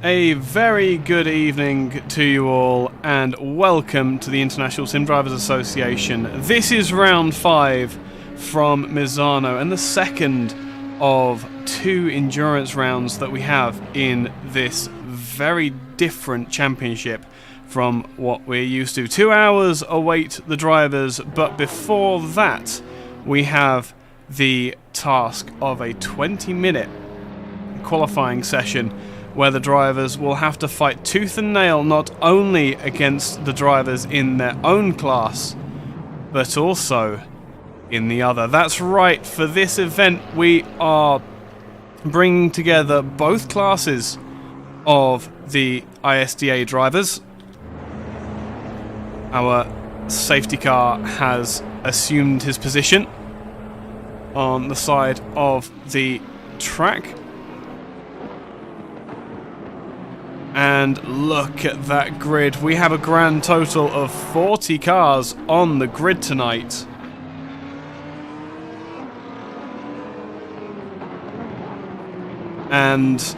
A very good evening to you all, and welcome to the International Sim Drivers Association. This is round 5 from Misano, and the second of 2 endurance rounds that we have in this very different championship from what we're used to. 2 hours await the drivers, but before that we have the task of a 20-minute qualifying session where the drivers will have to fight tooth and nail not only against the drivers in their own class, but also in the other. That's right, for this event we are bringing together both classes of the ISDA drivers. Our safety car has assumed his position on the side of the track. And look at that grid. We have a grand total of 40 cars on the grid tonight. And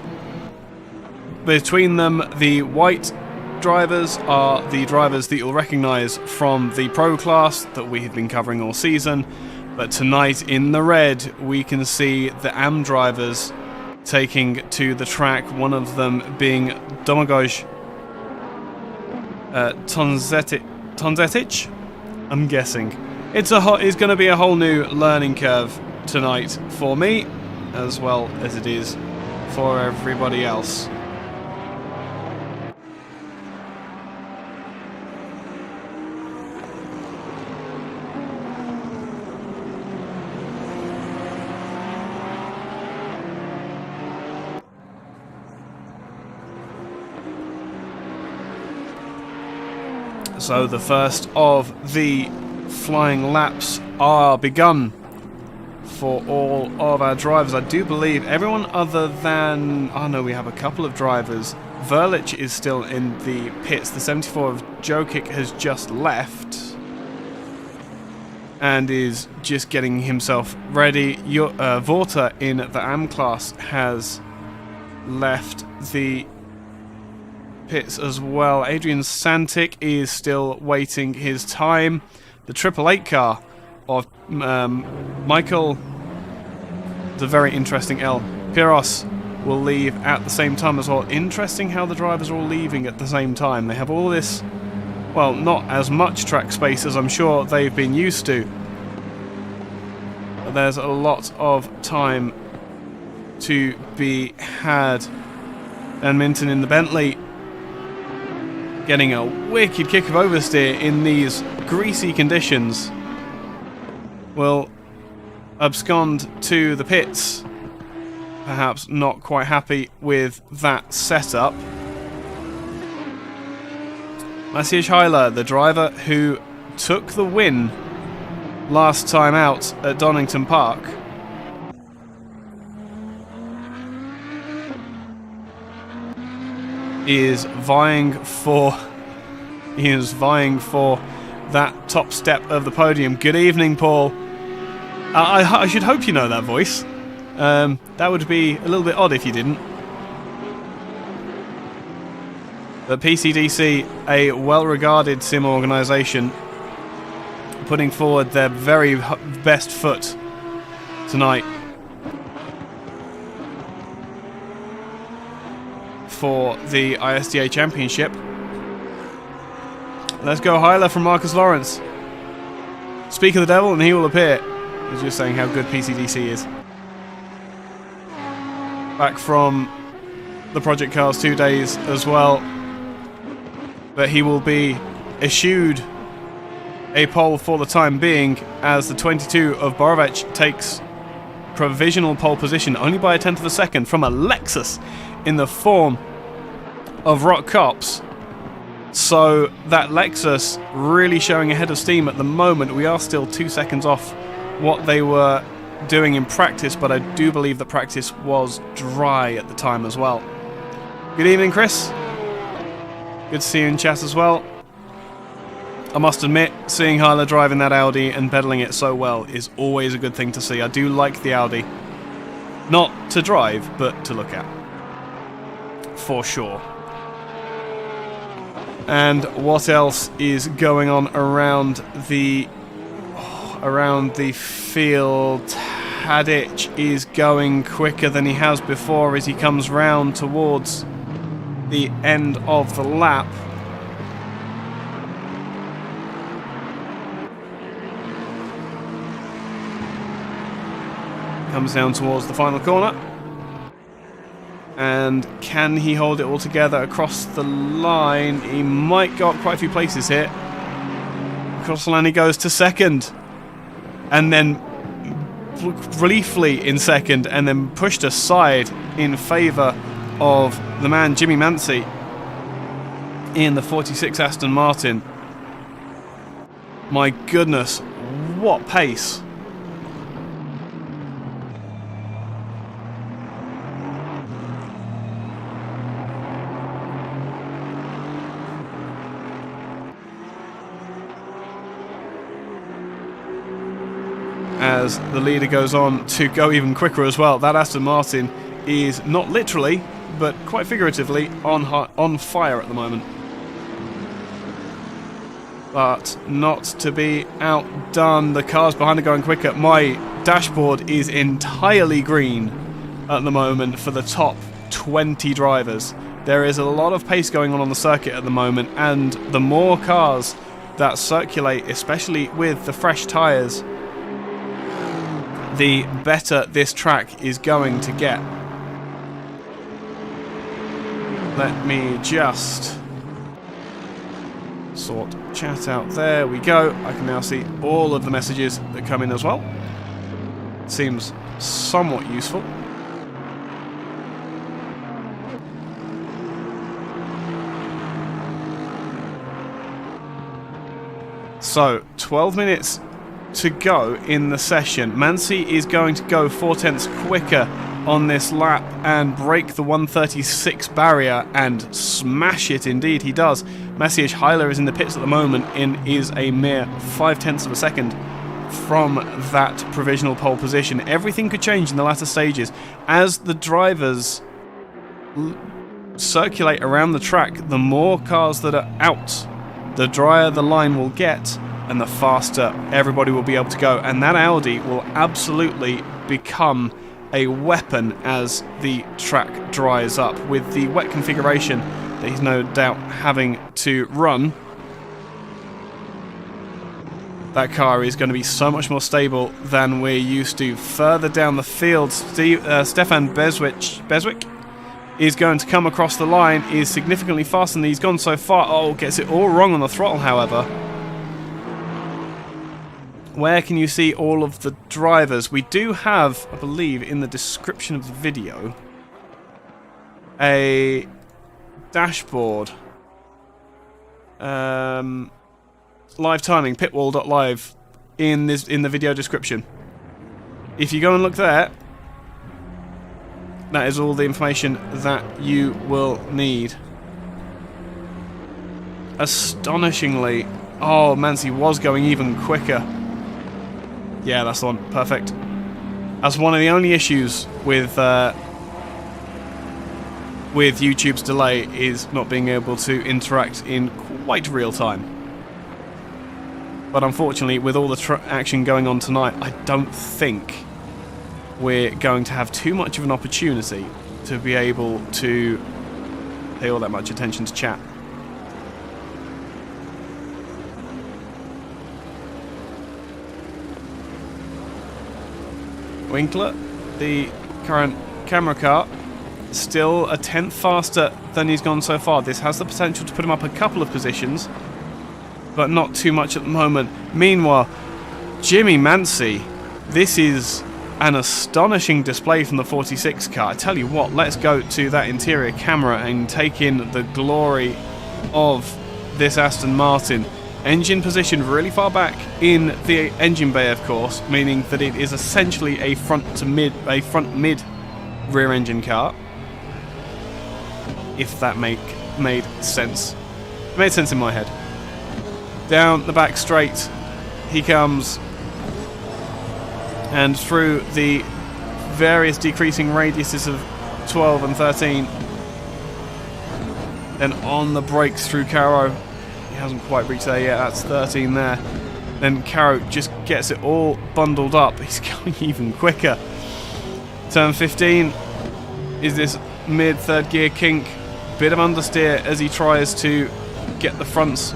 between them, the white drivers are the drivers that you'll recognise from the Pro class that we have been covering all season. But tonight in the red, we can see the AM drivers taking to the track, one of them being Domagoj Tonzetic, I'm guessing. It's going to be a whole new learning curve tonight for me, as well as it is for everybody else. So the first of the flying laps are begun for all of our drivers. I do believe everyone other than... oh no, we have a couple of drivers. Verlich is still in the pits. The 74 of Jokic has just left and is just getting himself ready. Vorta in the AM class has left the pits as well. Adrian Santic is still waiting his time. The 888 car of Michael, the very interesting L. Piros, will leave at the same time as well. Interesting how the drivers are all leaving at the same time. They have all this, well, not as much track space as I'm sure they've been used to, but there's a lot of time to be had. And Minton in the Bentley getting a wicked kick of oversteer in these greasy conditions will abscond to the pits, perhaps not quite happy with that setup. Maciej Heiler, the driver who took the win last time out at Donington Park, is vying for that top step of the podium. Good evening, Paul. I should hope you know that voice. That would be a little bit odd if you didn't. But PCDC, a well-regarded sim organisation, putting forward their very best foot tonight for the ISDA Championship. Let's go Heiler from Marcus Lawrence. Speak of the devil and he will appear. He's just saying how good PCDC is. Back from the Project Cars 2 days as well. But he will be eschewed a pole for the time being as the 22 of Borovec takes provisional pole position only by a tenth of a second from a Lexus in the form of Rock Cops. So that Lexus really showing ahead of steam at the moment. We are still 2 seconds off what they were doing in practice, but I do believe that practice was dry at the time as well. Good evening, Chris. Good to see you in chat as well. I must admit, seeing Heiler driving that Audi and pedaling it so well is always a good thing to see. I do like the Audi. Not to drive, but to look at. for sure. And what else is going on around the field? Tadic is going quicker than he has before as he comes round towards the end of the lap. Comes down towards the final corner. And can he hold it all together across the line? He might go up quite a few places here. Across the line he goes to second. And then briefly in second, and then pushed aside in favour of the man Jimmy Mancy in the 46 Aston Martin. My goodness, what pace. As the leader goes on to go even quicker as well. That Aston Martin is not literally, but quite figuratively, on fire at the moment. But not to be outdone. The cars behind are going quicker. My dashboard is entirely green at the moment for the top 20 drivers. There is a lot of pace going on the circuit at the moment, and the more cars that circulate, especially with the fresh tyres, the better this track is going to get. Let me just sort chat out. There we go. I can now see all of the messages that come in as well. Seems somewhat useful. So, 12 minutes to go in the session. Mancy is going to go 4/10 quicker on this lap and break the 136 barrier, and smash it indeed he does. Maciej Heiler is in the pits at the moment and is a mere 5/10 of a second from that provisional pole position. Everything could change in the latter stages as the drivers circulate around the track. The more cars that are out, the drier the line will get, and the faster everybody will be able to go. And that Audi will absolutely become a weapon as the track dries up. With the wet configuration that he's no doubt having to run, that car is going to be so much more stable than we're used to. Further down the field, Stefan Beswick is going to come across the line, is significantly faster than he's gone so far. Oh, gets it all wrong on the throttle, however. Where can you see all of the drivers? We do have, I believe, in the description of the video, a dashboard. Live timing, pitwall.live in the video description. If you go and look there, that is all the information that you will need. Astonishingly, oh, Mancy was going even quicker. Yeah, that's the one. Perfect. That's one of the only issues with YouTube's delay, is not being able to interact in quite real time. But unfortunately, with all the action going on tonight, I don't think we're going to have too much of an opportunity to be able to pay all that much attention to chat. Winkler, the current camera car, still a 10th faster than he's gone so far. This has the potential to put him up a couple of positions, but not too much at the moment. Meanwhile, Jimmy Mancy, this is an astonishing display from the 46 car. I tell you what, let's go to that interior camera and take in the glory of this Aston Martin. Engine positioned really far back in the engine bay, of course, meaning that it is essentially a front mid rear engine car. If that made sense. It made sense in my head. Down the back straight he comes, and through the various decreasing radiuses of 12 and 13, Then on the brakes through Caro. He hasn't quite reached there yet. That's 13 there. Then Caro just gets it all bundled up. He's going even quicker. Turn 15 is this mid third gear kink. Bit of understeer as he tries to get the fronts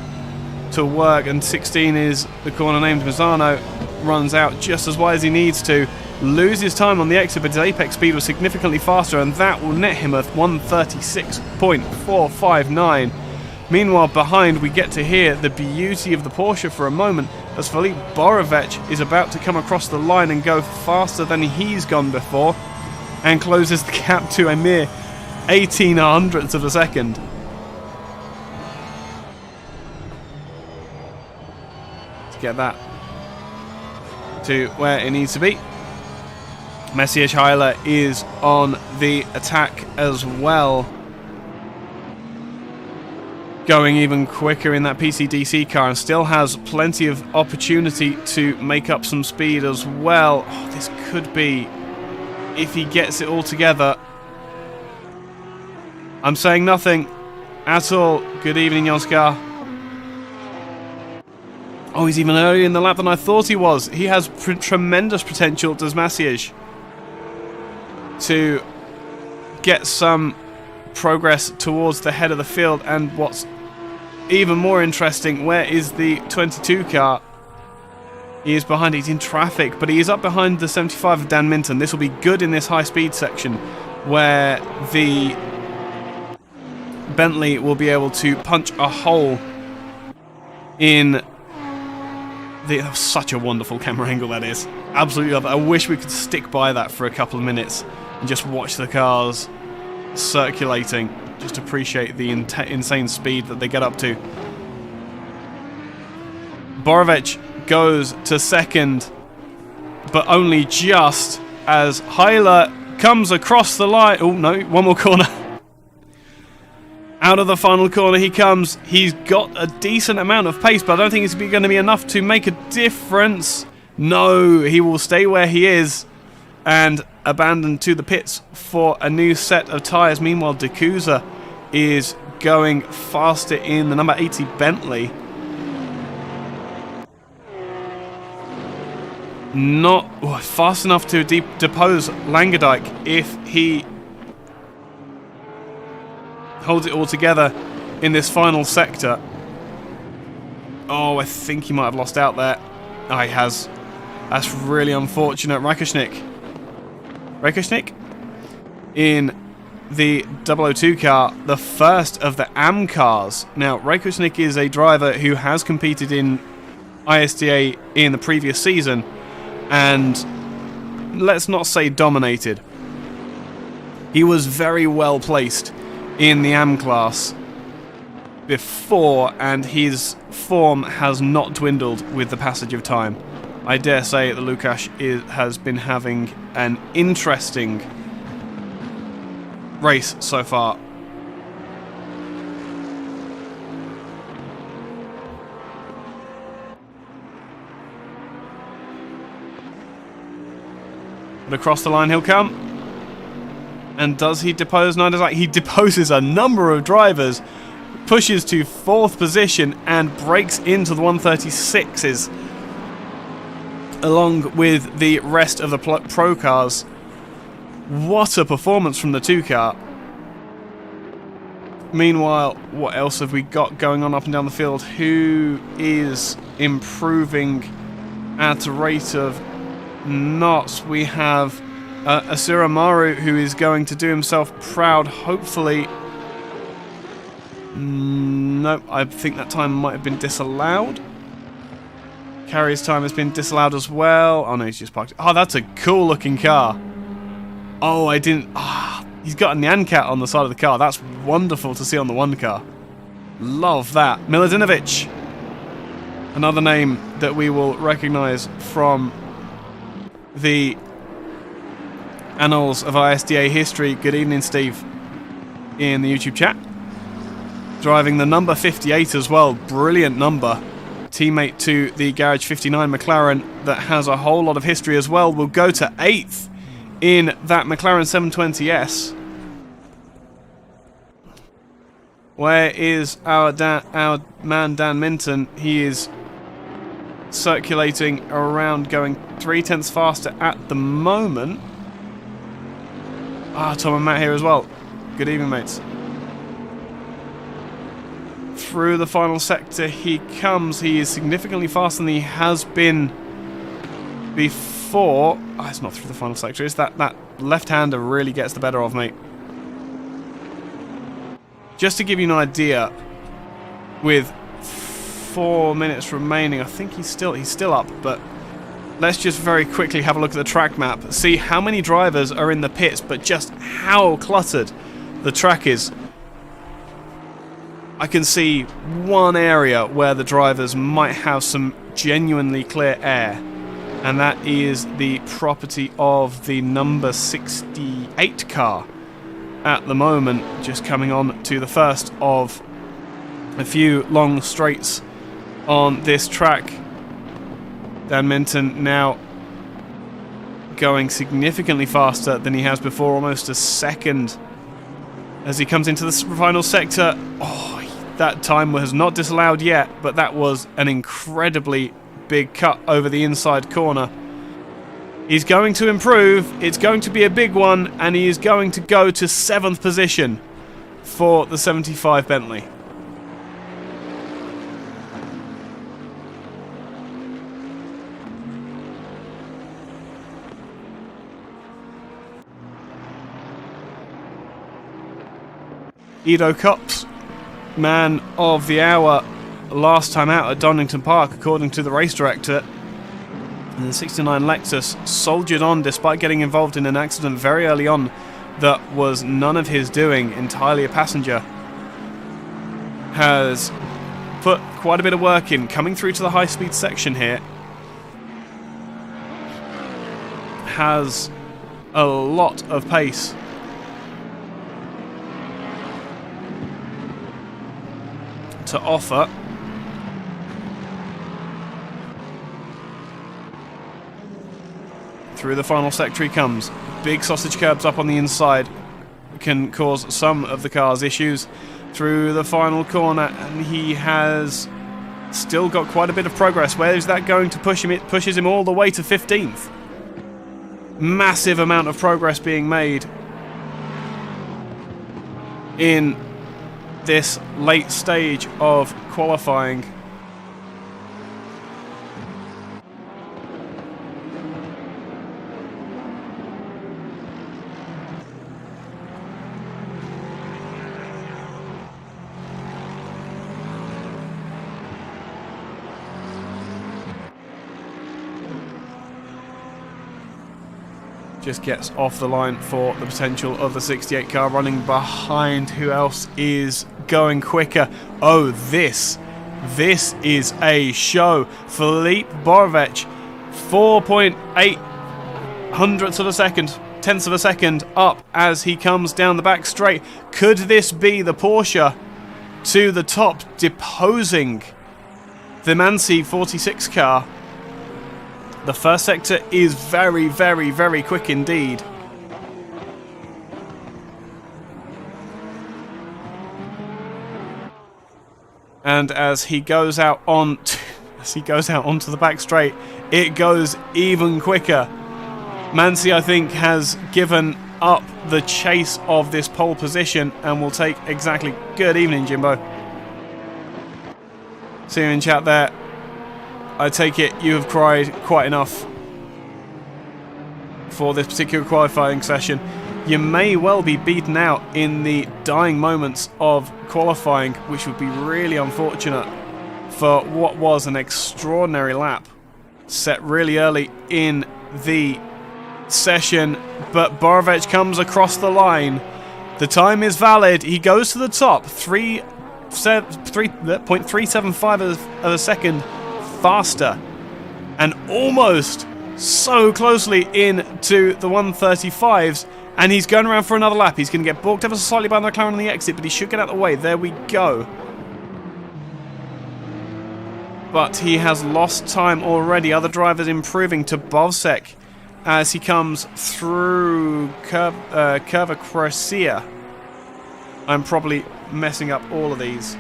to work. And 16 is the corner named Misano. Runs out just as wide as he needs to. Loses time on the exit, but his apex speed was significantly faster, and that will net him a 136.459. Meanwhile, behind, we get to hear the beauty of the Porsche for a moment, as Filip Borovic is about to come across the line and go faster than he's gone before, and closes the gap to a mere 18 hundredths of a second. Let's get that to where it needs to be. Messier Heiler is on the attack as well. Going even quicker in that PCDC car and still has plenty of opportunity to make up some speed as well. Oh, this could be, if he gets it all together. I'm saying nothing at all. Good evening, Joskar. Oh, he's even earlier in the lap than I thought he was. He has tremendous potential, does Maciej, to get some progress towards the head of the field. And what's even more interesting, where is the 22 car? He is behind, he's in traffic, but he is up behind the 75 of Dan Minton. This will be good in this high speed section where the Bentley will be able to punch a hole in the... Oh, such a wonderful camera angle that is. Absolutely love it. I wish we could stick by that for a couple of minutes and just watch the cars circulating. Just appreciate the insane speed that they get up to. Borovic goes to second, but only just as Heiler comes across the line. Oh no, one more corner. Out of the final corner he comes. He's got a decent amount of pace, but I don't think it's going to be enough to make a difference. No, he will stay where he is and abandon to the pits for a new set of tyres. Meanwhile, D'Couza is going faster in the number 80 Bentley. Not fast enough to depose Langendijk if he holds it all together in this final sector. Oh, I think he might have lost out there. Oh, he has. That's really unfortunate. Rakoschnik in the 002 car, the first of the AM cars. Now, Rakoschnik is a driver who has competed in ISDA in the previous season, and let's not say dominated. He was very well placed in the AM class before, and his form has not dwindled with the passage of time. I dare say that Lukasz has been having an interesting race so far. But across the line he'll come. And does he depose? No, he deposes a number of drivers, pushes to 4th position and breaks into the 136s along with the rest of the pro cars. What a performance from the 2 car. Meanwhile, what else have we got going on up and down the field? Who is improving at a rate of knots? We have Asura Maru, who is going to do himself proud, hopefully. Nope, I think that time might have been disallowed. Carrier's time has been disallowed as well. Oh no, he's just parked. Oh, that's a cool looking car. Oh, I didn't... he's got a Nyan Cat on the side of the car. That's wonderful to see on the 1 car. Love that. Miladinovic. Another name that we will recognise from the annals of ISDA history. Good evening, Steve, in the YouTube chat. Driving the number 58 as well. Brilliant number. Teammate to the Garage 59 McLaren that has a whole lot of history as well. Will go to 8th in that McLaren 720S. Where is our man Dan Minton? He is circulating around, going 0.3 faster at the moment. Ah, Tom and Matt here as well. Good evening, mates. Through the final sector he comes. He is significantly faster than he has been before. Oh, it's not through the final sector. It's that left-hander really gets the better of me. Just to give you an idea, with 4 minutes remaining, I think he's still up, but let's just very quickly have a look at the track map, see how many drivers are in the pits, but just how cluttered the track is. I can see one area where the drivers might have some genuinely clear air, and that is the property of the number 68 car at the moment, just coming on to the first of a few long straights on this track. Dan Minton now going significantly faster than he has before, almost a second as he comes into the final sector. Oh, that time was not disallowed yet, but that was an incredibly big cut over the inside corner. He's going to improve, it's going to be a big one, and he is going to go to 7th position for the 75 Bentley. Edo Kops, man of the hour last time out at Donington Park, according to the race director. And the 69 Lexus soldiered on despite getting involved in an accident very early on that was none of his doing, entirely a passenger. Has put quite a bit of work in, coming through to the high-speed section here. Has a lot of pace. To offer. Through the final sector he comes. Big sausage curbs up on the inside can cause some of the car's issues. Through the final corner, and he has still got quite a bit of progress. Where is that going to push him? It pushes him all the way to 15th. Massive amount of progress being made in this late stage of qualifying. Just gets off the line for the potential of the 68 car running behind. Who else is going quicker? Oh, this is a show. Filip Borovic, 4.8 hundredths of a second, tenths of a second up as he comes down the back straight. Could this be the Porsche to the top, deposing the Mansi 46 car? The first sector is very, very, very quick indeed. And as he goes out onto the back straight, it goes even quicker. Mansi, I think, has given up the chase of this pole position and will take exactly. Good evening, Jimbo. See you in chat there. I take it you have cried quite enough for this particular qualifying session. You may well be beaten out in the dying moments of qualifying, which would be really unfortunate for what was an extraordinary lap set really early in the session. But Borovic comes across the line. The time is valid. He goes to the top, 3.375 of a second faster, and almost so closely into the 135s, and he's going around for another lap. He's going to get balked ever so slightly by the McLaren on the exit, but he should get out of the way. There we go. But he has lost time already. Other drivers improving. To Bovsek as he comes through Curva Croatia. I'm probably messing up all of these.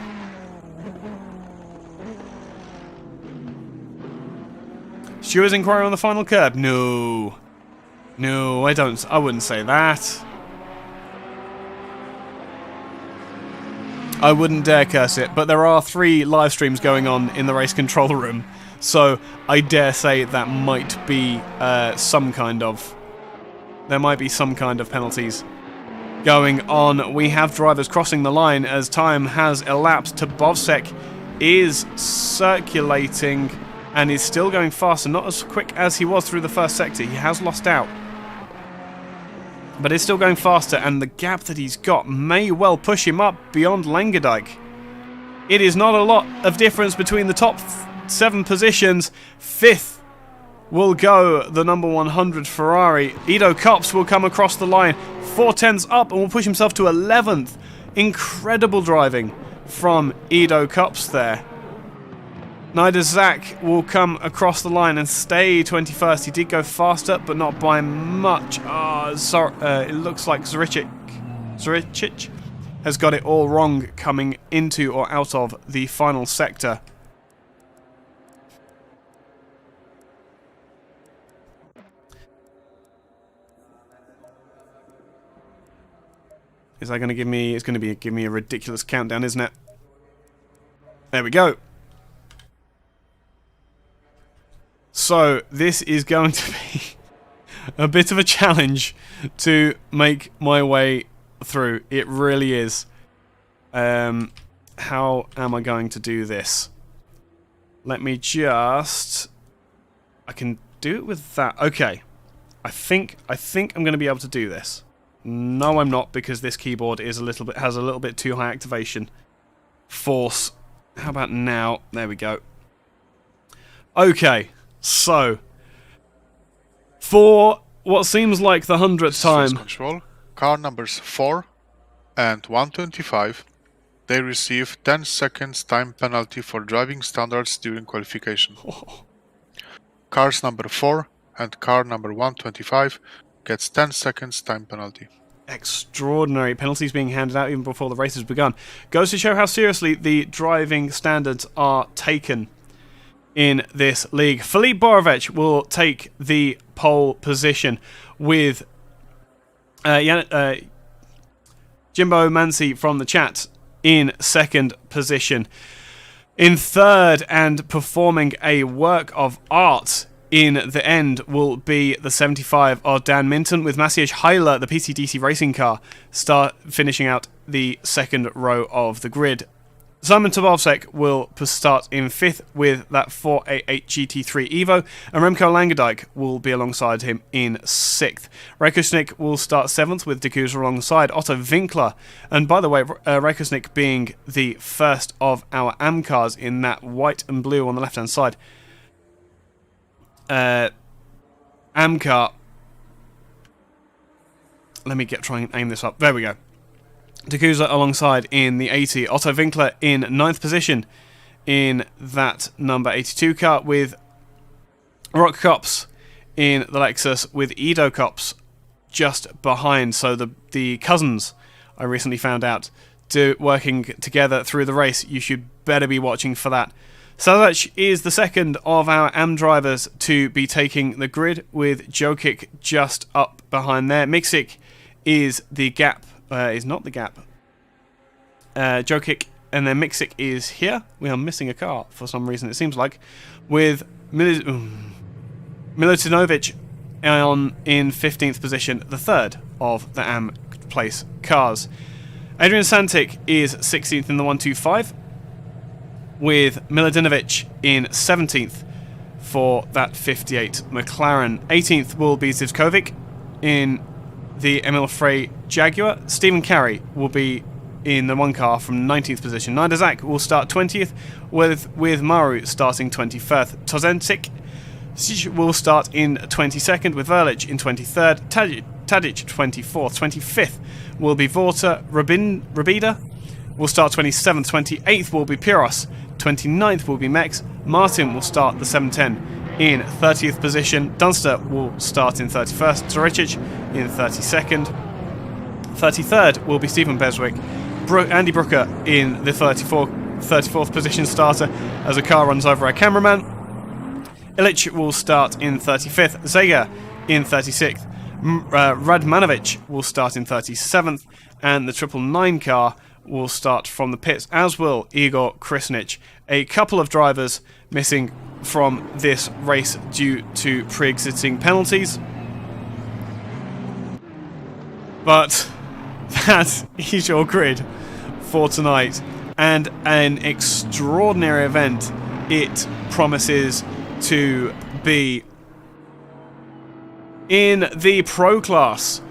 Stewart's inquiry on the final curb. No. No, I wouldn't say that. I wouldn't dare curse it, but there are 3 live streams going on in the race control room, so I dare say that might be some kind of... There might be some kind of penalties going on. We have drivers crossing the line as time has elapsed. Tabovsek is circulating and is still going faster, not as quick as he was through the first sector. He has lost out, but is still going faster, and the gap that he's got may well push him up beyond Langendijk. It is not a lot of difference between the top 7 positions. 5th will go the number 100 Ferrari. Ido Kops will come across the line 4/10 up and will push himself to 11th. Incredible driving from Ido Kops there. Neither Zach will come across the line and stay 21st. He did go faster, but not by much. It looks like Zuricic has got it all wrong coming into or out of the final sector. Is that going to give me... It's going to give me a ridiculous countdown, isn't it? There we go. So, this is going to be a bit of a challenge to make my way through. It really is. How am I going to do this? Let me just... I can do it with that. Okay. I think I'm going to be able to do this. No, I'm not, because this keyboard is has a little bit too high activation force. How about now? There we go. Okay. So, for what seems like the 100th time... Control, car numbers 4 and 125, they receive 10 seconds time penalty for driving standards during qualification. Oh. Cars number 4 and car number 125 gets 10 seconds time penalty. Extraordinary penalties being handed out even before the race has begun. Goes to show how seriously the driving standards are taken in this league. Filip Borovic will take the pole position with Jimbo Mansi from the chat in 2nd position. In 3rd, and performing a work of art in the end, will be the 75 of Dan Minton, with Maciej Heiler, the PCDC racing car, finishing out the 2nd row of the grid. Simon Tabovsek will start in 5th with that 488 GT3 Evo, and Remco Langendijk will be alongside him in 6th. Rekosnik will start 7th with De Kuyzer alongside Otto Winkler, and by the way, Rekosnik being the first of our AM cars in that white and blue on the left hand side. AM car. Let me try and aim this up. There we go. De Kuyzer alongside in the 80. Otto Winkler in 9th position in that number 82 car, with Rock Kops in the Lexus, with Ido Kops just behind. So the cousins, I recently found out, working together through the race. You should better be watching for that. Sazac is the 2nd of our AM drivers to be taking the grid, with Jokic just up behind there. Miksik is the gap. Is not the gap. Jokic, and then Miksik is here. We are missing a car for some reason, it seems like, with Milutinovic in 15th position, the 3rd of the AM place cars. Adrian Santic is 16th in the 125, with Miladinovic in 17th for that 58 McLaren. 18th will be Zivkovic in the Emil Frey Jaguar. Stephen Carey will be in the one car from 19th position. Nida Zak will start 20th, with Maru starting 21st. Tozentik will start in 22nd, with Verlich in 23rd. Tadic 24th. 25th will be Vorta. Rabida will start 27th. 28th will be Piros. 29th will be Mex. Martin will start the 710 in 30th position. Dunster will start in 31st. Zoricic in 32nd. 33rd will be Stephen Beswick. Andy Brooker in the 34th position starter as a car runs over our cameraman. Illich will start in 35th. Zager in 36th. Radmanovic will start in 37th. And the 999 car will start from the pits, as will Igor Krisnich. A couple of drivers missing from this race due to pre-existing penalties. But that is your grid for tonight, and an extraordinary event it promises to be. In the Pro class,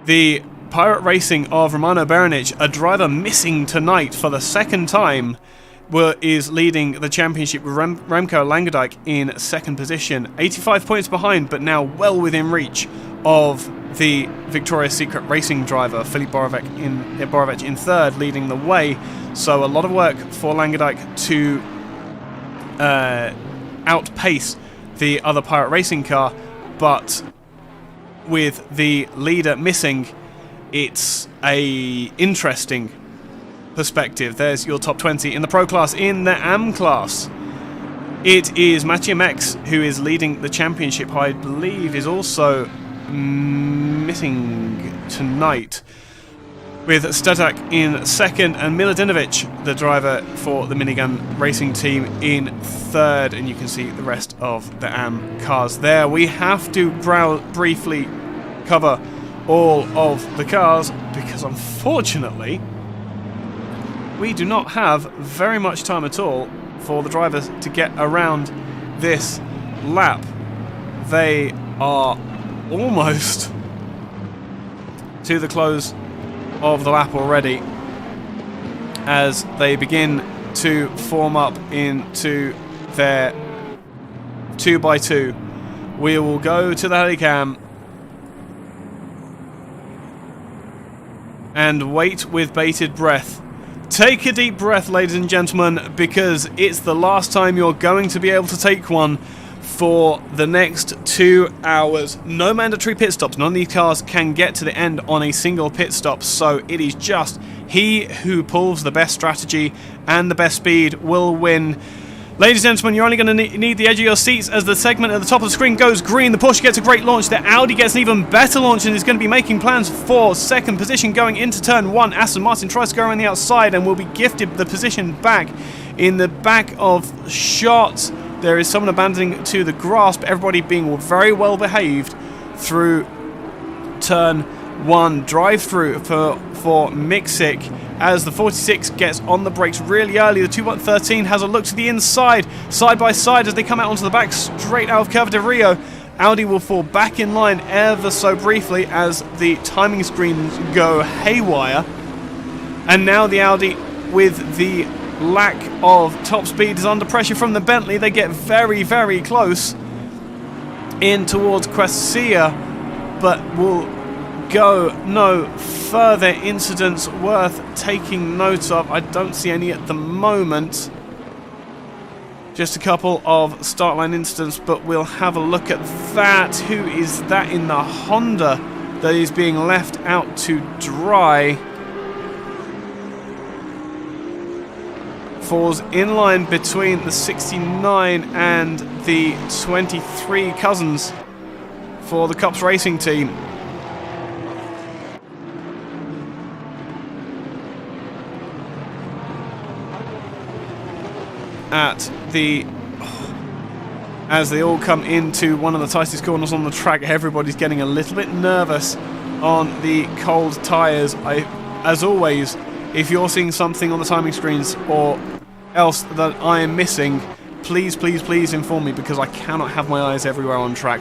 the Pirate Racing of Romano Berenic, a driver missing tonight for the second time, is leading the championship with Remco Langendijk in second position. 85 points behind, but now well within reach of the Victoria's Secret Racing driver, Filip Borovic in third, leading the way. So a lot of work for Langendijk to outpace the other Pirate Racing car, but with the leader missing, it's a interesting perspective. There's your top 20 in the Pro class. In the AM class, it is Mathieu Mex who is leading the championship, who I believe is also missing tonight, with Stadak in second and Miladinovic, the driver for the minigun racing team, in third. And you can see the rest of the AM cars there. We have to briefly cover all of the cars because unfortunately we do not have very much time at all for the drivers to get around this lap. They are almost to the close of the lap already as they begin to form up into their 2x2. We will go to the helicam and wait with bated breath. Take a deep breath, ladies and gentlemen, because it's the last time you're going to be able to take one for the next 2 hours. No mandatory pit stops. None of these cars can get to the end on a single pit stop, so it is just he who pulls the best strategy and the best speed will win. Ladies and gentlemen, you're only going to need the edge of your seats as the segment at the top of the screen goes green. The Porsche gets a great launch. The Audi gets an even better launch and is going to be making plans for second position going into turn 1. Aston Martin tries to go around the outside and will be gifted the position back in the back of shots. There is someone abandoning to the grass, but everybody being very well behaved through turn 1. Drive through for Miksik as the 46 gets on the brakes really early. The 213 has a look to the inside, side by side as they come out onto the back straight out of Curva de Rio. Audi will fall back in line ever so briefly as the timing screens go haywire. And now the Audi, with the lack of top speed, is under pressure from the Bentley. They get very, very close in towards Quasia, but will go no further incidents worth taking note of. I don't see any at the moment. Just a couple of start line incidents, but we'll have a look at that. Who is that in the Honda that is being left out to dry? Falls in line between the 69 and the 23 Cousins for the Cups Racing team. As they all come into one of the tightest corners on the track, everybody's getting a little bit nervous on the cold tyres. As always, if you're seeing something on the timing screens or else that I am missing, please, please, please inform me, because I cannot have my eyes everywhere on track.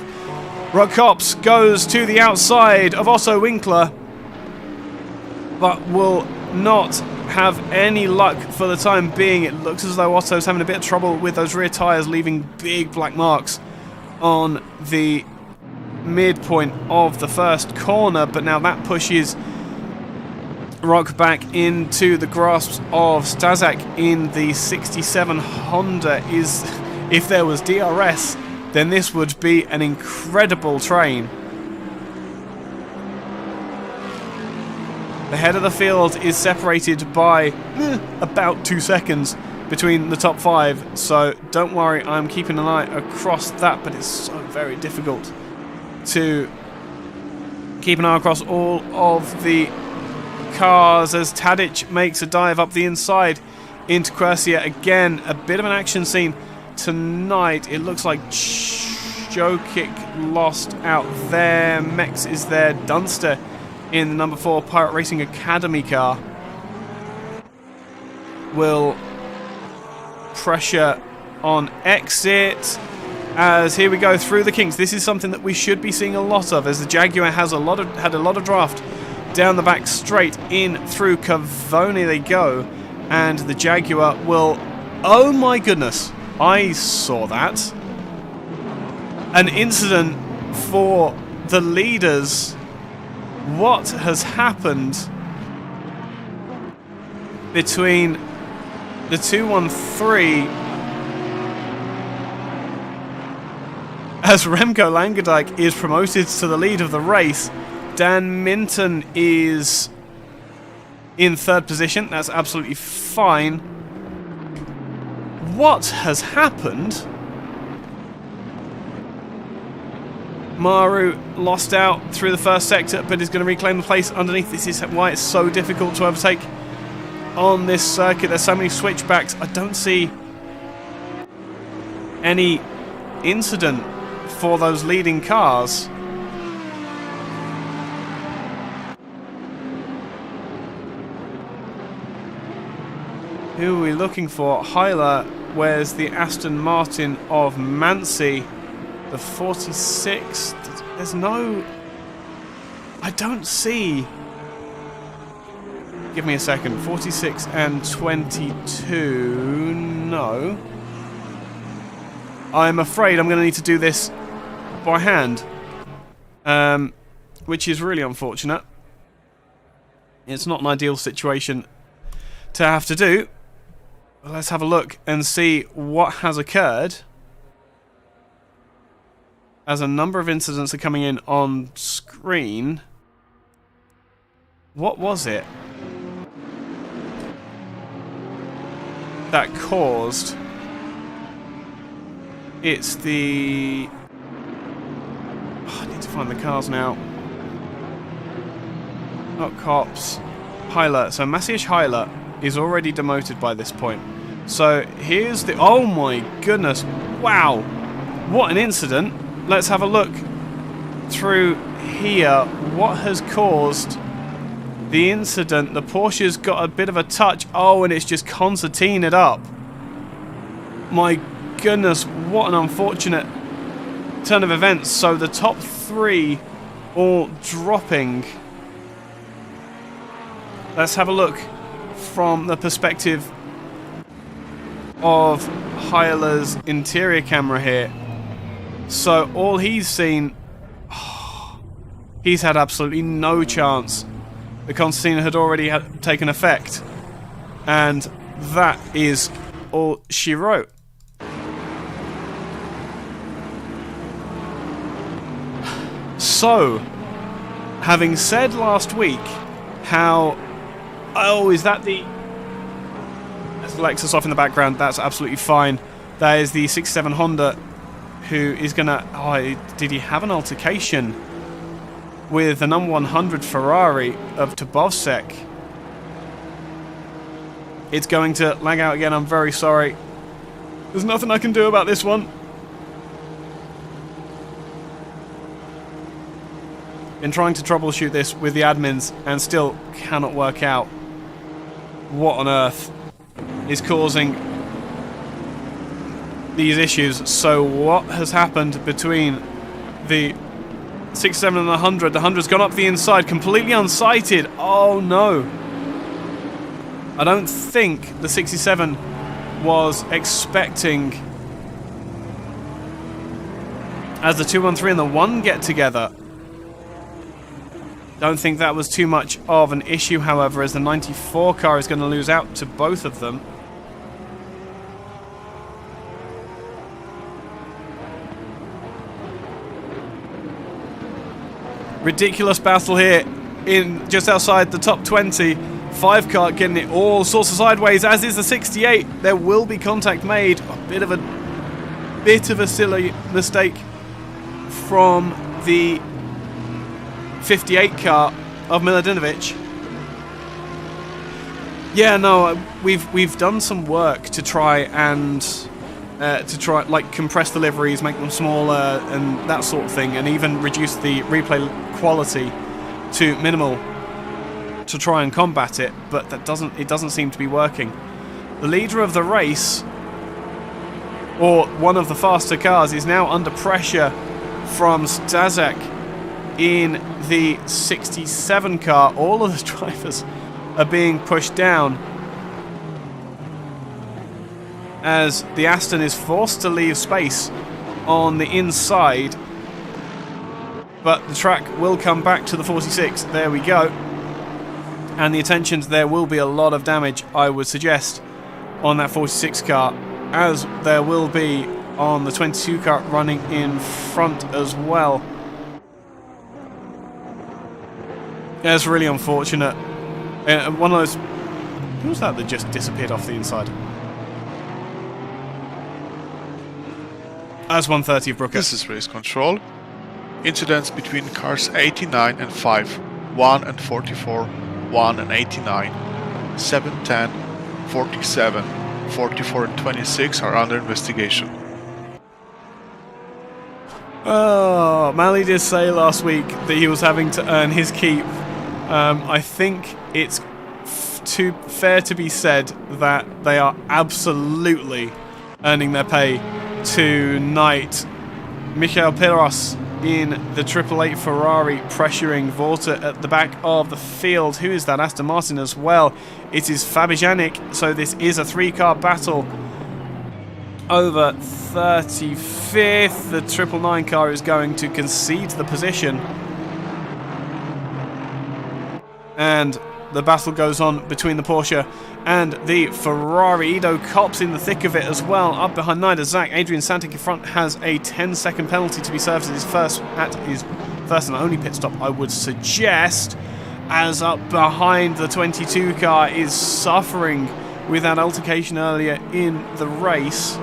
Rock Cops goes to the outside of Otto Winkler, but will not have any luck for the time being. It looks as though Otto's having a bit of trouble with those rear tyres, leaving big black marks on the midpoint of the first corner, but now that pushes Rock back into the grasp of Stazak in the 67 Honda. If there was DRS, then this would be an incredible train. The head of the field is separated by about 2 seconds between the top 5, so don't worry, I'm keeping an eye across that, but it's so very difficult to keep an eye across all of the cars as Tadic makes a dive up the inside into Corsa. Again, a bit of an action scene tonight. It looks like Jokic lost out there. Mex is there. Dunster in the number 4 Pirate Racing Academy car will pressure on exit as here we go through the kinks. This is something that we should be seeing a lot of, as the Jaguar has had a lot of draft down the back straight in through Cavone they go, and the Jaguar will, oh my goodness, I saw that, an incident for the leaders. What has happened between the 213 as Remco Langendijk is promoted to the lead of the race? Dan Minton is in 3rd position. That's absolutely fine. What has happened? Maru lost out through the first sector, but is going to reclaim the place underneath. This is why it's so difficult to overtake on this circuit. There's so many switchbacks. I don't see any incident for those leading cars. Who are we looking for? Heiler wears the Aston Martin of Mansi. The 46. There's no... I don't see... Give me a second. 46 and 22. No. I'm afraid I'm going to need to do this by hand. Which is really unfortunate. It's not an ideal situation to have to do. Let's have a look and see what has occurred, as a number of incidents are coming in on screen. What was it that caused? It's the... Oh, I need to find the cars now. Not cops. Heiler. So Maciej Heiler is already demoted by this point. So here's the... Oh my goodness. Wow. What an incident. Let's have a look through here. What has caused the incident? The Porsche's got a bit of a touch. Oh, and it's just concertinaed up. My goodness, what an unfortunate turn of events. So the top 3 all dropping. Let's have a look from the perspective of Heiler's interior camera here. So all he's seen, he's had absolutely no chance. The concertina had already taken effect, and that is all she wrote. So, having said last week how, oh, is that the... There's Lexus off in the background, that's absolutely fine. That is the 67 Honda, who is going to... Oh, did he have an altercation with the number 100 Ferrari of Tabovsek? It's going to lag out again, I'm very sorry. There's nothing I can do about this one. Been trying to troubleshoot this with the admins and still cannot work out what on earth is causing these issues. So what has happened between the 67 and the 100? The 100's gone up the inside, completely unsighted. Oh no. I don't think the 67 was expecting, as the 213 and the 1 get together. Don't think that was too much of an issue, however, as the 94 car is going to lose out to both of them. Ridiculous battle here in just outside the top 20. 5 car getting it all sorts of sideways, as is the 68. There will be contact made. A bit of a silly mistake from the 58 car of Miladinovic. Yeah, no, we've done some work to try and like compress the liveries, make them smaller, and that sort of thing, and even reduce the replay quality to minimal to try and combat it. But it doesn't seem to be working. The leader of the race, or one of the faster cars, is now under pressure from Stazak in the 67 car. All of the drivers are being pushed down as the Aston is forced to leave space on the inside, but the track will come back to the 46. There we go. And the attentions, there will be a lot of damage, I would suggest, on that 46 car, as there will be on the 22 car running in front as well. That's really unfortunate. One of those... Who was that just disappeared off the inside? As 130 of Brooker. This is race control. Incidents between cars 89 and 5, 1 and 44, 1 and 89, 7, 10, 47, 44 and 26 are under investigation. Oh, Mally did say last week that he was having to earn his keep. I think it's too fair to be said that they are absolutely earning their pay tonight. Michael Piros in the 888 Ferrari pressuring Vorta at the back of the field. Who is that? Aston Martin as well. It is Fabijanik, so this is a 3-car battle over 35th. The 999 car is going to concede the position, and the battle goes on between the Porsche and the Ferrari. Ido Kops in the thick of it as well, up behind Nida Zak. Adrian Santic in front has a 10-second penalty to be served at his first and only pit stop, I would suggest, as up behind the 22 car is suffering with that altercation earlier in the race,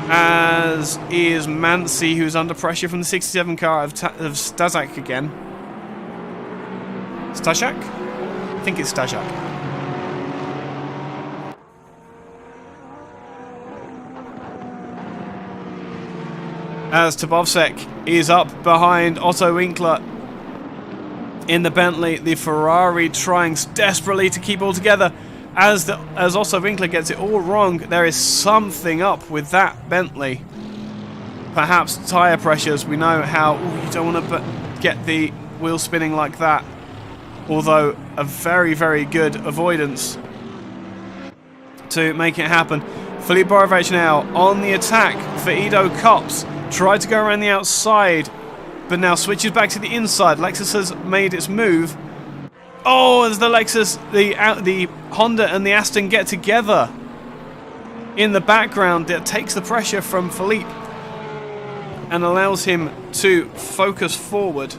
as is Mansi, who's under pressure from the 67 car of Stazak again. Stashak? I think it's Stashak. As Tabovsek is up behind Otto Winkler in the Bentley. The Ferrari trying desperately to keep all together. As Otto Winkler gets it all wrong, there is something up with that Bentley. Perhaps tyre pressures. We know how you don't want to get the wheel spinning like that. Although a very, very good avoidance to make it happen. Filip Borovic now on the attack for Ido Kops. Tried to go around the outside, but now switches back to the inside. Lexus has made its move. Oh, as the Lexus, the Honda and the Aston get together in the background, that takes the pressure from Filip and allows him to focus forward.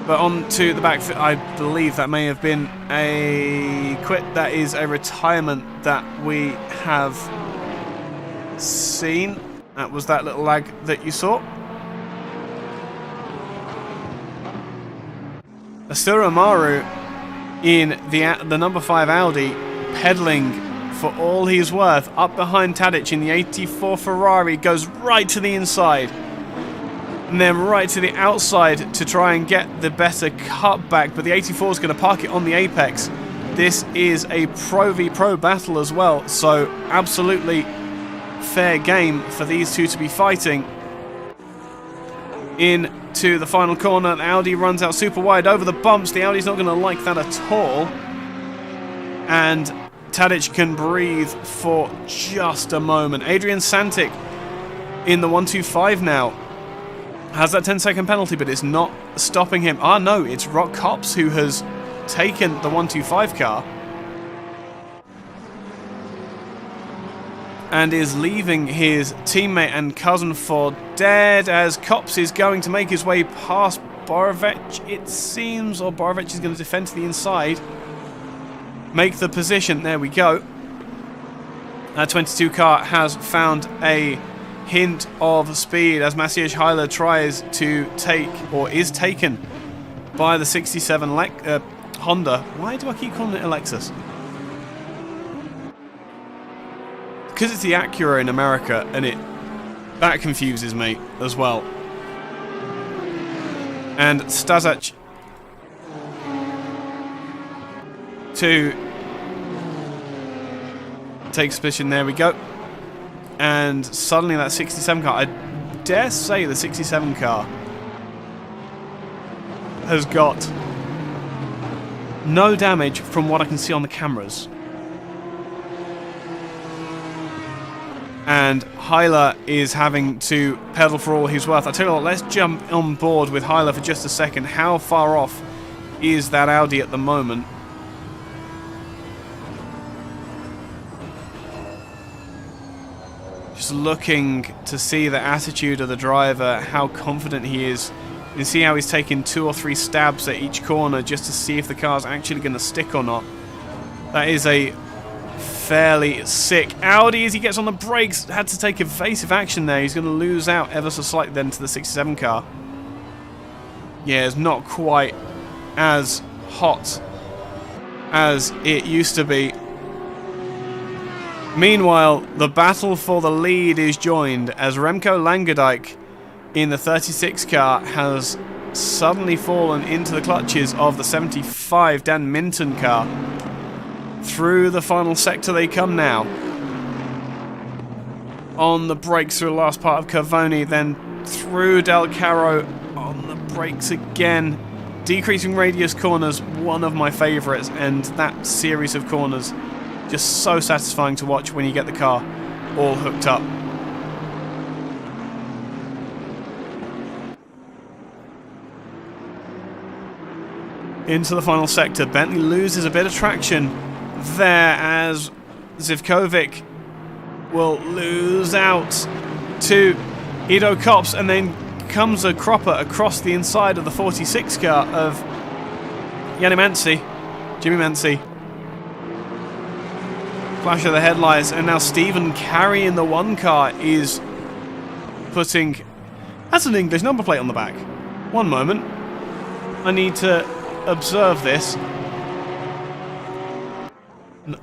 But on to the back, I believe that may have been a quit. That is a retirement that we have seen. That was that little lag that you saw. Asura Maru in the number 5 Audi, pedaling for all he's worth, up behind Tadic in the 84 Ferrari, goes right to the inside. And then right to the outside to try and get the better cutback, but the 84 is going to park it on the apex. This is a Pro v Pro battle as well, so absolutely fair game for these two to be fighting. Into the final corner, the Audi runs out super wide over the bumps. The Audi's not going to like that at all. And Tadic can breathe for just a moment. Adrian Santic in the 125 now. Has that 10-second penalty, but it's not stopping him. Ah, no, it's Rock Kops who has taken the 125 car. and is leaving his teammate and cousin for dead as Kops is going to make his way past Borovec, it seems, or Borovec is going to defend to the inside. Make the position, there we go. That 22 car has found a hint of speed as Maciej Heiler tries to take, or is taken, by the 67 Honda. Why do I keep calling it a Lexus? Because it's the Acura in America, and that confuses me as well. And Stazach to takes position, there we go. And suddenly that 67 car, I dare say the 67 car has got no damage from what I can see on the cameras. And Heiler is having to pedal for all he's worth. I tell you what, let's jump on board with Heiler for just a second. How far off is that Audi at the moment? Just looking to see the attitude of the driver, how confident he is. You can see how he's taking 2 or 3 stabs at each corner just to see if the car's actually going to stick or not. That is a fairly sick Audi as he gets on the brakes. Had to take evasive action there. He's going to lose out ever so slightly then to the 67 car. Yeah, it's not quite as hot as it used to be. Meanwhile, the battle for the lead is joined as Remco Langendijk in the 36 car has suddenly fallen into the clutches of the 75 Dan Minton car. Through the final sector they come now. On the brakes through the last part of Cavoni, then through Del Caro, on the brakes again. Decreasing radius corners, one of my favourites, and that series of corners just so satisfying to watch when you get the car all hooked up. Into the final sector, Bentley loses a bit of traction there as Zivkovic will lose out to Ido Kops, and then comes a cropper across the inside of the 46 car of Jimmy Mansi. Flash of the headlights, and now Stephen Carey in the 1 car is putting... That's an English number plate on the back. One moment. I need to observe this.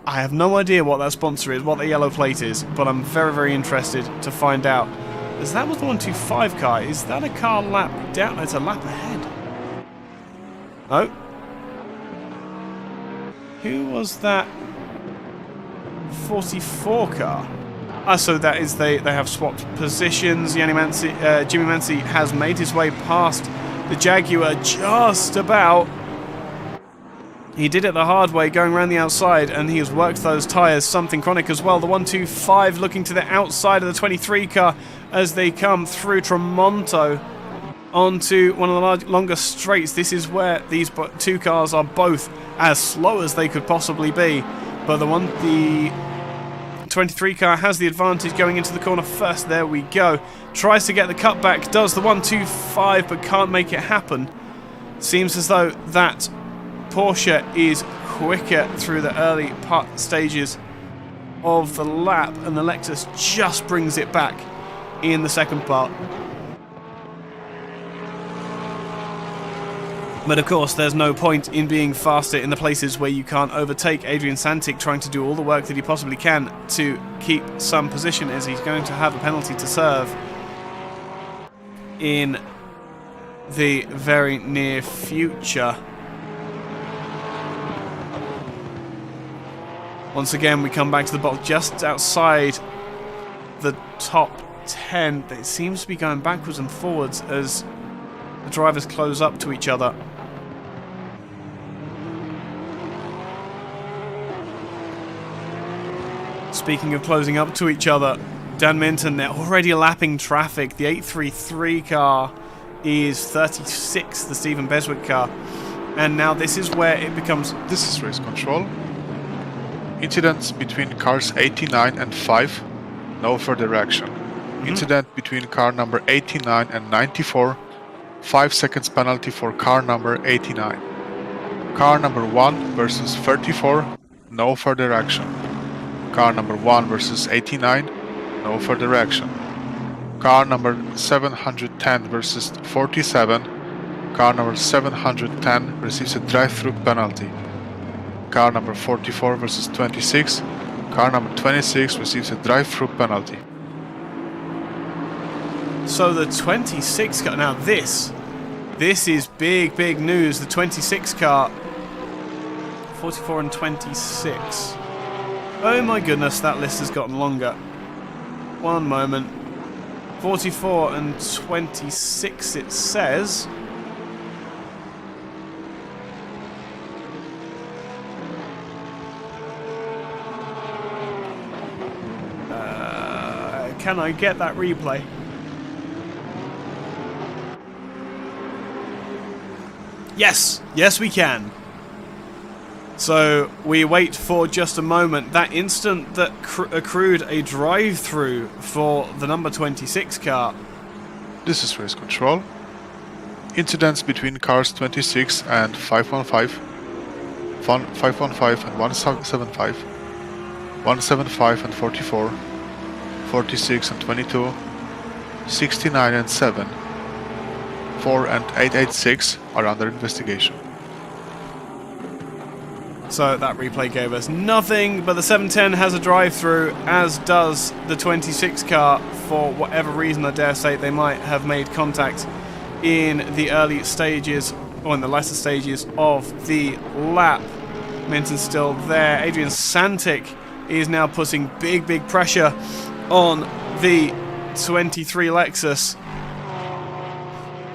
I have no idea what that sponsor is, what the yellow plate is, but I'm very, very interested to find out. As that was the 125 car. Is that a car lap down? It's a lap ahead. Oh. Who was that 44 car? Ah, so that is they have swapped positions. Jimmy Mansi has made his way past the Jaguar just about. He did it the hard way, going around the outside, and he has worked those tyres. Something chronic as well. The 125 looking to the outside of the 23 car as they come through Tremonto onto one of the longest straights. This is where these 2 cars are both as slow as they could possibly be. But the 23 car has the advantage going into the corner first. There we go. Tries to get the cutback. Does the 125 but can't make it happen. Seems as though that Porsche is quicker through the early stages of the lap, and the Lexus just brings it back in the second part. But of course, there's no point in being faster in the places where you can't overtake. Adrian Santic trying to do all the work that he possibly can to keep some position, as he's going to have a penalty to serve in the very near future. Once again, we come back to the box just outside the top 10. It seems to be going backwards and forwards as the drivers close up to each other. Speaking of closing up to each other, Dan Minton, they're already lapping traffic. The 833 car is 36th, the Stephen Beswick car. And now this is where it becomes... This is race control. Incidents between cars 89 and 5, no further action. Incident between car number 89 and 94, 5 seconds penalty for car number 89. Car number 1 versus 34, no further action. Car number 1 versus 89, no further action. Car number 710 versus 47, car number 710 receives a drive-through penalty. Car number 44 versus 26, car number 26 receives a drive-through penalty. So the 26 car, now this is big news. The 26 car, 44 and 26. Oh my goodness, that list has gotten longer. One moment. 44 and 26 it says. Can I get that replay? Yes! Yes we can! So we wait for just a moment. That instant that accrued a drive-through for the number 26 car. This is race control. Incidents between cars 26 and 515, 515 and 175, 175 and 44, 46 and 22, 69 and 7, 4 and 886 are under investigation. So that replay gave us nothing, but the 710 has a drive-through, as does the 26 car. For whatever reason, I dare say, they might have made contact in the early stages, or in the latter stages of the lap. Minton's still there. Adrian Santic is now putting big pressure on the 23 Lexus.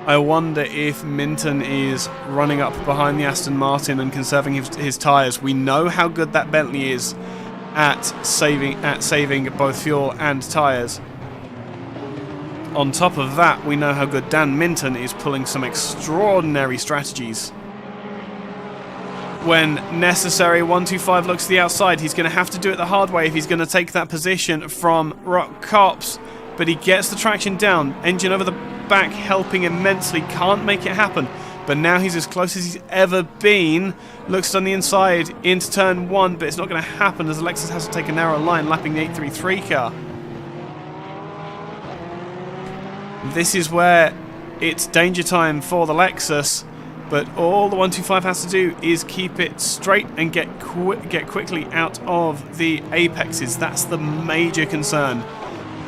I wonder if Minton is running up behind the Aston Martin and conserving his tyres. We know how good that Bentley is at saving both fuel and tyres. On top of that, we know how good Dan Minton is pulling some extraordinary strategies. When necessary, 125 looks to the outside. He's going to have to do it the hard way if he's going to take that position from Rock Cops. But he gets the traction down. Engine over the back helping immensely. Can't make it happen. But now he's as close as he's ever been. Looks on the inside into turn 1, but it's not going to happen as the Lexus has to take a narrow line, lapping the 833 car. This is where it's danger time for the Lexus. But all the 125 has to do is keep it straight and get quickly out of the apexes. That's the major concern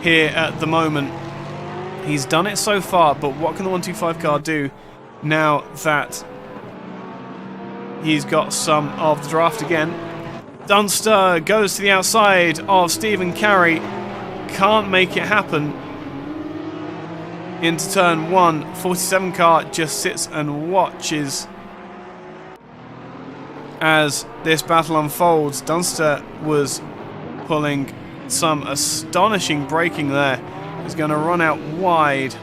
here at the moment. He's done it so far, but what can the 125 car do now that he's got some of the draft again? Dunster goes to the outside of Stephen Carey. Can't make it happen. Into turn 1, 47 car just sits and watches as this battle unfolds. Dunster was pulling some astonishing braking there. He's going to run out wide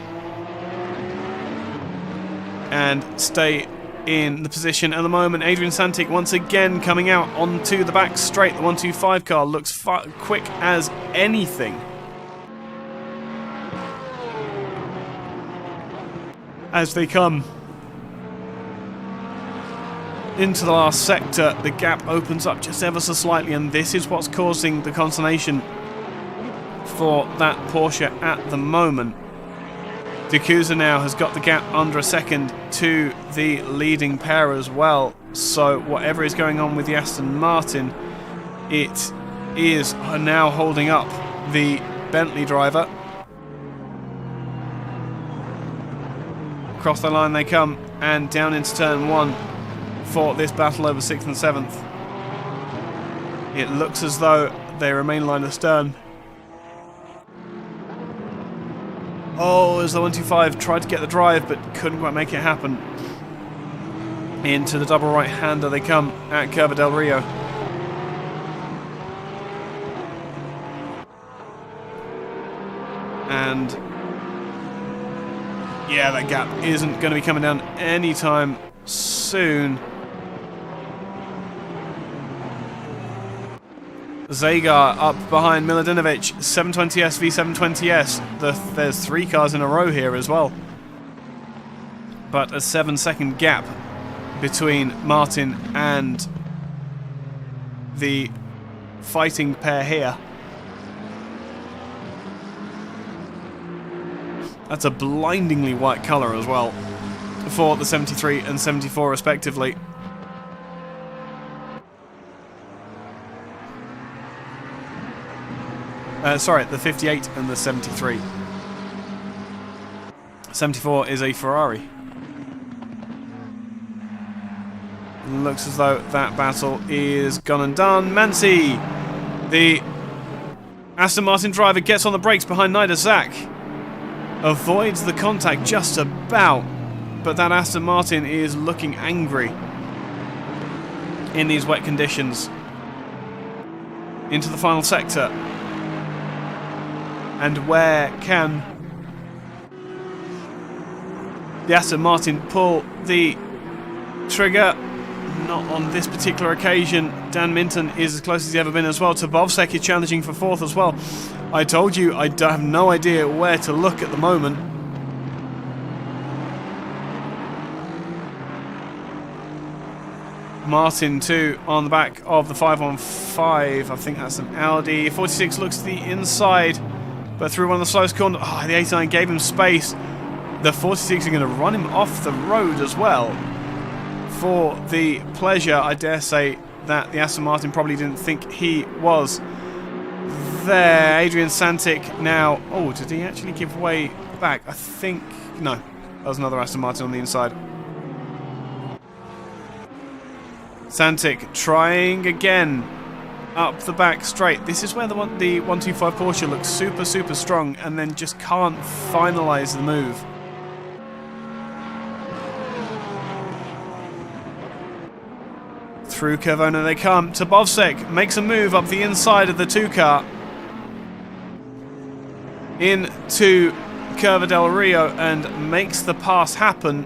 and stay in the position at the moment. Adrian Santic once again coming out onto the back straight. The 125 car looks quick as anything. As they come into the last sector, the gap opens up just ever so slightly, and this is what's causing the consternation for that Porsche at the moment. D'Couza now has got the gap under a second to the leading pair as well, so whatever is going on with the Aston Martin, it is now holding up the Bentley driver. Across the line they come, and down into turn 1 for this battle over 6th and 7th. It looks as though they remain line astern. Oh, as the 125 tried to get the drive, but couldn't quite make it happen. Into the double right-hander they come at Curva del Rio. And yeah, that gap isn't going to be coming down anytime soon. Zagar up behind Miladinovic. 720S v 720S. There's 3 cars in a row here as well. But a 7-second gap between Martin and the fighting pair here. That's a blindingly white colour as well for the 73 and 74 respectively. Sorry, the 58 and the 73. 74 is a Ferrari. Looks as though that battle is gone and done. Mansi, the Aston Martin driver, gets on the brakes behind Nida Zak. Avoids the contact just about, but that Aston Martin is looking angry in these wet conditions. Into the final sector. And where can the Aston Martin pull the trigger? Not on this particular occasion. Dan Minton is as close as he's ever been as well. Tabovsek is challenging for 4th as well. I told you I have no idea where to look at the moment. Martin too on the back of the 515. I think that's an Audi. 46 looks to the inside, but through one of the slowest corners. Oh, the 89 gave him space. The 46 are going to run him off the road as well. For the pleasure, I dare say, that the Aston Martin probably didn't think he was there. Adrian Santic now. Oh, did he actually give way back? I think. No. That was another Aston Martin on the inside. Santic trying again up the back straight. This is where the 125 Porsche looks super, super strong and then just can't finalise the move. Through Curvona they come. Tabovsek makes a move up the inside of the 2 car into Curva del Rio and makes the pass happen.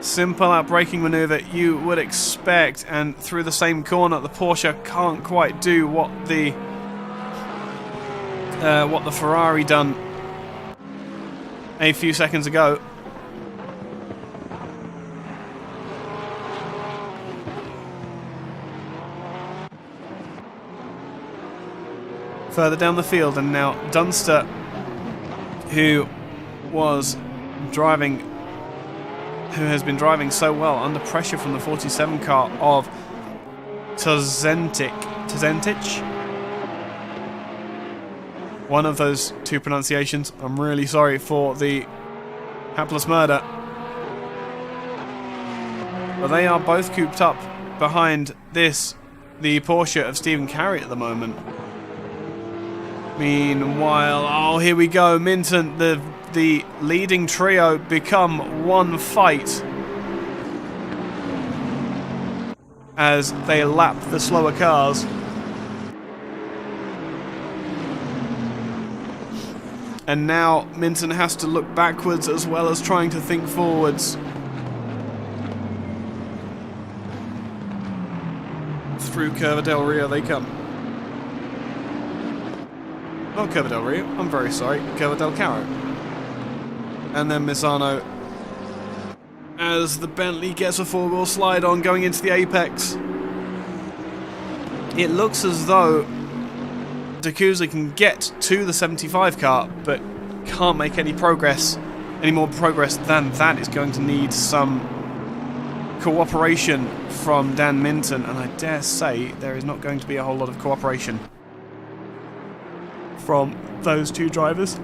Simple outbraking maneuver you would expect, and through the same corner the Porsche can't quite do what the Ferrari done a few seconds ago. Further down the field, and now Dunster, who has been driving so well under pressure from the 47 car of Tzentic. One of those 2 pronunciations. I'm really sorry for the hapless murder. But they are both cooped up behind the Porsche of Stephen Carey at the moment. Meanwhile, oh, here we go. Minton, the leading trio become one fight as they lap the slower cars. And now Minton has to look backwards as well as trying to think forwards. Through Curva del Rio they come. Not Curva del Rio, I'm very sorry, Curva del Caro. And then Misano as the Bentley gets a 4-wheel slide on going into the apex. It looks as though D'Acusa can get to the 75 car, but can't make any more progress than that. Is going to need some cooperation from Dan Minton, and I dare say there is not going to be a whole lot of cooperation from those 2 drivers.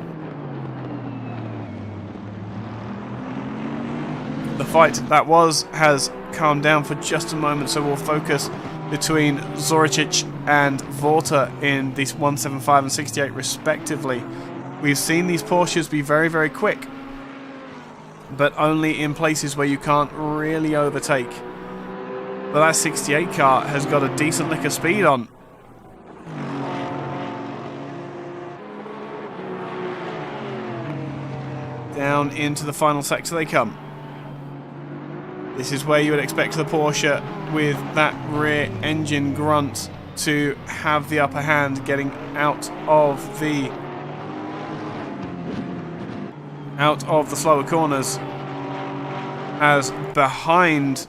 The fight that has calmed down for just a moment, so we'll focus between Zoricic and Vorta in these 175 and 68 respectively. We've seen these Porsches be very, very quick, but only in places where you can't really overtake. But that 68 car has got a decent lick of speed on. Down into the final sector they come. This is where you would expect the Porsche with that rear engine grunt to have the upper hand, getting out of the slower corners, as behind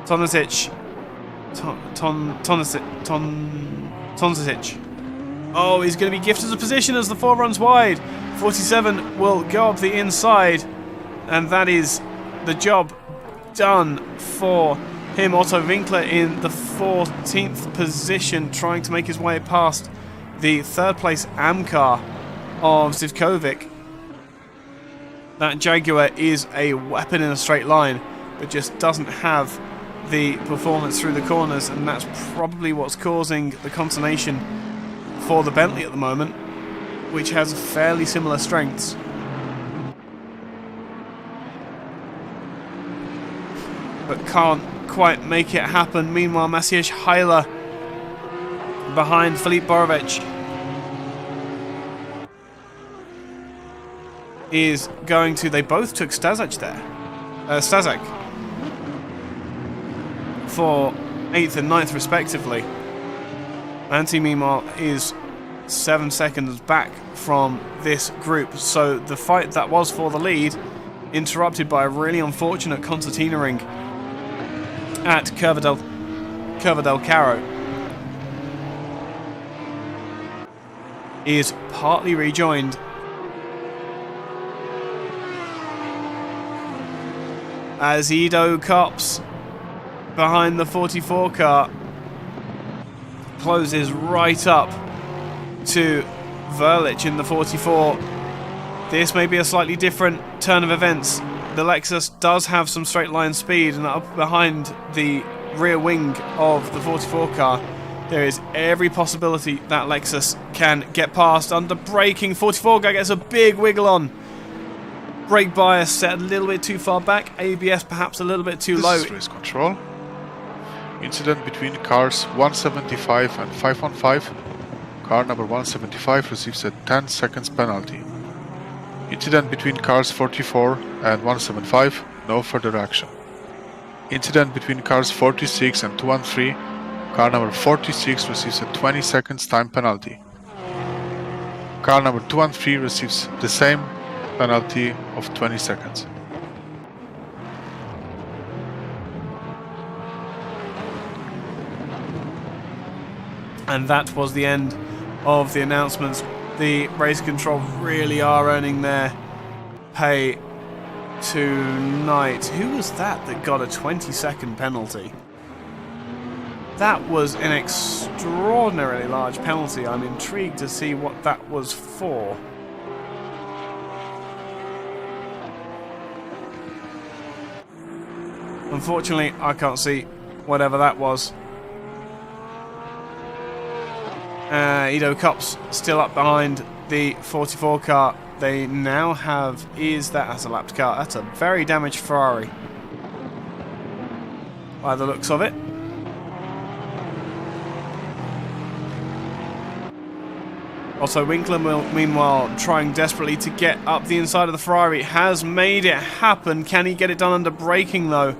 Tonasic. Oh, he's going to be gifted a position as the 4 runs wide. 47 will go up the inside, and that is the job done for him. Otto Winkler in the 14th position, trying to make his way past the 3rd place Amcar of Zivkovic. That Jaguar is a weapon in a straight line, but just doesn't have the performance through the corners, and that's probably what's causing the consternation for the Bentley at the moment, which has fairly similar strengths. But can't quite make it happen. Meanwhile, Maciej Heiler behind Filip Borovic is going to... They both took Stazak there. Stazak for 8th and 9th respectively. Antti, meanwhile, is 7 seconds back from this group. So the fight that was for the lead, interrupted by a really unfortunate concertina-ing at Curva del Caro, is partly rejoined as Ido Kops behind the 44 car closes right up to Verlich in the 44. This may be a slightly different turn of events. The Lexus does have some straight line speed, and up behind the rear wing of the 44 car, there is every possibility that Lexus can get past. Under braking, 44 guy gets a big wiggle on. Brake bias set a little bit too far back. ABS perhaps a little bit too low. This is race control. Incident between cars 175 and 515. Car number 175 receives a 10 seconds penalty. Incident between cars 44 and 175, no further action. Incident between cars 46 and 213, car number 46 receives a 20 seconds time penalty. Car number 213 receives the same penalty of 20 seconds. And that was the end of the announcements. The race control really are earning their pay tonight. Who was that got a 20-second penalty? That was an extraordinarily large penalty. I'm intrigued to see what that was for. Unfortunately, I can't see whatever that was. Ido Kops still up behind the 44 car. They now have... That's a lapped car. That's a very damaged Ferrari, by the looks of it. Also, Winkler, meanwhile, trying desperately to get up the inside of the Ferrari. Has made it happen. Can he get it done under braking, though?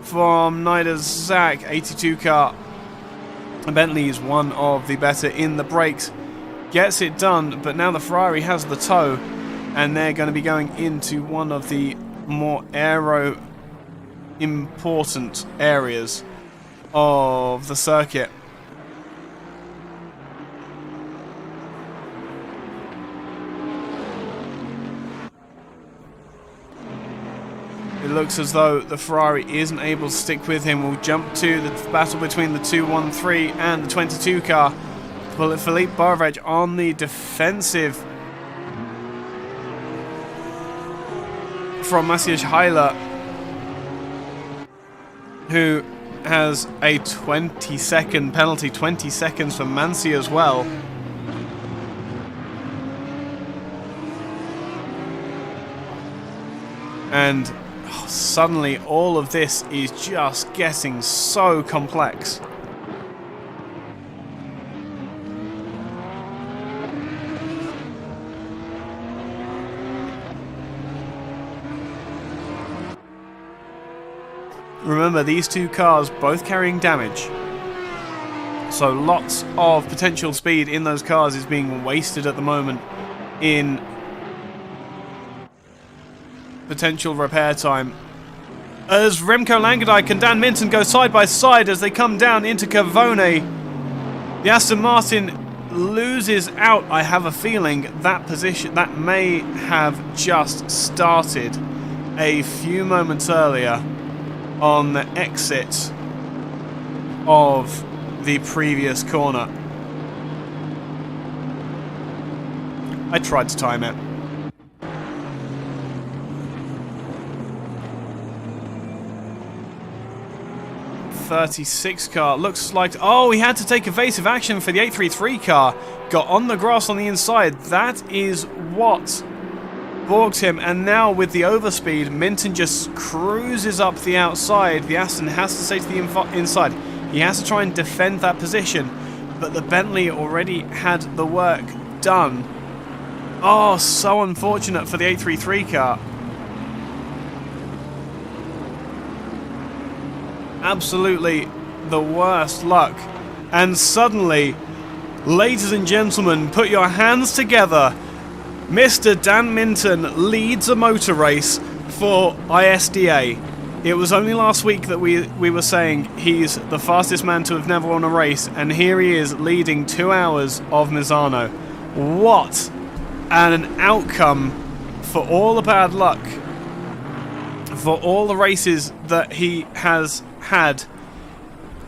From Nida Zak, 82 car. Bentley is one of the better in the brakes. Gets it done, but now the Ferrari has the tow, and they're going to be going into one of the more aero important areas of the circuit. It looks as though the Ferrari isn't able to stick with him. We'll jump to the battle between the 213 and the 22 car. Filip Borovic on the defensive from Maciej Heiler, who has a 20-second penalty, 20 seconds for Mansi as well. And suddenly all of this is just getting so complex. Remember, these two cars both carrying damage. So lots of potential speed in those cars is being wasted at the moment in potential repair time. As Remco Langendijk and Dan Minton go side by side as they come down into Cavone, the Aston Martin loses out. I have a feeling that position that may have just started a few moments earlier on the exit of the previous corner. I tried to time it. 36 car looks like... Oh, he had to take evasive action for the 833 car. Got on the grass on the inside. That is what balked him. And now with the overspeed, Minton just cruises up the outside. The Aston has to stay to the inside. He has to try and defend that position. But the Bentley already had the work done. Oh, so unfortunate for the 833 car. Absolutely the worst luck. And suddenly, ladies and gentlemen, put your hands together. Mr. Dan Minton leads a motor race for ISDA. It was only last week that we were saying he's the fastest man to have never won a race, and here he is leading 2 hours of Misano. What an outcome for all the bad luck, for all the races that he has had.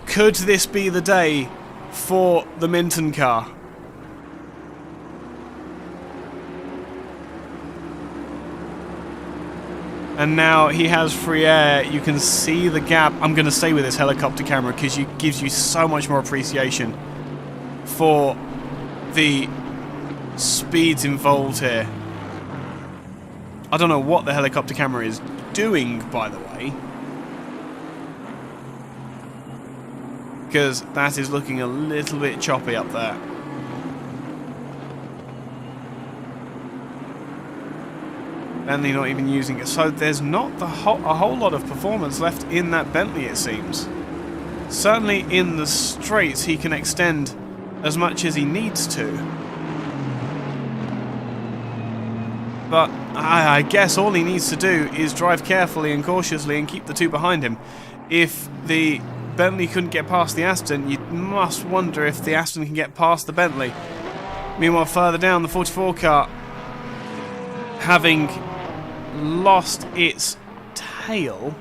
Could this be the day for the Minton car? And now he has free air. You can see the gap. I'm going to stay with this helicopter camera because it gives you so much more appreciation for the speeds involved here. I don't know what the helicopter camera is doing, by the way, because that is looking a little bit choppy up there. Bentley not even using it, so there's not a whole lot of performance left in that Bentley, it seems. Certainly in the straights he can extend as much as he needs to, but I guess all he needs to do is drive carefully and cautiously and keep the two behind him. If the Bentley couldn't get past the Aston, you must wonder if the Aston can get past the Bentley. Meanwhile, further down, the 44 car, having lost its tail,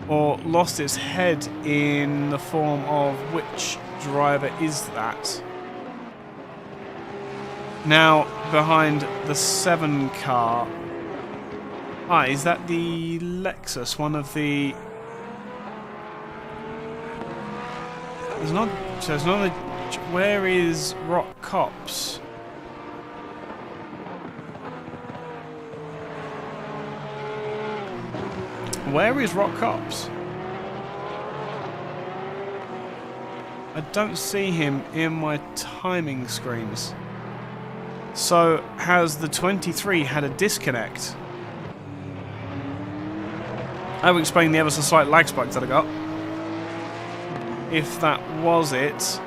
or lost its head in the form of which driver is that? Now behind the 7 car. Ah, is that the Lexus? One of the... There's not a... Where is Rock Cops? Where is Rock Cops? I don't see him in my timing screens. So, has the 23 had a disconnect? I will explain the ever so slight lag spikes that I got. If that was it.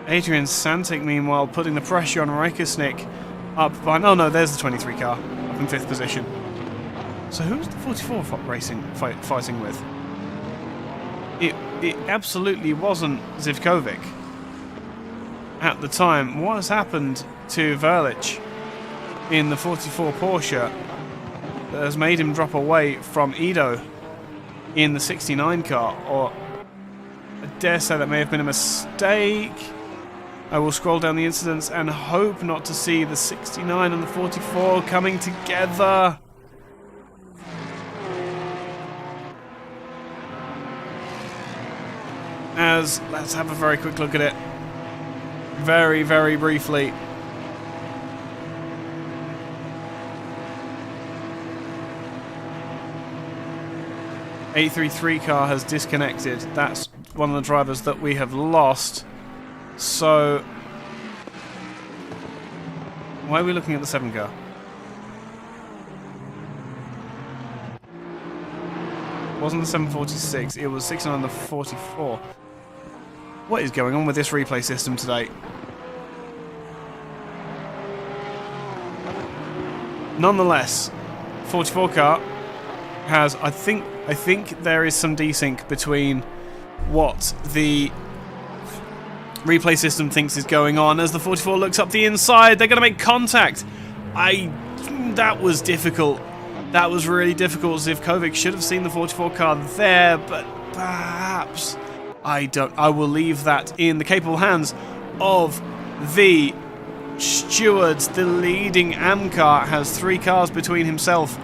Adrian Santic, meanwhile, putting the pressure on Reikersnick up by... Oh no, there's the 23 car, up in 5th position. So who's the 44 fighting with? It absolutely wasn't Zivkovic at the time. What has happened to Verlich in the 44 Porsche that has made him drop away from Ido in the 69 car? Or I dare say that may have been a mistake. I will scroll down the incidents and hope not to see the 69 and the 44 coming together. As, let's have a very quick look at it. Very, very briefly. A33 car has disconnected. That's one of the drivers that we have lost. So, Why are we looking at the 7 car? It wasn't the 746, it was 69 the 44. What is going on with this replay system today? Nonetheless, 44 car has, I think there is some desync between what the replay system thinks is going on as the 44 looks up the inside. They're going to make contact. That was difficult. That was really difficult. Zivkovic should have seen the 44 car there, but perhaps I will leave that in the capable hands of the stewards. The leading AM car has 3 cars between himself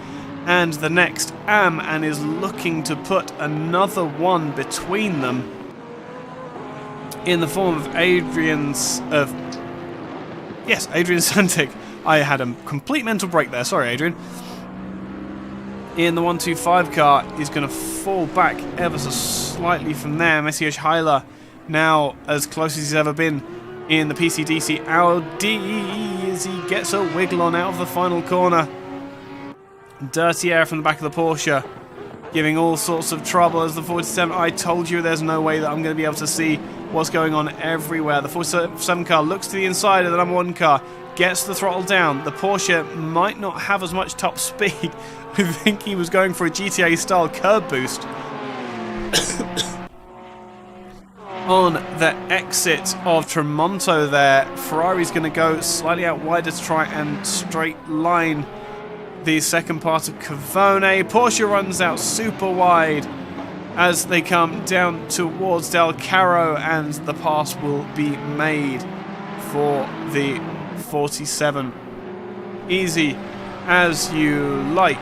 and the next AM and is looking to put another one between them in the form of Adrian Santic. I had a complete mental break there. Sorry, Adrian. In the 125 car is going to fall back ever so slightly from there. Messier Heiler now as close as he's ever been in the PCDC Audi as he gets a wiggle on out of the final corner. Dirty air from the back of the Porsche, giving all sorts of trouble as the 47. I told you there's no way that I'm going to be able to see what's going on everywhere. The 47 car looks to the inside of the number 1 car, gets the throttle down. The Porsche might not have as much top speed. I think he was going for a GTA style curb boost. On the exit of Tremonto there, Ferrari's going to go slightly out wider to try and straight line the second part of Cavone. Porsche runs out super wide as they come down towards Del Caro, and the pass will be made for the 47. Easy as you like.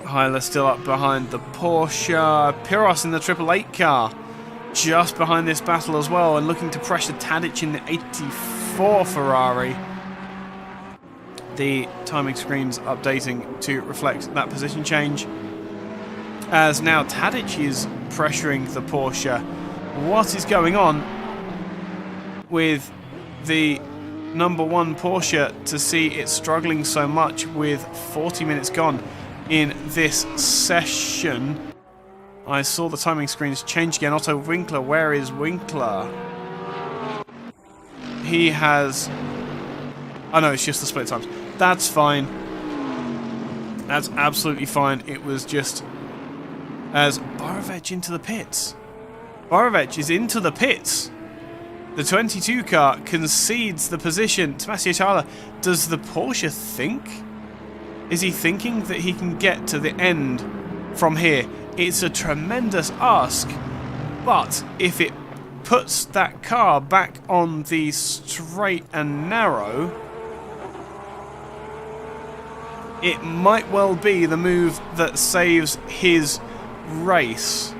Heiler still up behind the Porsche. Piros in the 888 car just behind this battle as well, and looking to pressure Tadic in the 84 Ferrari. The timing screen's updating to reflect that position change, as now Tadic is pressuring the Porsche. What is going on with the number 1 Porsche to see it struggling so much with 40 minutes gone in this session? I saw the timing screens change again. Otto Winkler, where is Winkler? He has... Oh no, it's just the split times. That's fine. That's absolutely fine. It was just as Borovec into the pits. Borovec is into the pits. The 22 car concedes the position to Mattia Tala. Does the Porsche think? Is he thinking that he can get to the end from here? It's a tremendous ask, but if it puts that car back on the straight and narrow, it might well be the move that saves his race.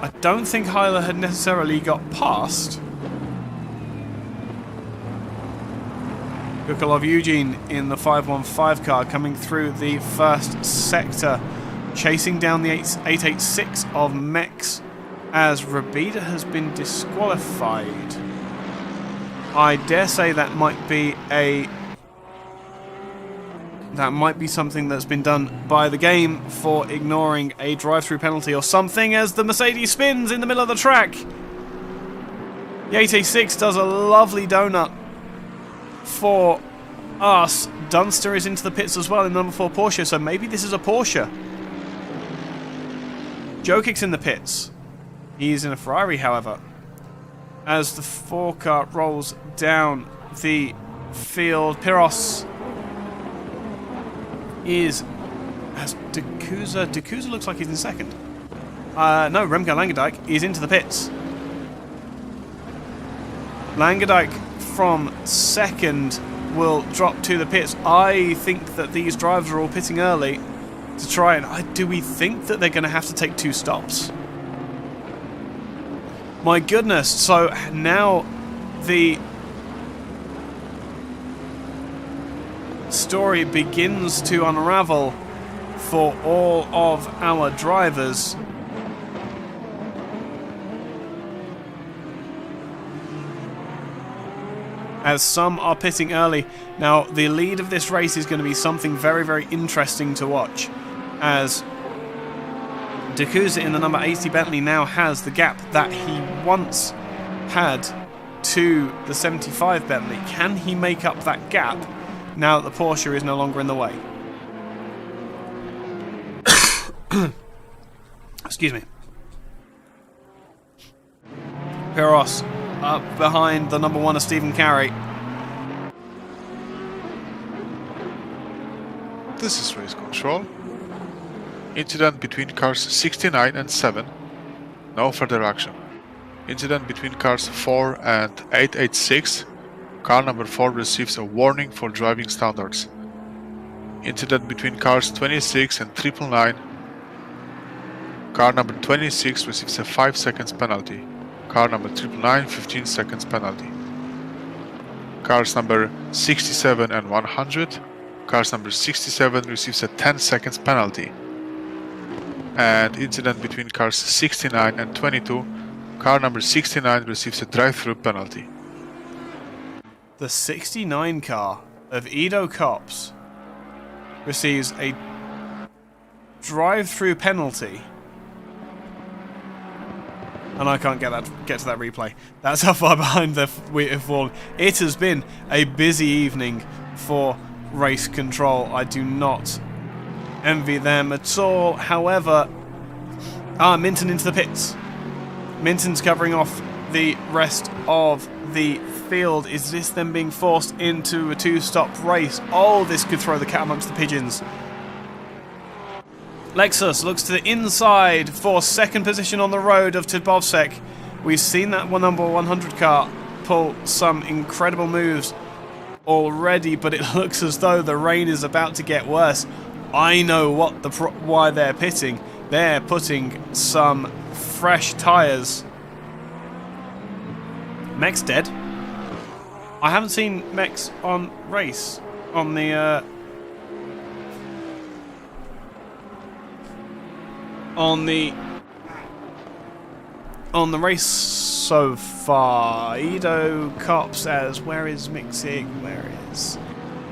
I don't think Heiler had necessarily got past. Kukulov Eugene in the 515 car coming through the first sector, chasing down the 886 of Mex as Rabida has been disqualified. I dare say that might be something that's been done by the game for ignoring a drive-through penalty or something, as the Mercedes spins in the middle of the track. The 886 does a lovely donut for us. Dunster is into the pits as well in number 4 Porsche, so maybe this is a Porsche. Jokic's in the pits. He's in a Ferrari, however. As the 4 car rolls down the field, Piros has Dakuza. Dakuza looks like he's in second. No, Remco Langendijk is into the pits. Langendijk from second will drop to the pits. I think that these drivers are all pitting early to try and... do we think that they're going to have to take 2 stops? My goodness. So now the story begins to unravel for all of our drivers. as some are pitting early. Now, the lead of this race is going to be something very, very interesting to watch, as D'Couza in the number 80 Bentley now has the gap that he once had to the 75 Bentley. Can he make up that gap now that the Porsche is no longer in the way? Excuse me. Piros up behind the number 1 of Stephen Carey. This is race control. Incident between cars 69 and 7. No further action. Incident between cars 4 and 886. Car number 4 receives a warning for driving standards. Incident between cars 26 and 999. Car number 26 receives a 5 seconds penalty. Car number 999, 15 seconds penalty. Cars number 67 and 100. Cars number 67 receives a 10 seconds penalty. And incident between cars 69 and 22. Car number 69 receives a drive-through penalty. The 69 car of Edo Kops receives a drive-through penalty. And I can't get to that replay. That's how far behind we have fallen. It has been a busy evening for race control. I do not envy them at all. However, Minton into the pits. Minton's covering off the rest of the field. Is this them being forced into a 2-stop race? Oh, this could throw the cat amongst the pigeons. Lexus looks to the inside for second position on the road of Tibovsek. We've seen that number 100 car pull some incredible moves already, but it looks as though the rain is about to get worse. I know why they're pitting. They're putting some fresh tyres. Mech's dead. I haven't seen Mechs on race on the race so far. Edo Kops as where is Mixig? Where is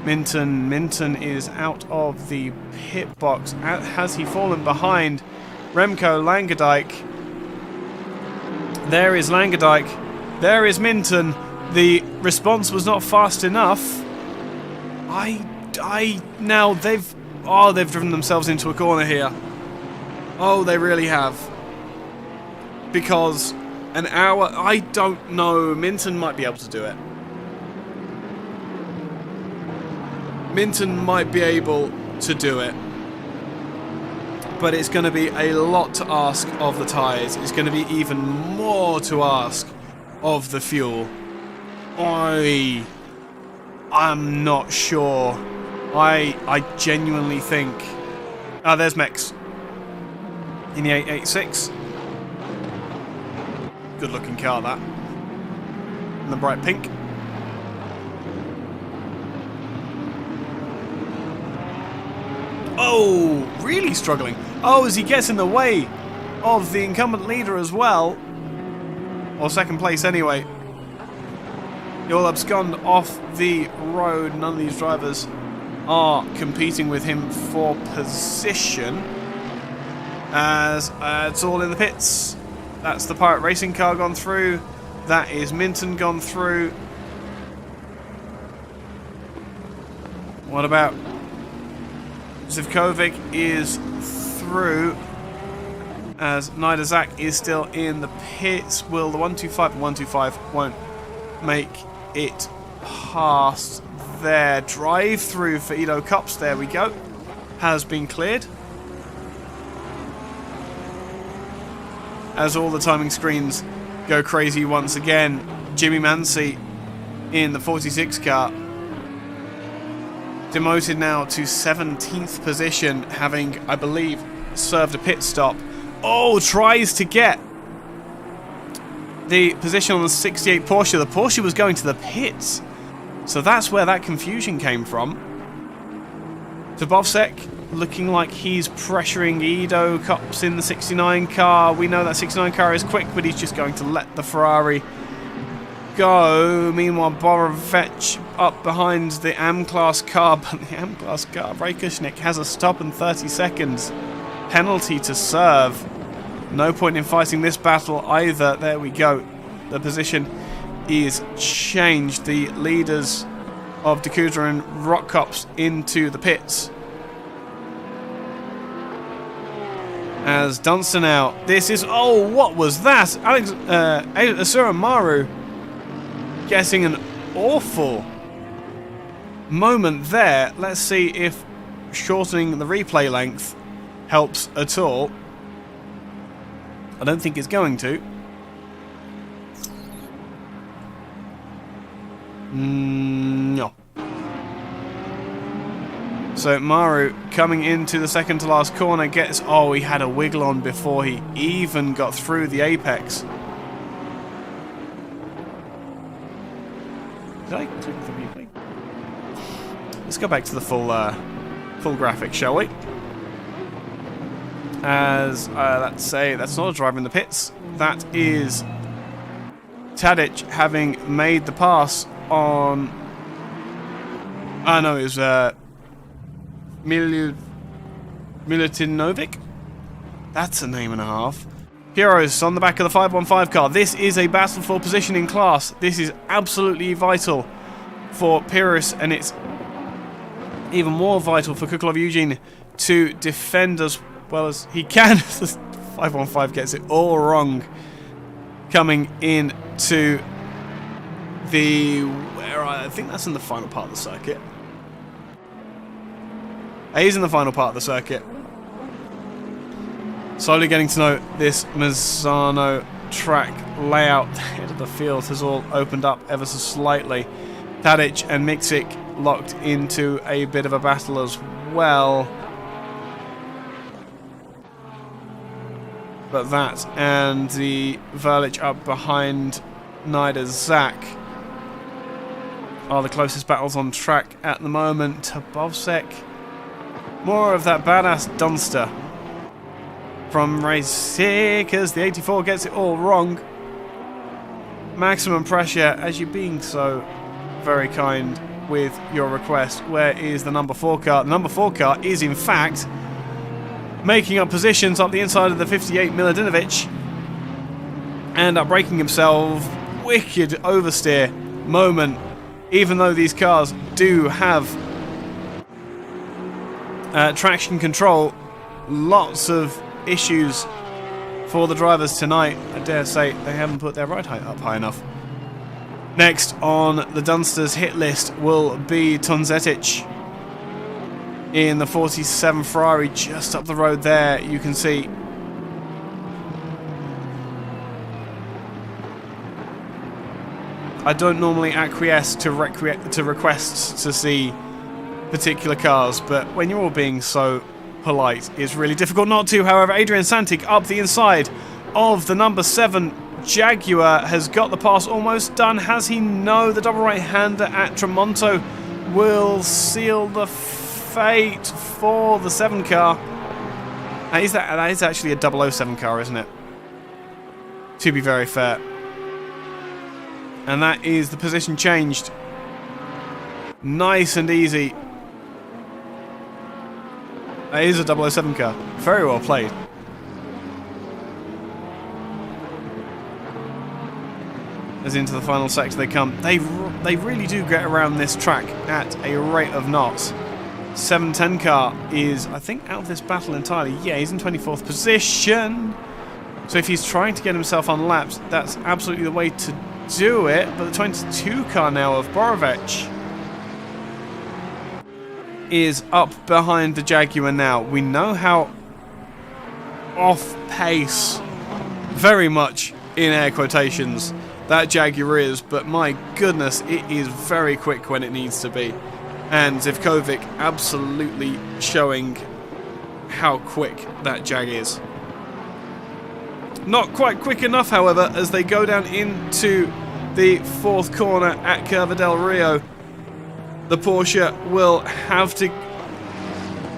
Minton? Minton is out of the pit box. Has he fallen behind Remco Langendijk? There is Langendijk. There is Minton. The response was not fast enough. Now they've driven themselves into a corner here. Oh, they really have. Because an hour, I don't know, Minton might be able to do it. Minton might be able to do it. But it's going to be a lot to ask of the tyres. It's going to be even more to ask of the fuel. I'm not sure. I genuinely think... there's Mex. In the 886. Good looking car, that. In the bright pink. Oh, really struggling. Oh, as he gets in the way of the incumbent leader as well. Or second place anyway. He'll abscond off the road. None of these drivers are competing with him for position. As it's all in the pits. That's the Pirate Racing car gone through. That is Minton gone through. What about Zivkovic is through. As Nidazak is still in the pits. Will the 125 won't make it past there. Drive through for Edo Kops. There we go. Has been cleared. As all the timing screens go crazy once again. Jimmy Mancy in the 46 car. Demoted now to 17th position, having, I believe, served a pit stop. Oh, tries to get the position on the 68 Porsche. The Porsche was going to the pits. So that's where that confusion came from. Tobovsek looking like he's pressuring Edo Kops in the 69 car. We know that 69 car is quick, but he's just going to let the Ferrari go. Meanwhile, Borovec up behind the AM-class car, but the AM-class car, Rakushnik, has a stop in 30 seconds. Penalty to serve. No point in fighting this battle either. There we go. The position is changed. The leaders of Dakuta and Rockcops into the pits. As Dunster now. This is... Oh, what was that? Asura Maru getting an awful moment there. Let's see if shortening the replay length helps at all. I don't think it's going to. No. So Maru coming into the second to last corner gets... Oh, he had a wiggle on before he even got through the apex. Did I click the replay? Let's go back to the full graphic, shall we? As let's say that's not a driver in the pits. That is Tadic having made the pass on. Oh no, it was Milutinovic. That's a name and a half. Heroes on the back of the 515 car. This is a battle for position in class. This is absolutely vital for Pyrrhus, and it's even more vital for Kukulov Eugene to defend as well as he can. 515 gets it all wrong. Coming into the... I think that's in the final part of the circuit. He's in the final part of the circuit. Slowly getting to know this Misano track layout. The head of the field has all opened up ever so slightly. Tadic and Miksik locked into a bit of a battle as well. But that and the Verlich up behind Nida Zak are the closest battles on track at the moment. Tabovsek. More of that badass Dunster from race 6 as the 84 gets it all wrong. Maximum pressure as you're being so very kind with your request. Where is the number 4 car? The number 4 car is in fact making up positions up the inside of the 58 Miladinovic and up braking himself. Wicked oversteer moment, even though these cars do have traction control. Lots of issues for the drivers tonight. I dare say they haven't put their ride height up high enough. Next on the Dunster's hit list will be Tonzetic in the 47 Ferrari, just up the road there. You can see I don't normally acquiesce to requests to see particular cars, but when you're all being so polite, it's really difficult not to. However, Adrian Santic up the inside of the number 7 Jaguar has got the pass almost done. Has he? No. The double right-hander at Tremonto will seal the fate for the 7 car. That is actually a 007 car, isn't it? To be very fair. And that is the position changed. Nice and easy. That is a 007 car. Very well played. As into the final sector they come. They really do get around this track at a rate of knots. 710 car is, I think, out of this battle entirely. Yeah, he's in 24th position. So if he's trying to get himself unlapped, that's absolutely the way to do it. But the 22 car now of Borovec is up behind the Jaguar now. We know how off pace, very much in air quotations, that Jaguar is, but my goodness, it is very quick when it needs to be. And Zivkovic absolutely showing how quick that Jag is. Not quite quick enough, however, as they go down into the 4th corner at Curva del Rio. The Porsche will have to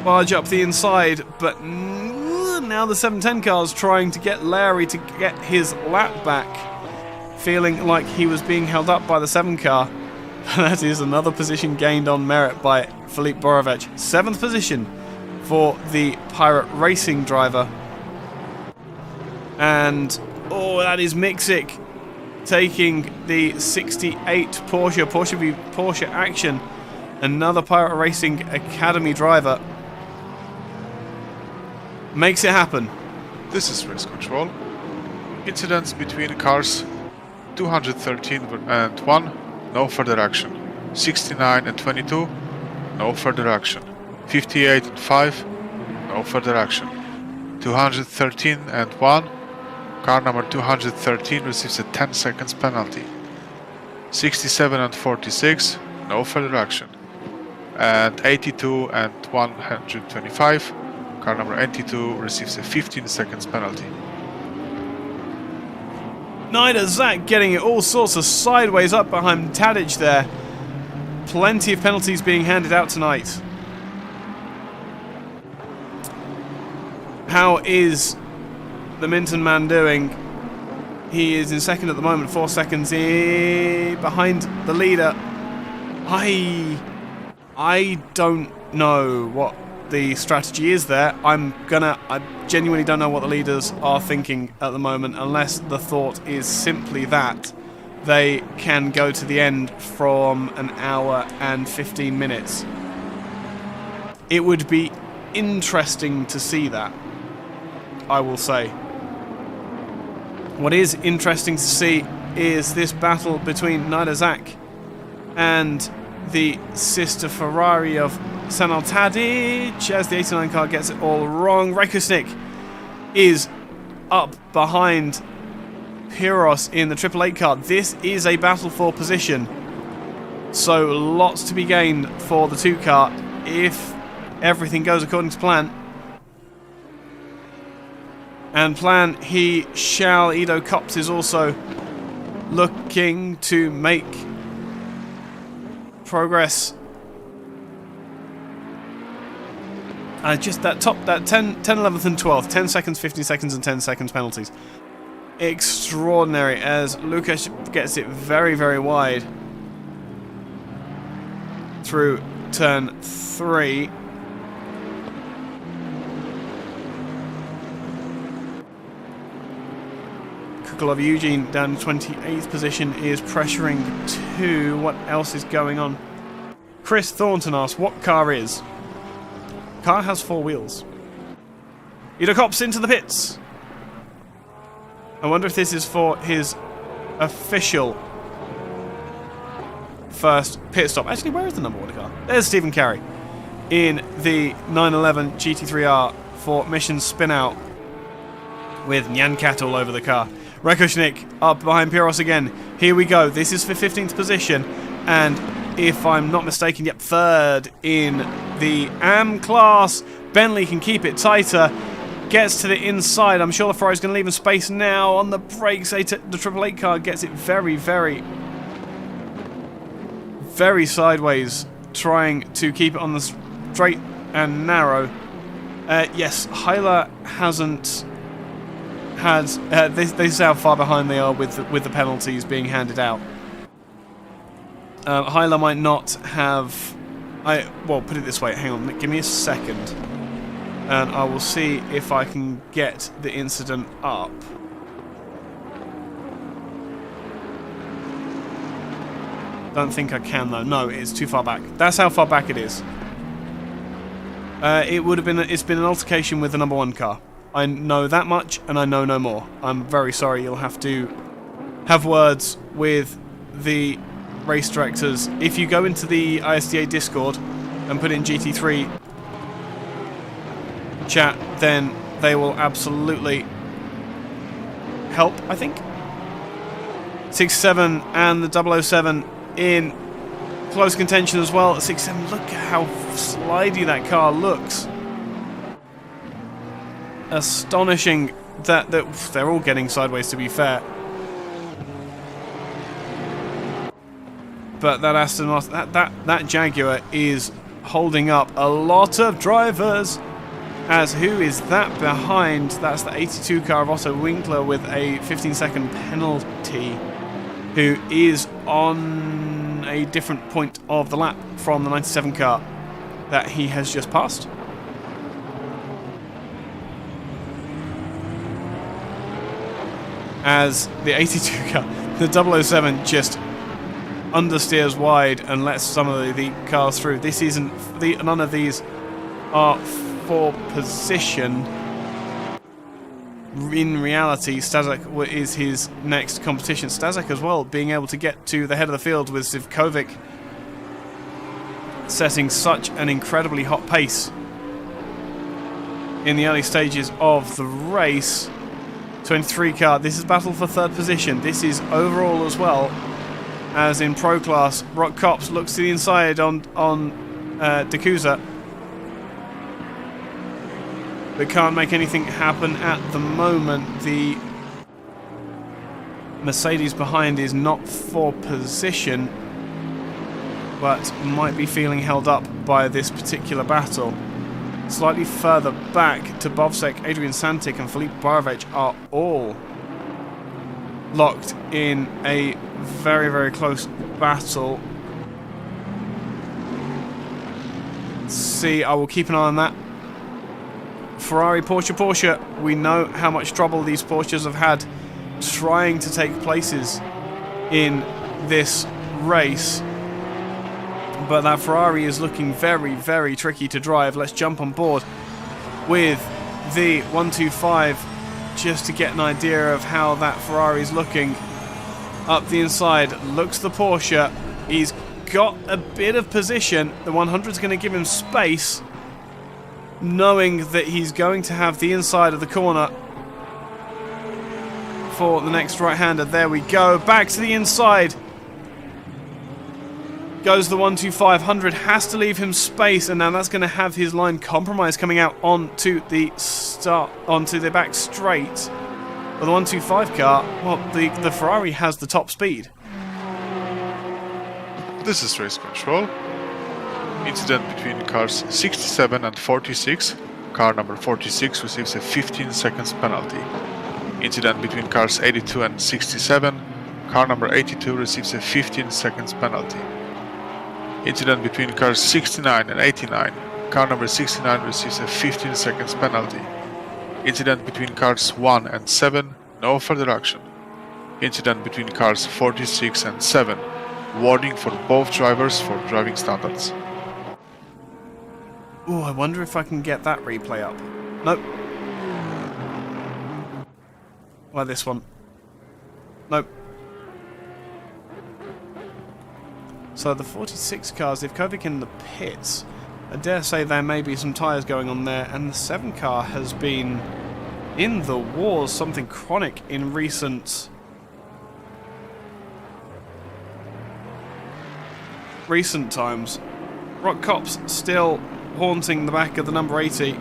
barge up the inside, but now the 710 car is trying to get Larry to get his lap back. feeling like he was being held up by the 7 car. That is another position gained on merit by Filip Borovic. 7th position for the Pirate Racing driver. And, oh, that is Miksik taking the 68 Porsche v Porsche action. Another Pirate Racing Academy driver. Makes it happen. This is race control. Incidents between cars 213 and 1, no further action. 69 and 22, no further action. 58 and 5, no further action. 213 and 1, car number 213 receives a 10 seconds penalty. 67 and 46, no further action. And 82 and 125, car number 82 receives a 15 seconds penalty. Neither Zach getting it all sorts of sideways up behind Tadic there. Plenty of penalties being handed out tonight. How is the Minton man doing? He is in second at the moment, 4 seconds behind the leader. I don't know what the strategy is there. I genuinely don't know what the leaders are thinking at the moment, unless the thought is simply that they can go to the end from an hour and 15 minutes. It would be interesting to see that, I will say. What is interesting to see is this battle between Naida Zak and the sister Ferrari of Sanal Tadic, as the 89 car gets it all wrong. Rekusnik is up behind Piros in the 888 car. This is a battle for position, so lots to be gained for the 2 car if everything goes according to plan. And plan he shall. Ido Kops is also looking to make progress. Just that 10, 11th and 12th, 10 seconds, 15 seconds and 10 seconds penalties. Extraordinary as Lukas gets it very, very wide through turn 3. Kukulov Eugene down in 28th position is pressuring 2. What else is going on? Chris Thornton asks, what car is? Car has 4 wheels. Ido Kops into the pits. I wonder if this is for his official first pit stop. Actually, where is the number 1 car? There's Stephen Carey in the 911 GT3R for mission spin out with Nyan Cat all over the car. Rekusnik up behind Piros again. Here we go. This is for 15th position, and if I'm not mistaken, yep, 3rd in the AM class. Bentley can keep it tighter. Gets to the inside. I'm sure the Ferrari's going to leave him space now on the brakes. The 888 car gets it very, very, very sideways, trying to keep it on the straight and narrow. Yes, Hyla hasn't had. They see how far behind they are with the penalties being handed out. Hyla might not have. Well, put it this way. Hang on, give me a second, and I will see if I can get the incident up. Don't think I can though. No, it's too far back. That's how far back it is. It would have been. It's been an altercation with the number 1 car. I know that much, and I know no more. I'm very sorry. You'll have to have words with the race directors. If you go into the ISDA Discord and put in GT3 chat, then they will absolutely help, I think. 6-7 and the 007 in close contention as well. 6-7, look at how slidey that car looks. Astonishing that they're all getting sideways, to be fair. But that Aston Martin, that Jaguar is holding up a lot of drivers. As who is that behind? That's the 82 car of Otto Winkler with a 15-second penalty. who is on a different point of the lap from the 97 car that he has just passed. As the 82 car, the 007 just understeers wide and lets some of the cars through. This isn't none of these are for position. In reality, Stazak is his next competition. Stazak as well being able to get to the head of the field with Zivkovic setting such an incredibly hot pace in the early stages of the race. 23 car, this is battle for third position. This is overall as well as in Pro Class. Rock Cops looks to the inside on D'Acusa, but can't make anything happen at the moment. The Mercedes behind is not for position, but might be feeling held up by this particular battle. Slightly further back, Tabovsek, Adrian Santic and Filip Barovec are all locked in a very, very close battle. See, I will keep an eye on that. Ferrari, Porsche. We know how much trouble these Porsches have had trying to take places in this race. But that Ferrari is looking very, very tricky to drive. Let's jump on board with the 125 just to get an idea of how that Ferrari is looking. Up the inside, looks the Porsche. He's got a bit of position. The 100 is going to give him space, knowing that he's going to have the inside of the corner for the next right-hander. There we go. Back to the inside. Goes the 125. 100 has to leave him space, and now that's going to have his line compromised coming out onto the back straight. But the 125 car, well, the Ferrari has the top speed. This is race control. Incident between cars 67 and 46. Car number 46 receives a 15 seconds penalty. Incident between cars 82 and 67. Car number 82 receives a 15 seconds penalty. Incident between cars 69 and 89. Car number 69 receives a 15 seconds penalty. Incident between cars 1 and 7. No further action. Incident between cars 46 and 7. Warning for both drivers for driving standards. Oh, I wonder if I can get that replay up. Nope. Well, this one. Nope. So the 46 cars, Ivkovic in the pits. I dare say there may be some tyres going on there, and the 7 car has been in the wars, something chronic in recent times. Rock Cops still haunting the back of the number 80.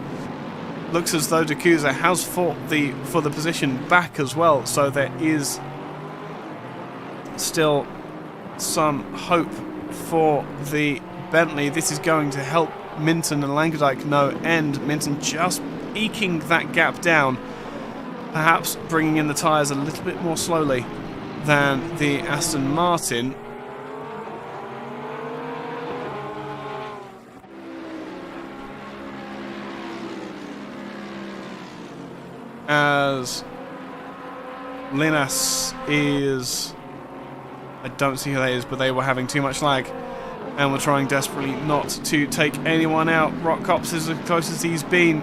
Looks as though D'Acusa has fought for the position back as well, so there is still some hope for the Bentley. This is going to help Minton and Langerdijk no end. Minton just eking that gap down, perhaps bringing in the tyres a little bit more slowly than the Aston Martin. As Linas is... I don't see who that is, but they were having too much lag and were trying desperately not to take anyone out. Rock Cops is as close as he's been.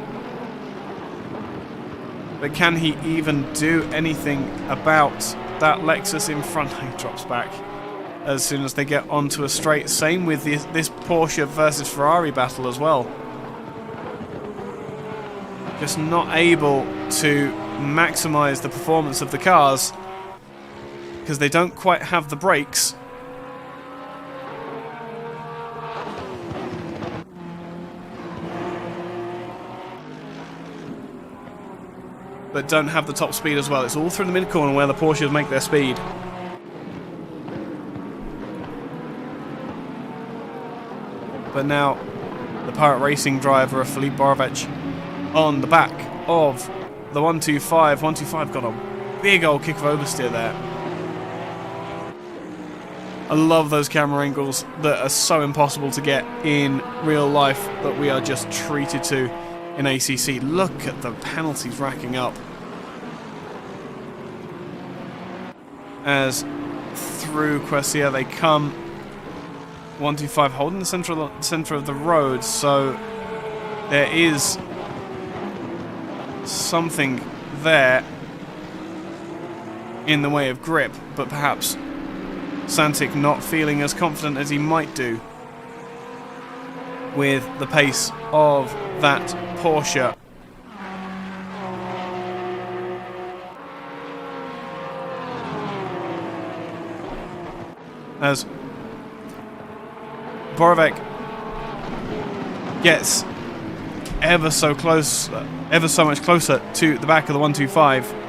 But can he even do anything about that Lexus in front? He drops back as soon as they get onto a straight. Same with this Porsche versus Ferrari battle as well. Just not able to maximise the performance of the cars because they don't quite have the brakes. But don't have the top speed as well. It's all through the mid-corner where the Porsches make their speed. But now the Pirate Racing driver of Filip Barovec on the back of the 125. 125 got a big old kick of oversteer there. I love those camera angles that are so impossible to get in real life that we are just treated to in ACC. Look at the penalties racking up. As through Quercia they come. 125 holding the center of the road, so there is something there in the way of grip, but perhaps Santic not feeling as confident as he might do with the pace of that Porsche. As Borovic gets ever so much closer to the back of the 125.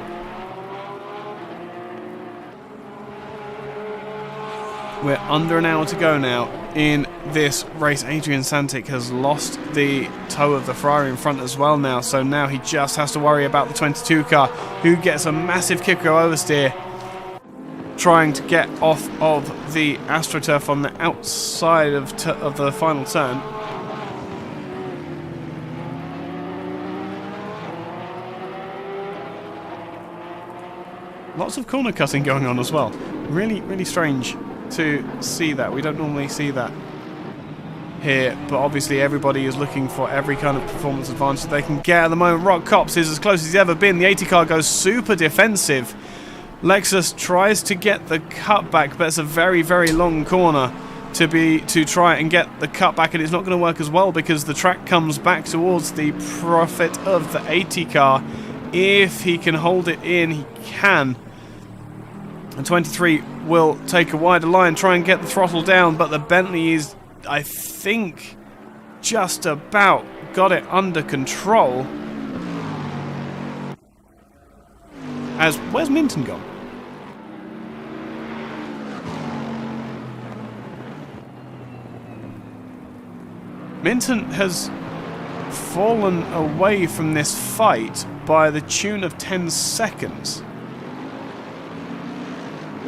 We're under an hour to go now in this race. Adrian Santic has lost the toe of the Ferrari in front as well now, so now he just has to worry about the 22 car, who gets a massive Kiko oversteer, trying to get off of the AstroTurf on the outside of the final turn. Lots of corner cutting going on as well. Really, really strange to see that. We don't normally see that here, but obviously everybody is looking for every kind of performance advantage they can get at the moment. Rock Cops is as close as he's ever been. The 80 car goes super defensive. Lexus tries to get the cutback, but it's a very, very long corner to try and get the cutback, and it's not going to work as well because the track comes back towards the profit of the 80 car. If he can hold it in, he can. And 23 will take a wider line, try and get the throttle down, but the Bentley is, I think, just about got it under control. Where's Minton gone? Minton has fallen away from this fight by the tune of 10 seconds.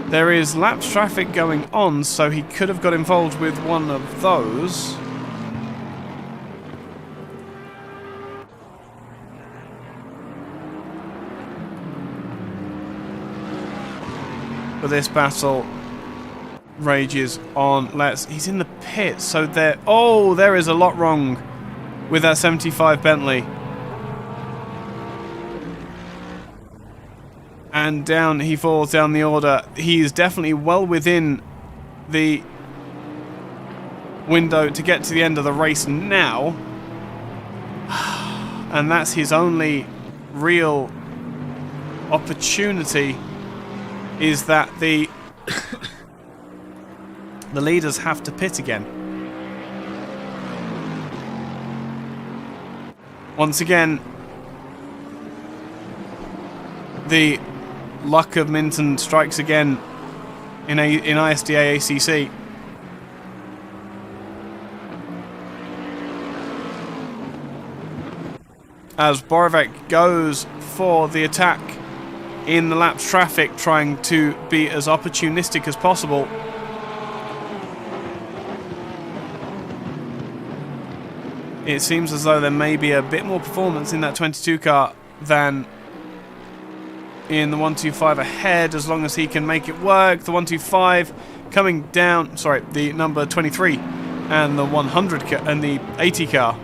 There is lapse traffic going on, so he could have got involved with one of those. But this battle rages on. He's in the pit, so there is a lot wrong with that 75 Bentley. And down he falls down the order. He is definitely well within the window to get to the end of the race now. And that's his only real opportunity, is that the leaders have to pit again. Once again, the luck of Minton strikes again in ISDA ACC. As Borovic goes for the attack in the lapse traffic, trying to be as opportunistic as possible. It seems as though there may be a bit more performance in that 22 car than in the 125 ahead, as long as he can make it work. The 125 coming down, sorry, the number 23 and the 100 and the 80 car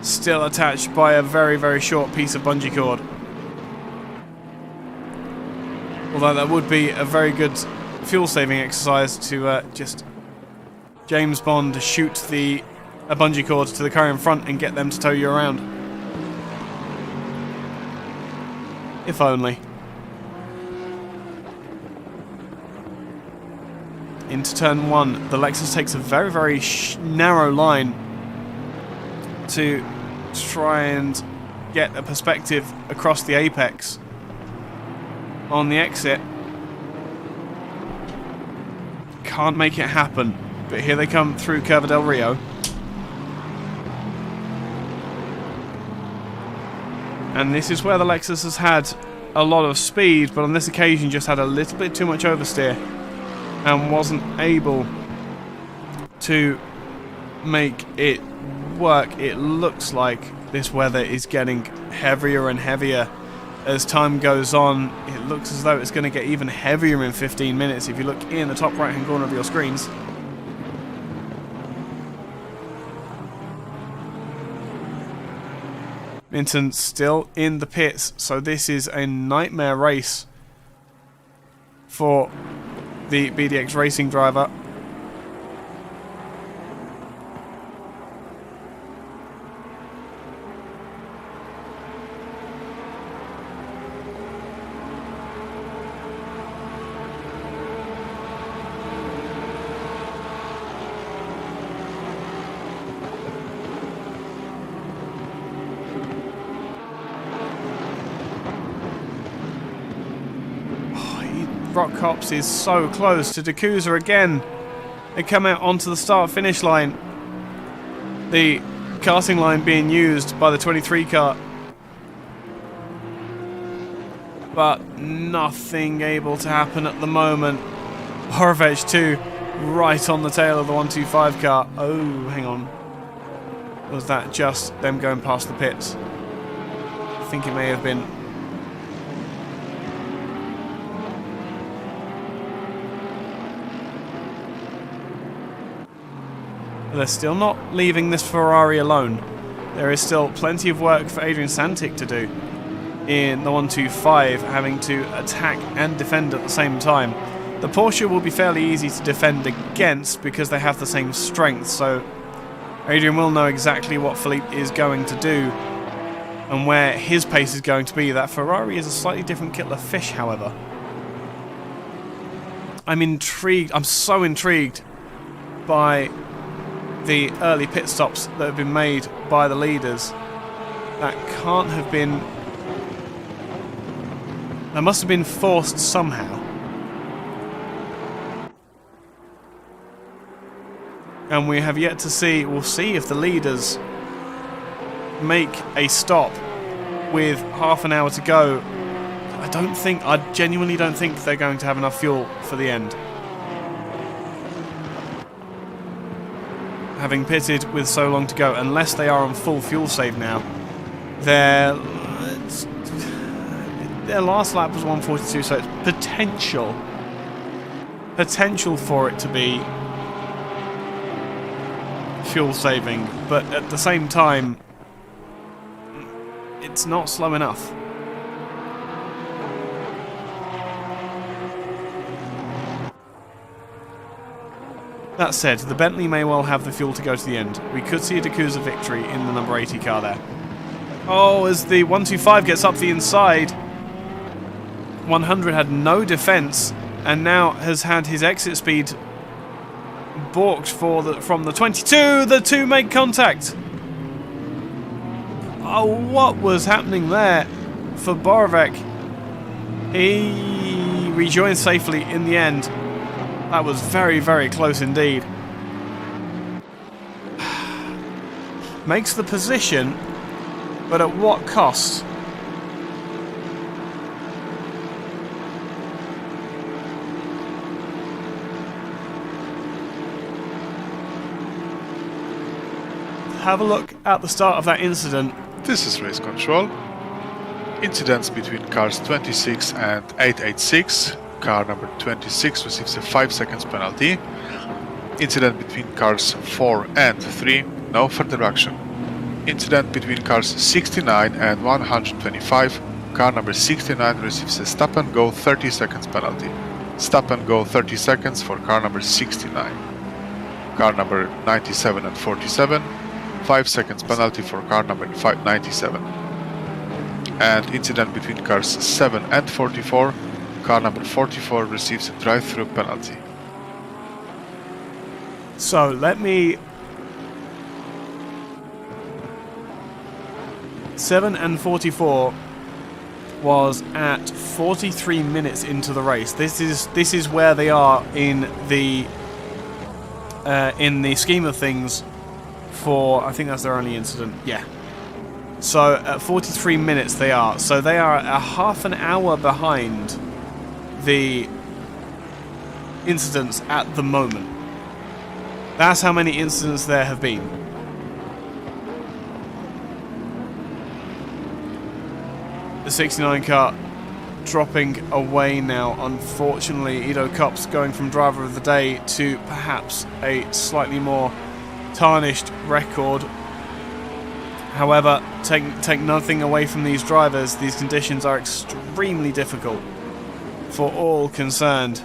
still attached by a very, very short piece of bungee cord. Although that would be a very good fuel saving exercise to just James Bond shoot a bungee cord to the car in front and get them to tow you around. If only. Into turn one, the Lexus takes a very, very narrow line to try and get a perspective across the apex on the exit. Can't make it happen, but here they come through Curva del Rio. And this is where the Lexus has had a lot of speed, but on this occasion just had a little bit too much oversteer and wasn't able to make it work. It looks like this weather is getting heavier and heavier as time goes on. It looks as though it's going to get even heavier in 15 minutes if you look in the top right hand corner of your screens. Minton still in the pits, so this is a nightmare race for the BDX racing driver. Rock Cops is so close to Dakusa again. They come out onto the start-finish line. The karting line being used by the 23 car. But nothing able to happen at the moment. Horovec 2 right on the tail of the 125 car. Oh, hang on. Was that just them going past the pits? I think it may have been. They're still not leaving this Ferrari alone. There is still plenty of work for Adrian Santic to do in the 125, having to attack and defend at the same time. The Porsche will be fairly easy to defend against because they have the same strength, so Adrian will know exactly what Philippe is going to do and where his pace is going to be. That Ferrari is a slightly different kettle of fish, however. I'm intrigued. I'm so intrigued by the early pit stops that have been made by the leaders. That can't have been... That must have been forced somehow. And we have yet to see... We'll see if the leaders make a stop with half an hour to go. I genuinely don't think they're going to have enough fuel for the end. Having pitted with so long to go, unless they are on full fuel save now, their last lap was 142, so it's potential for it to be fuel saving, but at the same time, it's not slow enough. That said, the Bentley may well have the fuel to go to the end. We could see a Dakusa victory in the number 80 car there. Oh, as the 125 gets up the inside, 100 had no defense and now has had his exit speed balked from the 22. The two make contact. Oh, what was happening there for Borovec? He rejoins safely in the end. That was very, very close indeed. Makes the position, but at what cost? Have a look at the start of that incident. This is race control. Incidents between cars 26 and 886. Car number 26 receives a 5 seconds penalty. Incident between cars 4 and 3, no further action. Incident between cars 69 and 125. Car number 69 receives a stop and go 30 seconds penalty. Stop and go 30 seconds for car number 69. Car number 97 and 47, 5 seconds penalty for car number 97. And incident between cars 7 and 44. Car number 44 receives a drive-through penalty. So let me... 7 and 44 was at 43 minutes into the race. This is where they are in the scheme of things. For I think that's their only incident. Yeah. So at 43 minutes they are. So they are a half an hour behind the incidents at the moment. That's how many incidents there have been. The 69 car dropping away now. Unfortunately, Ido Kops going from driver of the day to perhaps a slightly more tarnished record. However, take nothing away from these drivers. These conditions are extremely difficult for all concerned.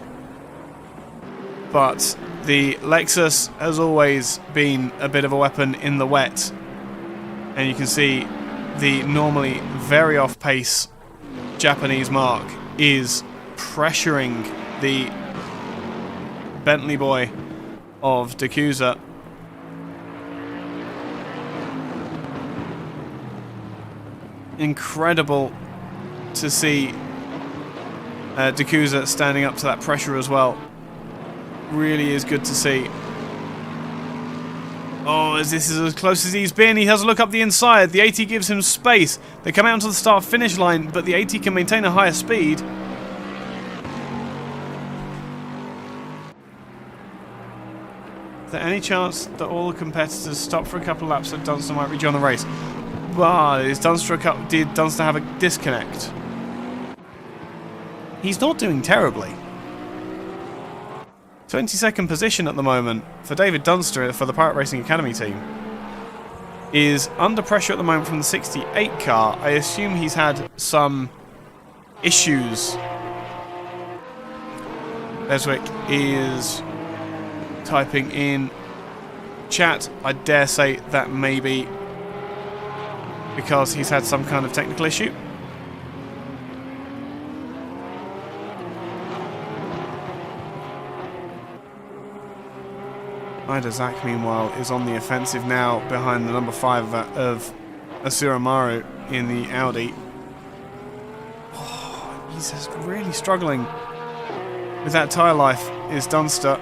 But the Lexus has always been a bit of a weapon in the wet. And you can see the normally very off-pace Japanese mark is pressuring the Bentley boy of Dakusa. Incredible to see Dakusa standing up to that pressure as well. Really is good to see. Oh, as this is as close as he's been. He has a look up the inside. The 80 gives him space. They come out onto the start-finish line, but the 80 can maintain a higher speed. Is there any chance that all the competitors stop for a couple of laps so Dunster might rejoin the race? Well, did Dunster have a disconnect? He's not doing terribly. 22nd position at the moment for David Dunster for the Pirate Racing Academy team. Is under pressure at the moment from the 68 car. I assume he's had some issues. Beswick is typing in chat. I dare say that may be because he's had some kind of technical issue. Ida Zak, meanwhile, is on the offensive now behind the number 5 of Asura Maru in the Audi. Oh, he's just really struggling with that tyre life, is Dunster.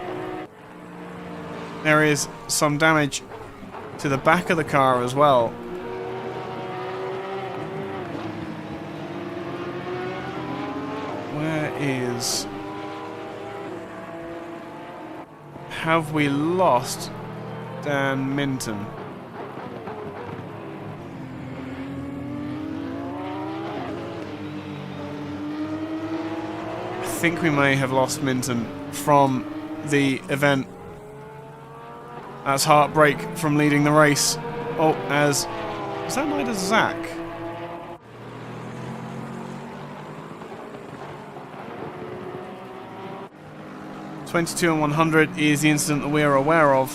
There is some damage to the back of the car as well. Where is... Have we lost Dan Minton? I think we may have lost Minton from the event. That's heartbreak from leading the race. Oh, as... Is that Ida Zak? .22 and 100 is the incident that we are aware of.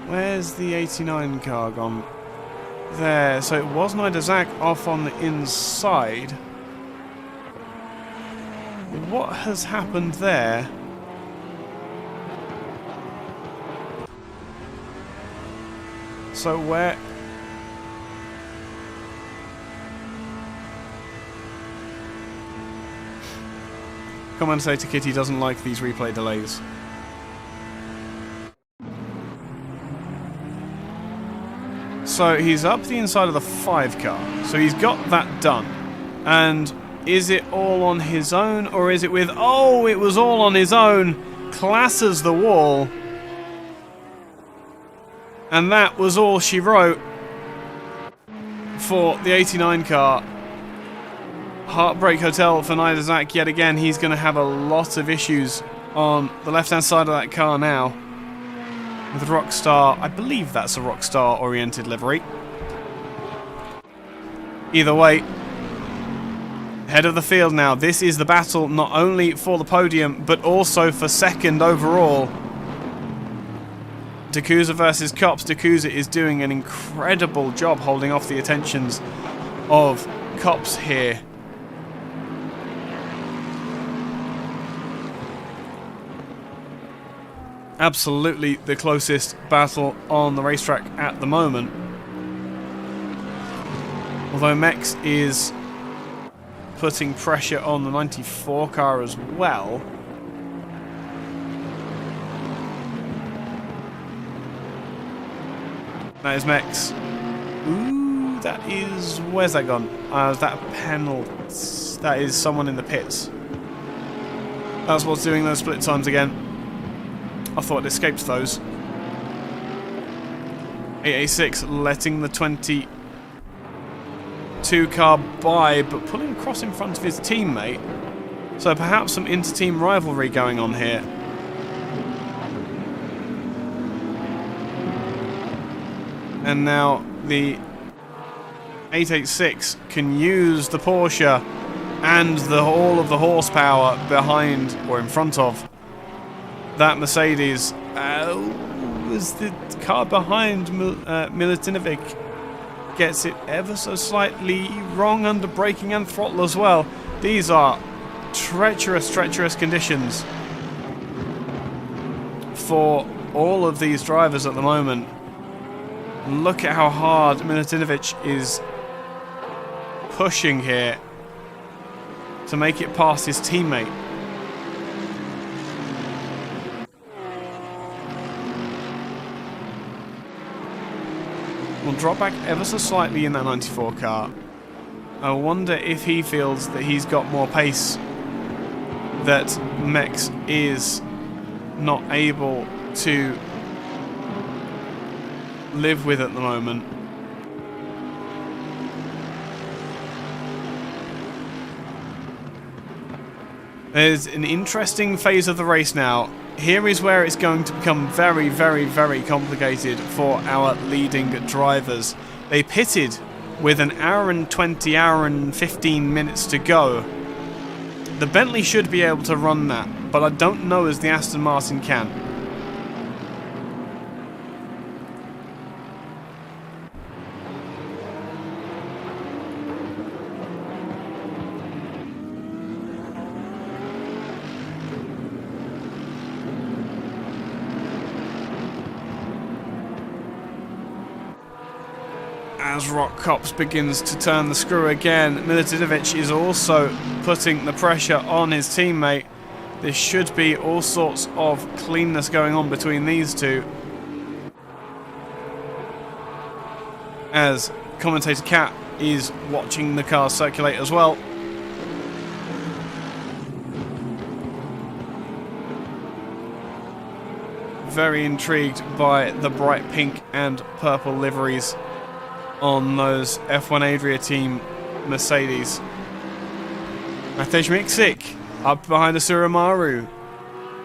Where's the 89 car gone? There. So it was Ida Zak off on the inside. What has happened there? So where... Commentator Kitty doesn't like these replay delays. So he's up the inside of the 5 car. So he's got that done. And is it all on his own, or is it with... Oh, it was all on his own. Classes the wall. And that was all she wrote for the 89 car. Heartbreak Hotel for Ida Zak yet again. He's going to have a lot of issues on the left-hand side of that car now. With Rockstar, I believe that's a Rockstar-oriented livery. Either way, head of the field now. This is the battle not only for the podium, but also for second overall. Dakusa versus Kops. Dakusa is doing an incredible job holding off the attentions of Kops here. Absolutely the closest battle on the racetrack at the moment. Although Mex is putting pressure on the 94 car as well. That is Mex. Ooh, that is... Where's that gone? Is that a penalty? That is someone in the pits. That's what's doing those split times again. I thought it escaped those. 886 letting the 22 car by, but pulling across in front of his teammate. So perhaps some inter-team rivalry going on here. And now the 886 can use the Porsche and all of the horsepower behind or in front of that Mercedes. Was the car behind Milutinovic gets it ever so slightly wrong under braking and throttle as well. These are treacherous conditions for all of these drivers at the moment. Look at how hard Milutinovic is pushing here to make it past his teammate. We'll drop back ever so slightly in that 94 car. I wonder if he feels that he's got more pace that Mex is not able to live with at the moment. There's an interesting phase of the race now. Here is where it's going to become very, very, very complicated for our leading drivers. They pitted with an hour and 20, hour and 15 minutes to go. The Bentley should be able to run that, but I don't know as the Aston Martin can. As Rock Cops begins to turn the screw again, Milutinovic is also putting the pressure on his teammate. There should be all sorts of cleanness going on between these two. As commentator Cat is watching the car circulate as well. Very intrigued by the bright pink and purple liveries on those F1 Adria team Mercedes. Matej Miksik up behind Asura Maru.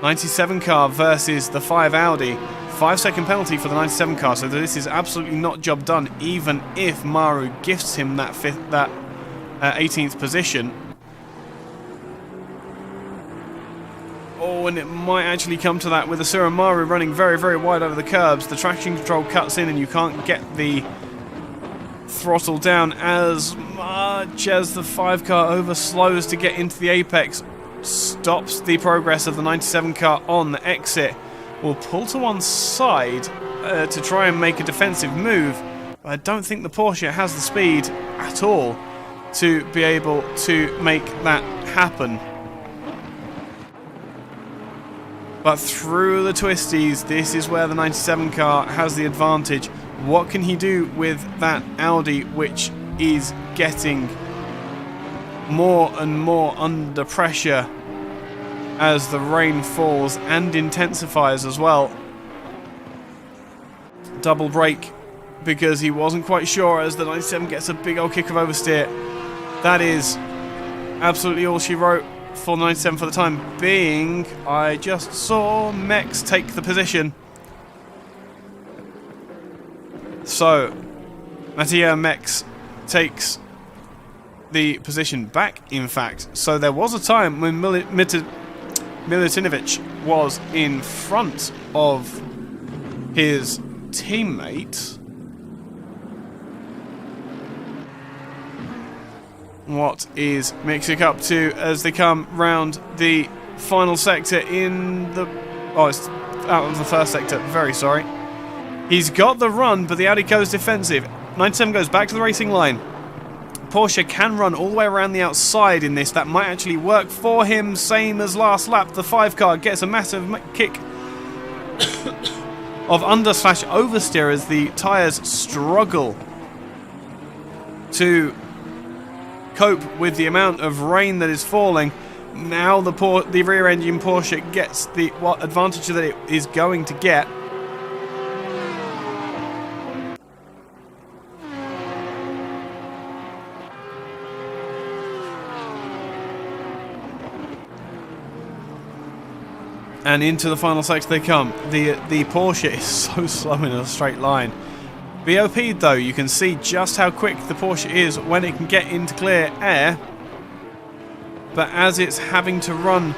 97 car versus the 5 Audi. 5-second penalty for the 97 car, so this is absolutely not job done, even if Maru gifts him that 18th position. Oh, and it might actually come to that with Asura Maru running very, very wide over the curbs. The traction control cuts in and you can't get the throttle down as much as the 5 car overslows to get into the apex. Stops the progress of the 97 car on the exit. Will pull to one side to try and make a defensive move. But I don't think the Porsche has the speed at all to be able to make that happen. But through the twisties, this is where the 97 car has the advantage. What can he do with that Audi, which is getting more and more under pressure as the rain falls and intensifies as well? Double brake because he wasn't quite sure as the 97 gets a big old kick of oversteer. That is absolutely all she wrote for 97 for the time being. I just saw Mex take the position. So, Mattia Mex takes the position back, in fact. So there was a time when Milutinovic was in front of his teammate. What is Miksik up to as they come round the final sector in the... Oh, it's out of the first sector. Very sorry. He's got the run, but the Audi goes defensive. 97 goes back to the racing line. Porsche can run all the way around the outside in this. That might actually work for him. Same as last lap. The 5 car gets a massive kick of under/oversteer as the tyres struggle to cope with the amount of rain that is falling. Now the rear engine Porsche gets the advantage that it is going to get. And into the final section they come. The Porsche is so slow in a straight line. BOP though, you can see just how quick the Porsche is when it can get into clear air. But as it's having to run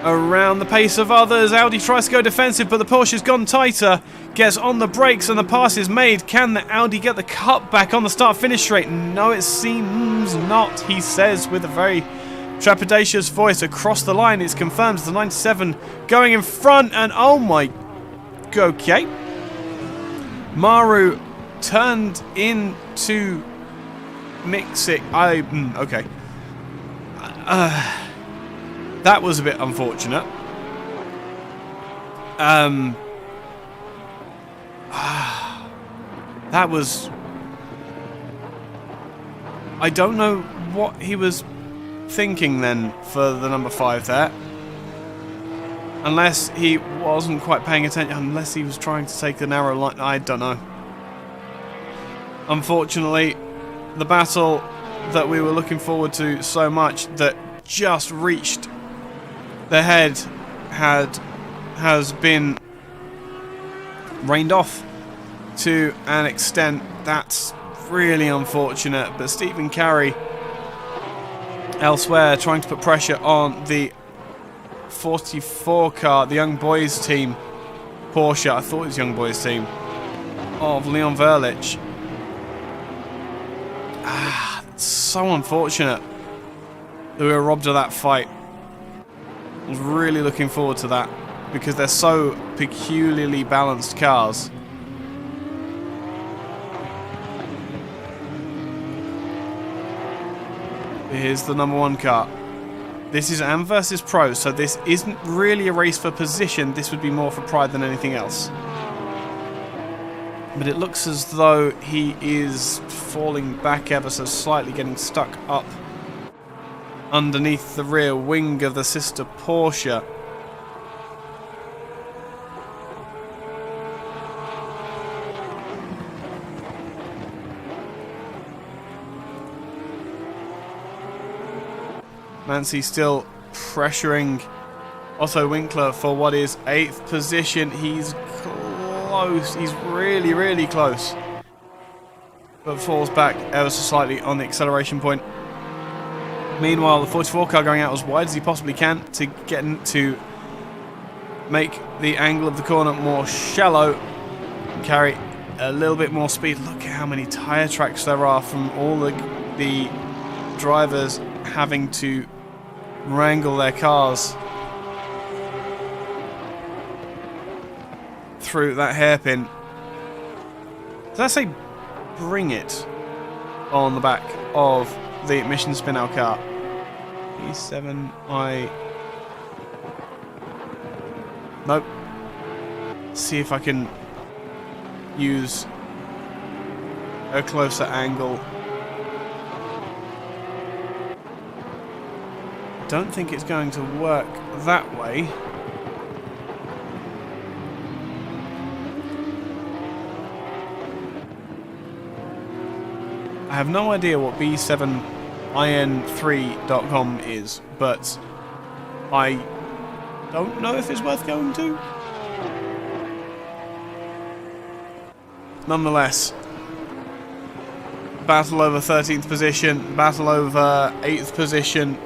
around the pace of others, Audi tries to go defensive, but the Porsche's gone tighter, gets on the brakes and the pass is made. Can the Audi get the cut back on the start-finish straight? No, it seems not, he says with a very trepidatious voice. Across the line, it's confirmed the 97 going in front, and oh my... Okay. Maru turned into Mixik. Okay. That was a bit unfortunate. That was... I don't know what he was thinking then for the number 5 there. Unless he wasn't quite paying attention, unless he was trying to take the narrow line, I don't know. Unfortunately, the battle that we were looking forward to so much that just reached the head has been rained off to an extent that's really unfortunate. But Stephen Carey elsewhere trying to put pressure on the 44 car, the Young Boys team Porsche, I thought it was Young Boys team, of Leon Verlich. It's so unfortunate that we were robbed of that fight. I was really looking forward to that because they're so peculiarly balanced cars. Here's the number 1 car. This is Am versus Pro, so this isn't really a race for position. This would be more for pride than anything else. But it looks as though he is falling back ever so slightly, getting stuck up underneath the rear wing of the sister Porsche. Mansi still pressuring Otto Winkler for what is 8th position. He's close. He's really, really close. But falls back ever so slightly on the acceleration point. Meanwhile, the 44 car going out as wide as he possibly can to get to make the angle of the corner more shallow. Carry a little bit more speed. Look at how many tyre tracks there are from all the drivers having to wrangle their cars through that hairpin. Did I say bring it on the back of the Mission Spin-Out car? E7i... Nope. See if I can use a closer angle. Don't think it's going to work that way. I have no idea what B7in3.com is, but I don't know if it's worth going to. Nonetheless, battle over 13th position, battle over 8th position.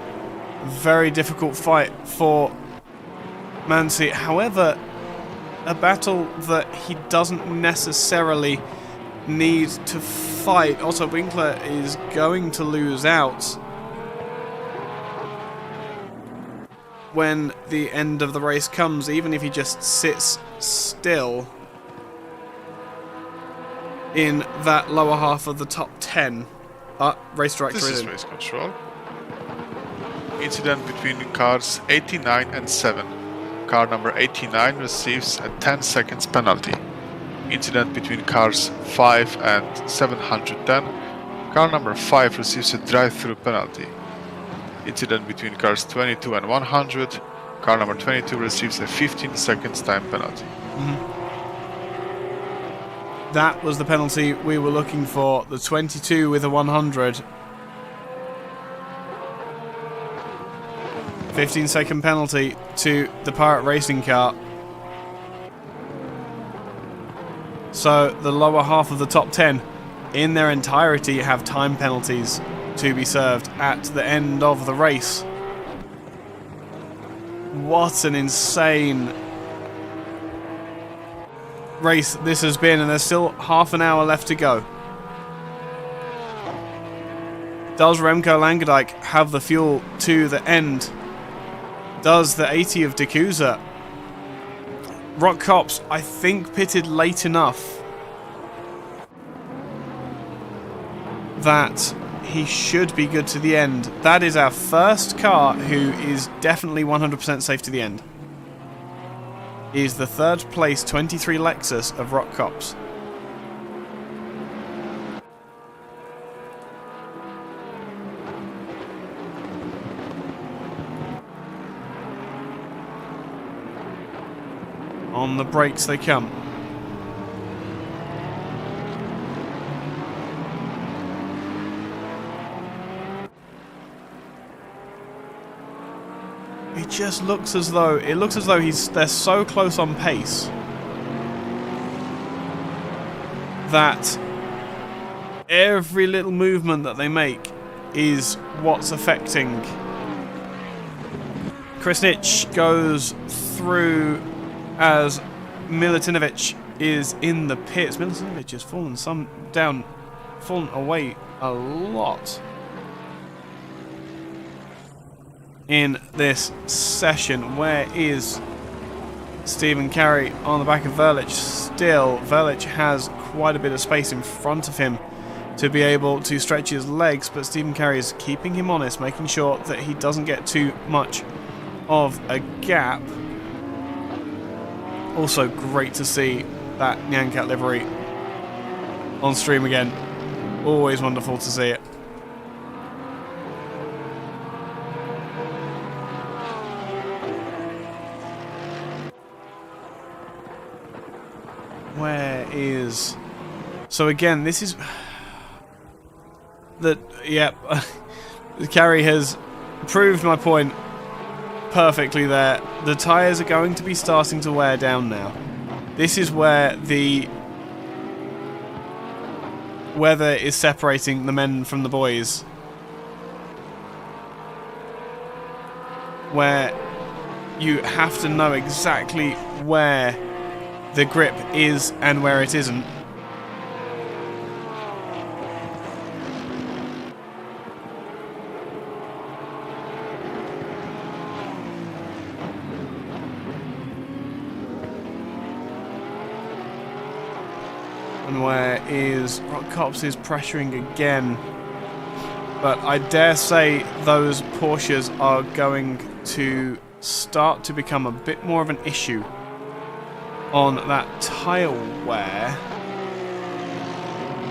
Very difficult fight for Mansi. However, a battle that he doesn't necessarily need to fight. Otto Winkler is going to lose out when the end of the race comes, even if he just sits still in that lower half of the top 10. Race director This is race control. Incident between cars 89 and 7. Car number 89 receives a 10 seconds penalty. Incident between cars 5 and 710. Car number 5 receives a drive-through penalty. Incident between cars 22 and 100. Car number 22 receives a 15 seconds time penalty. That was the penalty we were looking for. The 22 with a 100. 15-second penalty to the Pirate Racing car. So the lower half of the top 10 in their entirety have time penalties to be served at the end of the race. What an insane race this has been, and there's still half an hour left to go. Does Remco Langendijk have the fuel to the end? Does the 80 of D'Couza? Rock Cops, I think, pitted late enough that he should be good to the end. That is our first car who is definitely 100% safe to the end. He is the third place 23 Lexus of Rock Cops. On the brakes they come. It just looks as though they're so close on pace that every little movement that they make is what's affecting. Krasnić goes through as Milutinovic is in the pits. Milutinovic has fallen away a lot in this session. Where is Stephen Carey on the back of Verlich? Still, Verlich has quite a bit of space in front of him to be able to stretch his legs, but Stephen Carey is keeping him honest, making sure that he doesn't get too much of a gap. Also great to see that Nyan Cat livery on stream again. Always wonderful to see it. Where is... So again, this is... that, yep. Carey has proved my point perfectly there. The tyres are going to be starting to wear down now. This is where the weather is separating the men from the boys. Where you have to know exactly where the grip is and where it isn't. And where is Rock Cops is pressuring again. But I dare say those Porsches are going to start to become a bit more of an issue on that tyre wear,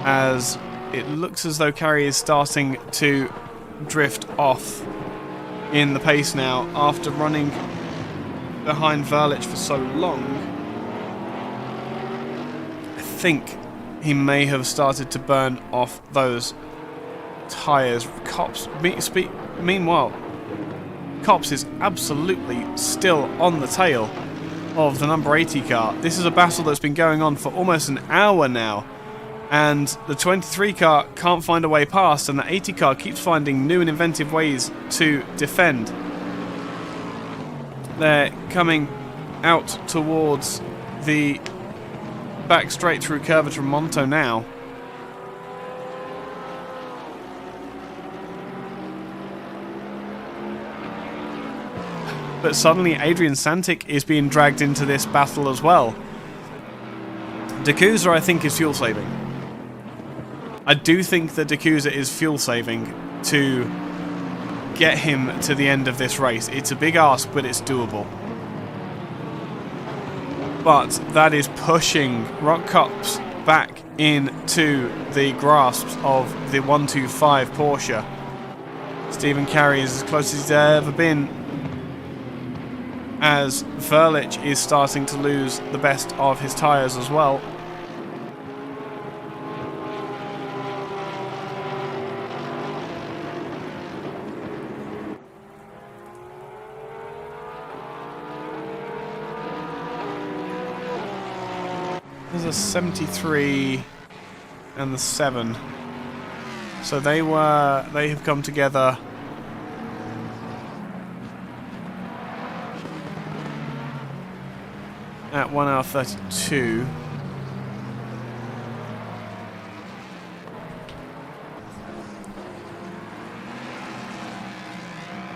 as it looks as though Carey is starting to drift off in the pace now after running behind Verlich for so long. I think he may have started to burn off those tyres. Cops, meanwhile, Cops is absolutely still on the tail of the number 80 car. This is a battle that's been going on for almost an hour now, and the 23 car can't find a way past, and the 80 car keeps finding new and inventive ways to defend. They're coming out towards the back straight through curve at Monto now. But suddenly Adrian Santic is being dragged into this battle as well. D'Couza, I think, is fuel saving. I do think that D'Couza is fuel saving to get him to the end of this race. It's a big ask, but it's doable. But that is pushing Rock Cops back into the grasps of the 125 Porsche. Stephen Carey is as close as he's ever been, as Verlich is starting to lose the best of his tyres as well. There's a 73 and the 7. So they have come together at 1 hour 32.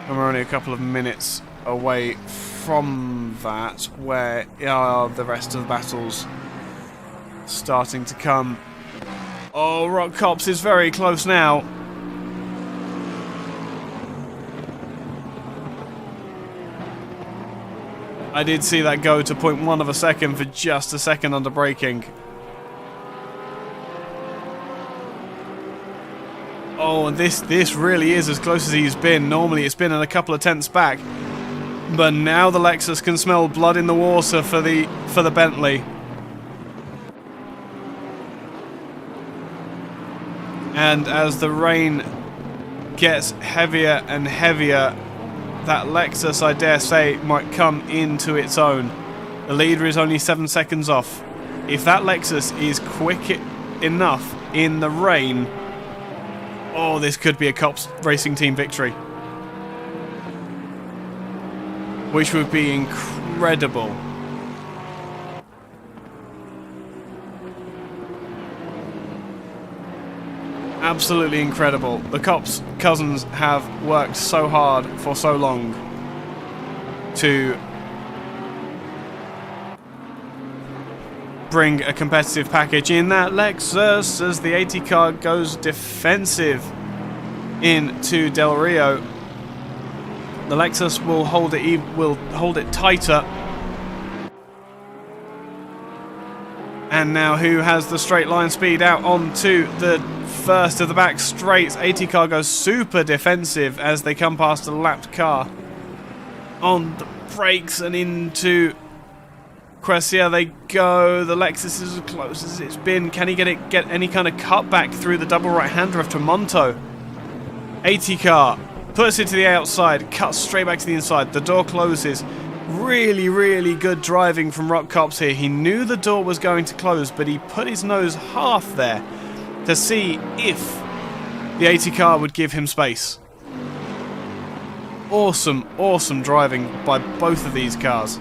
And we're only a couple of minutes away from that, where are the rest of the battles starting to come. Oh, Rock Cops is very close now. I did see that go to 0.1 of a second for just a second under braking. Oh, and this really is as close as he's been. Normally it's been a couple of tenths back. But now the Lexus can smell blood in the water for the Bentley. And as the rain gets heavier and heavier, that Lexus, I dare say, might come into its own. The leader is only 7 seconds off. If that Lexus is quick enough in the rain, oh, this could be a Cops Racing Team victory. Which would be incredible. Absolutely incredible. The Cops cousins have worked so hard for so long to bring a competitive package in that Lexus as the 80 car goes defensive into Del Rio. The Lexus will hold it tighter. And now who has the straight line speed out onto the first of the back straights? 80 car goes super defensive as they come past a lapped car. On the brakes and into Quercia they go. The Lexus is as close as it's been. Can he get any kind of cutback through the double right-hander of Tremonto? 80 car puts it to the outside, cuts straight back to the inside. The door closes. Really, really good driving from Rock Cops here. He knew the door was going to close, but he put his nose half there to see if the 80 car would give him space. Awesome, awesome driving by both of these cars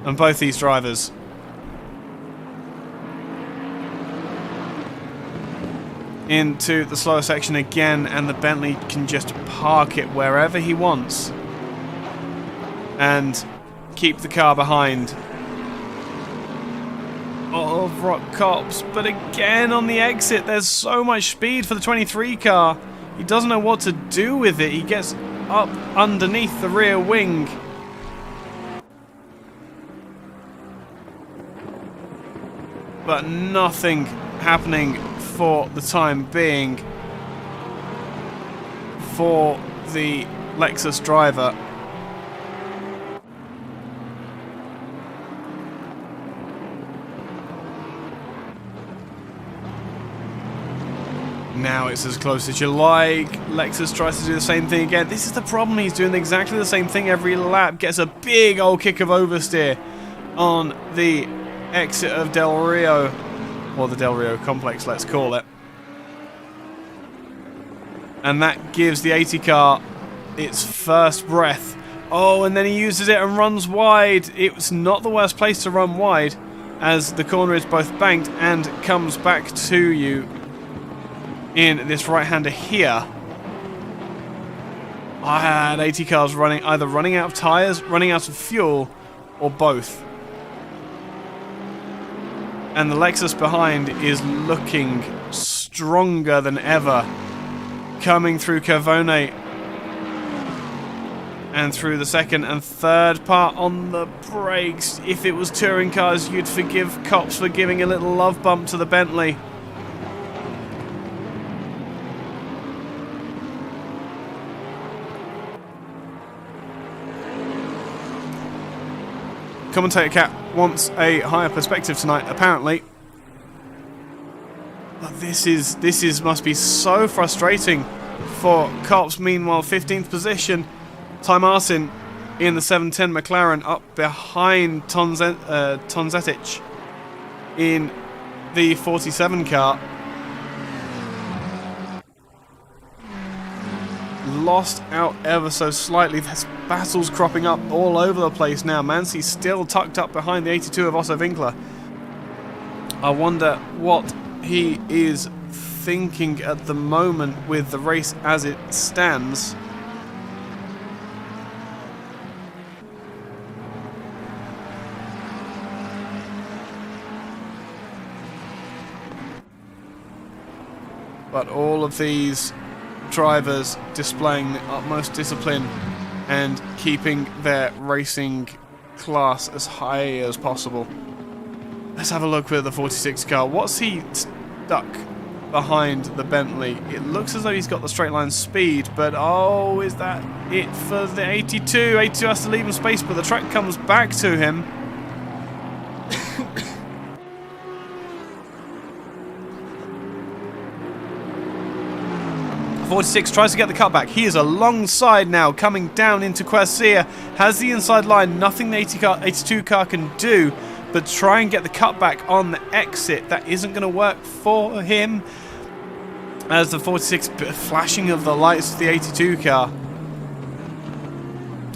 and both these drivers. Into the slower section again, and the Bentley can just park it wherever he wants and keep the car behind of Rock Cops. But again on the exit there's so much speed for the 23 car. He doesn't know what to do with it. He gets up underneath the rear wing. But nothing happening for the time being for the Lexus driver. Now it's as close as you like. Lexus tries to do the same thing again. This is the problem. He's doing exactly the same thing every lap. Gets a big old kick of oversteer on the exit of Del Rio. Or the Del Rio complex, let's call it. And that gives the 80 car its first breath. Oh, and then he uses it and runs wide. It's not the worst place to run wide, as the corner is both banked and comes back to you in this right-hander here. I had 80 cars either running out of tyres, running out of fuel, or both. And the Lexus behind is looking stronger than ever. Coming through Cavone. And through the second and third part on the brakes. If it was touring cars, you'd forgive cops for giving a little love bump to the Bentley. Commentator Cat wants a higher perspective tonight, apparently. But this must be so frustrating for cops. Meanwhile, 15th position. Ty Martin in the 710 McLaren up behind Tonzetic in the 47 car. Lost out ever so slightly. There's battles cropping up all over the place now. Mancy's still tucked up behind the 82 of Otto Winkler. I wonder what he is thinking at the moment with the race as it stands. But all of these drivers displaying the utmost discipline and keeping their racing class as high as possible. Let's have a look with the 46 car. What's he stuck behind the Bentley? It looks as though he's got the straight line speed, but oh, is that it for the 82? 82 has to leave him space, but the track comes back to him. 46 tries to get the cutback. He is alongside now, coming down into Corsia. Has the inside line. Nothing the 82 car can do, but try and get the cutback on the exit. That isn't going to work for him. As the 46 flashing of the lights of the 82 car.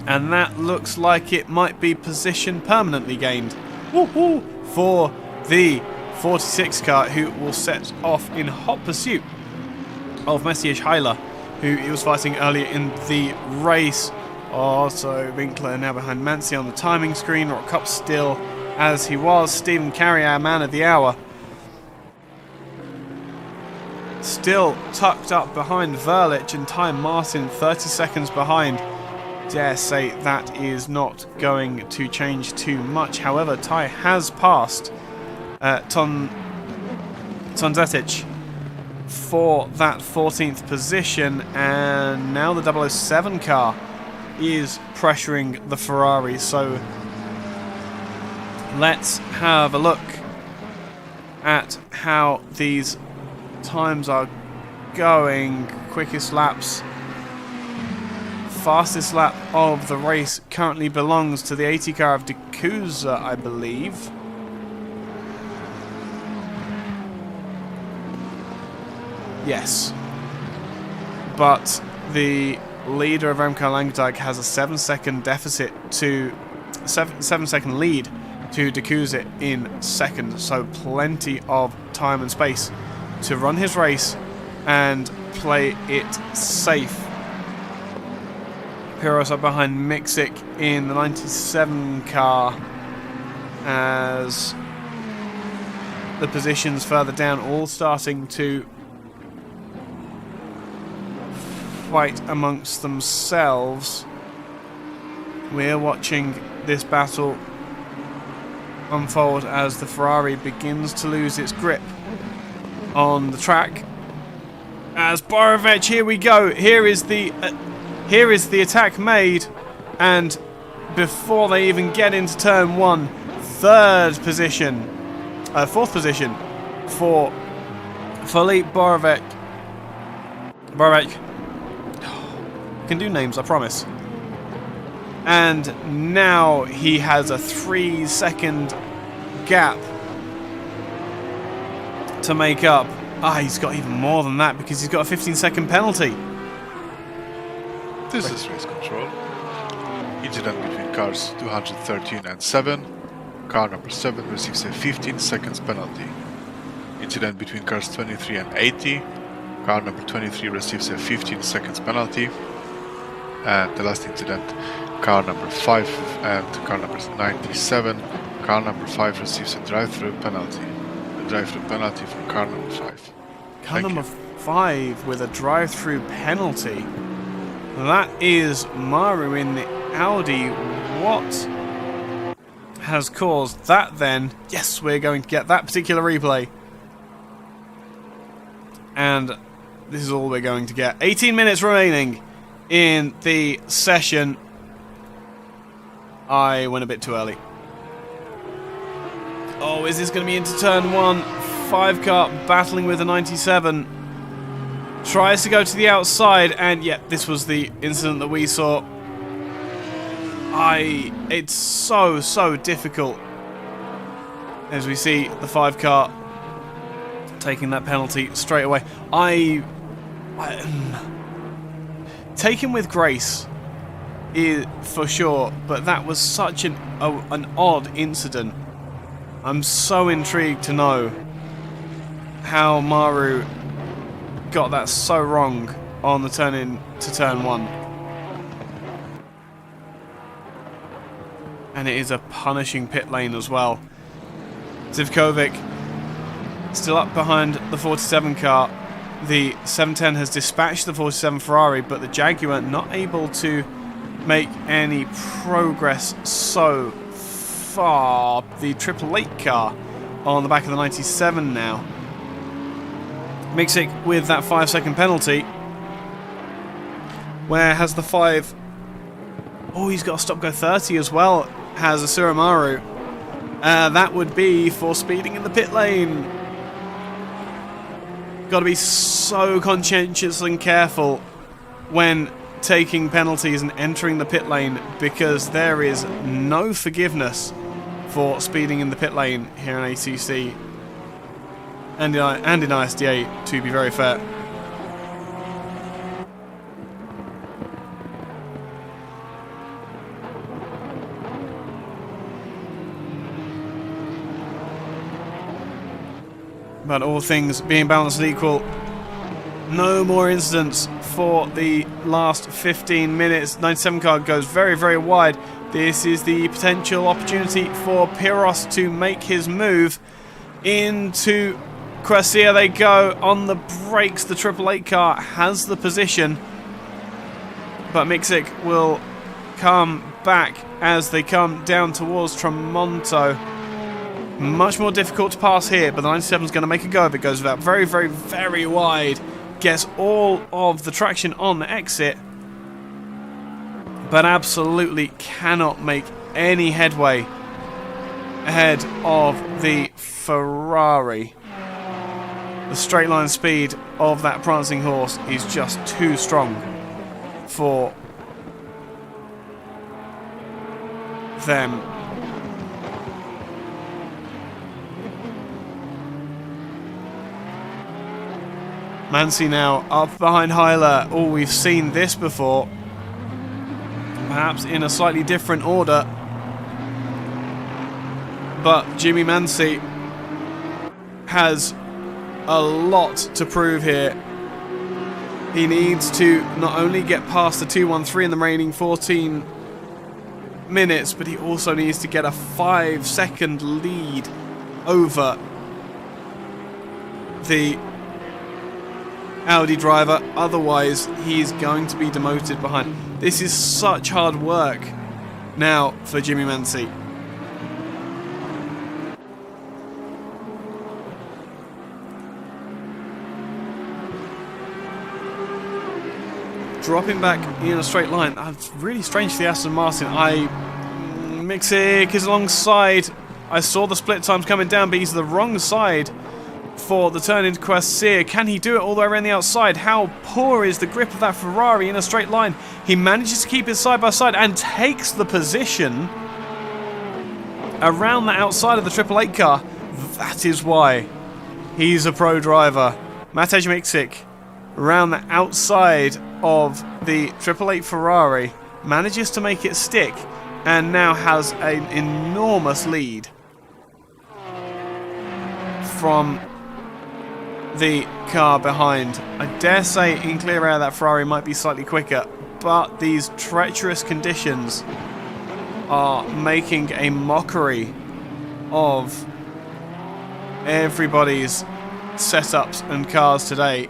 And that looks like it might be position permanently gained. Woohoo! For the 46 car, who will set off in hot pursuit of Messier Heiler, who he was fighting earlier in the race. Also, Winkler now behind Mancy on the timing screen. Rock Cup still as he was. Stephen Carey, our man of the hour, still tucked up behind Verlich, and Ty Martin 30 seconds behind. Dare say that is not going to change too much. However, Ty has passed Tonzetic for that 14th position, and now the 007 car is pressuring the Ferrari. So let's have a look at how these times are going. Quickest laps, fastest lap of the race currently belongs to the 80 car of D'Couza, I believe. Yes, but the leader of Remco Langdijk has a 7-second deficit to 7-second lead to D'Couza in second, so plenty of time and space to run his race and play it safe. Piros up behind Mixic in the 97 car as the positions further down all starting to fight amongst themselves. We're watching this battle unfold as the Ferrari begins to lose its grip on the track. As Borovic, here we go. Here is the attack made, and before they even get into turn one, fourth position for Philippe Borovic. Can do names, I promise. And now he has a 3-second gap to make up. He's got even more than that because he's got a 15-second penalty. This is race control. Incident between cars 213 and 7. Car number 7 receives a 15 seconds penalty. Incident between cars 23 and 80. Car number 23 receives a 15 seconds penalty. And the last incident, car number 5 and car number 97. Car number 5 receives a drive-through penalty. A drive-through penalty from car number 5. Car number 5 with a drive-through penalty. That is Maru in the Audi. What has caused that then? Yes, we're going to get that particular replay. And this is all we're going to get. 18 minutes remaining in the session. I went a bit too early. Oh, is this going to be into turn 1? 5 car battling with a 97. Tries to go to the outside, and yeah, this was the incident that we saw. It's so difficult. As we see the 5 car taking that penalty straight away. Take him with grace, for sure, but that was such an odd incident. I'm so intrigued to know how Maru got that so wrong on the turn in to turn 1. And it is a punishing pit lane as well. Zivkovic still up behind the 47 car. The 710 has dispatched the 47 Ferrari, but the Jaguar not able to make any progress so far. The 888 car on the back of the 97 now. Mixic with that 5-second penalty. Where has the 5... Oh, he's got a stop-go 30 as well, has Asura Maru. That would be for speeding in the pit lane. Got to be so conscientious and careful when taking penalties and entering the pit lane, because there is no forgiveness for speeding in the pit lane here in ACC and in ISDA, to be very fair. But all things being balanced and equal, no more incidents for the last 15 minutes. 97 car goes very wide. This is the potential opportunity for Piros to make his move into Corsia. They go on the brakes. The 888 car has the position, but Mixic will come back as they come down towards Tramonto. Much more difficult to pass here, but the 97 is going to make a go of it. Goes without very wide. Gets all of the traction on the exit, but absolutely cannot make any headway ahead of the Ferrari. The straight line speed of that prancing horse is just too strong for them. Mansi now up behind Heiler. Oh, we've seen this before. Perhaps in a slightly different order. But Jimmy Mansi has a lot to prove here. He needs to not only get past the 213 in the remaining 14 minutes, but he also needs to get a 5-second lead over the Audi driver, otherwise he's going to be demoted behind. This is such hard work now for Jimmy Mansi. Dropping back in a straight line. That's really strange for the Aston Martin. Mixic is alongside. I saw the split times coming down, but he's the wrong side for the turn into Corsia. Can he do it all the way around the outside? How poor is the grip of that Ferrari in a straight line? He manages to keep it side by side and takes the position around the outside of the 888 car. That is why he's a pro driver. Matej Mixic around the outside of the 888 Ferrari manages to make it stick and now has an enormous lead from the car behind. I dare say in clear air that Ferrari might be slightly quicker, but these treacherous conditions are making a mockery of everybody's setups and cars today.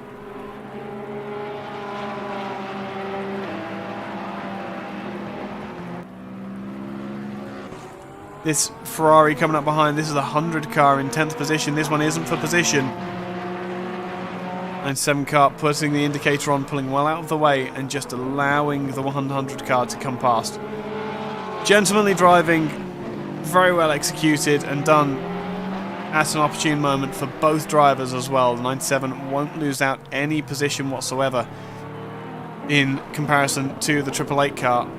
This Ferrari coming up behind. This is the 100 car in 10th position. This one isn't for position. 97 car putting the indicator on, pulling well out of the way and just allowing the 100 car to come past. Gentlemanly driving, very well executed and done at an opportune moment for both drivers as well. The 97 won't lose out any position whatsoever in comparison to the 888 car.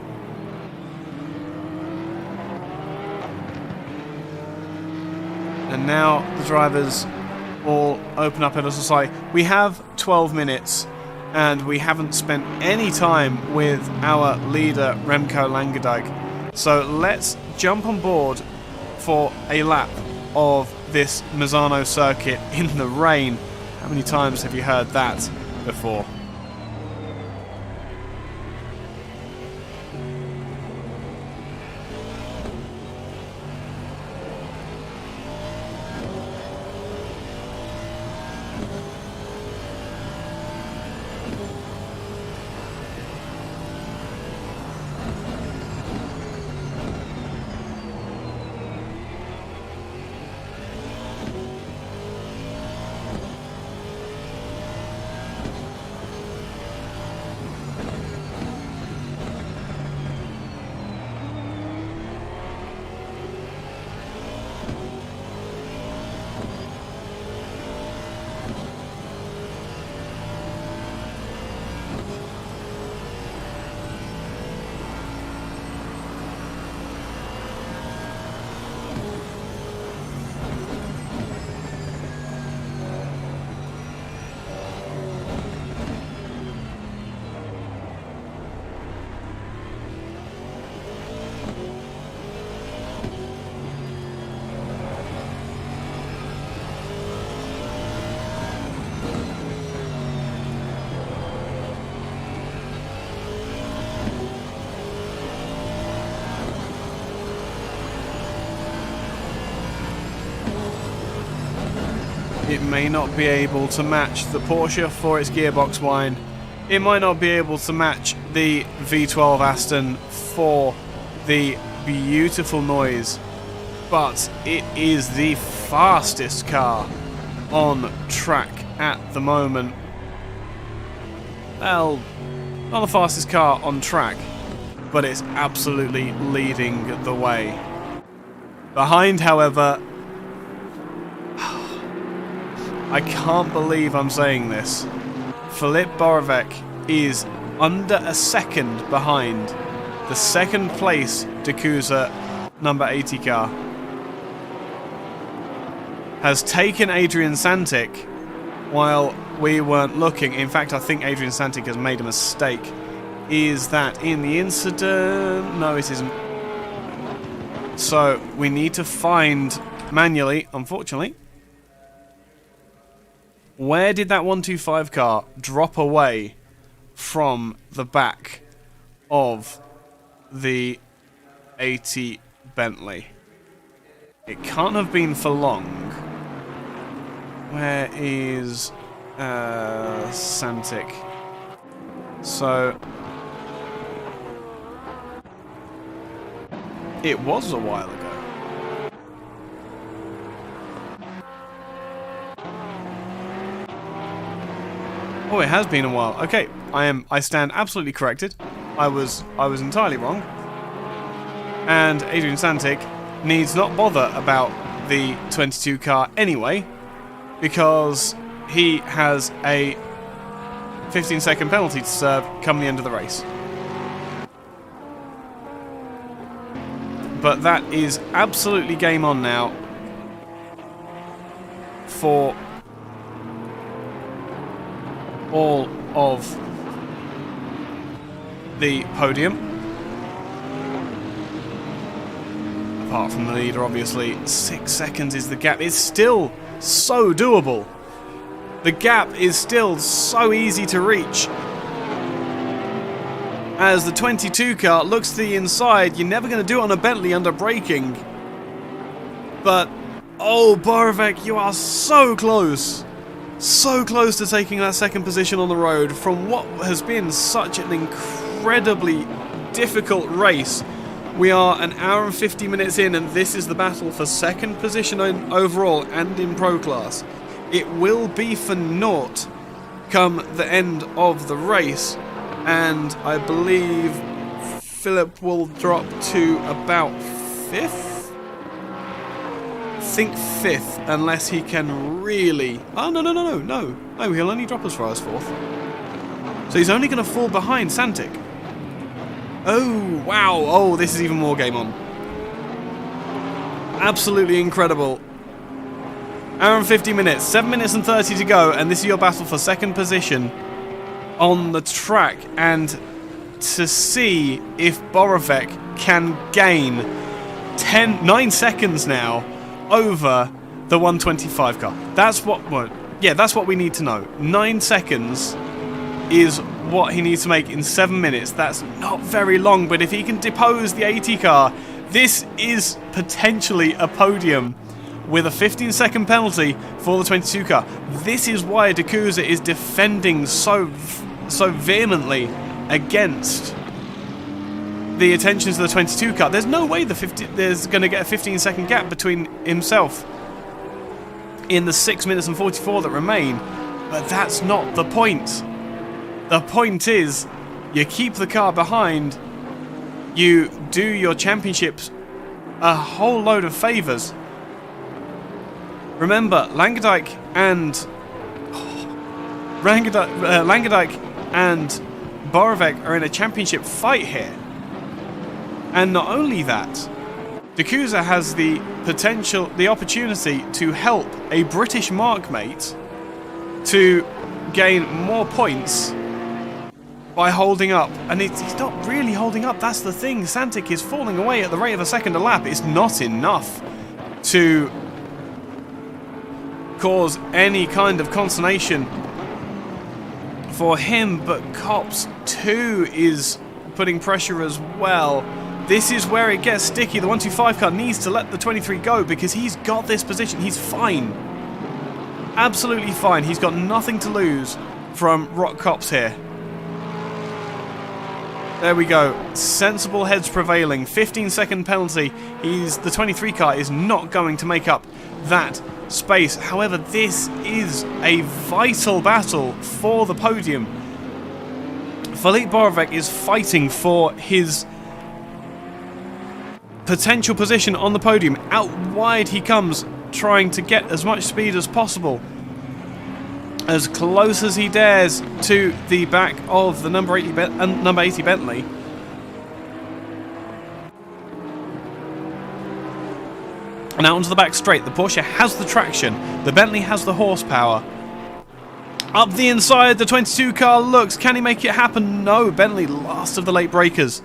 And now the drivers all open up a little side. We have 12 minutes and we haven't spent any time with our leader Remco Langedag. So let's jump on board for a lap of this Misano circuit in the rain. How many times have you heard that before? It may not be able to match the Porsche for its gearbox whine. It might not be able to match the V12 Aston for the beautiful noise, but it is the fastest car on track at the moment. Well, not the fastest car on track, but it's absolutely leading the way. Behind, however, I can't believe I'm saying this, Filip Borovic is under a second behind the second place Dakusa number 80 car. Has taken Adrian Santic while we weren't looking. In fact, I think Adrian Santic has made a mistake. Is that in the incident? No, it isn't. So we need to find manually, unfortunately, where did that 125 car drop away from the back of the 80 Bentley? It can't have been for long. Where is Santic? So it was a while ago. Oh, it has been a while. Okay, I stand absolutely corrected. I was entirely wrong. And Adrian Santic needs not bother about the 22 car anyway, because he has a 15-second penalty to serve come the end of the race. But that is absolutely game on now for all of the podium. Apart from the leader, obviously. 6 seconds is the gap. It's still so doable. The gap is still so easy to reach. As the 22 car looks to the inside, you're never going to do it on a Bentley under braking. But, oh, Borovic, you are so close. So close to taking that second position on the road from what has been such an incredibly difficult race We are an hour and 50 minutes in, and this is the battle for second position overall and in Pro Class. It will be for naught come the end of the race, and I believe Philip will drop to about 5th? I think 5th, unless he can really... Oh, no, he'll only drop as far as 4th. So he's only going to fall behind Santic. Oh, wow. Oh, this is even more game on. Absolutely incredible. Hour and 50 minutes, 7 minutes and 30 to go, and this is your battle for second position on the track, and to see if Borovec can gain 9 seconds now over the 125 car. That's what we need to know. 9 seconds is what he needs to make in 7 minutes. That's not very long, but if he can depose the 80 car, this is potentially a podium with a 15-second penalty for the 22 car. This is why Dacusa is defending so vehemently against the attentions of the 22 car. There's no way there's going to get a 15-second gap between himself in the 6 minutes and 44 that remain, but that's not the point. The point is, you keep the car behind, you do your championships a whole load of favours. Remember, Langendijk and Borovec are in a championship fight here. And not only that, Dacusa has the opportunity to help a British markmate to gain more points by holding up. And he's not really holding up, that's the thing. Santic is falling away at the rate of a second a lap. It's not enough to cause any kind of consternation for him, but Cops 2 is putting pressure as well. This is where it gets sticky. The 125 car needs to let the 23 go because he's got this position. He's fine. Absolutely fine. He's got nothing to lose from Rock Cops here. There we go. Sensible heads prevailing. 15-second penalty. The 23 car is not going to make up that space. However, this is a vital battle for the podium. Filip Borovec is fighting for his potential position on the podium. Out wide he comes, trying to get as much speed as possible, as close as he dares to the back of the number 80 Bentley. And out onto the back straight. The Porsche has the traction. The Bentley has the horsepower. Up the inside, the 22 car looks. Can he make it happen? No. Bentley, last of the late breakers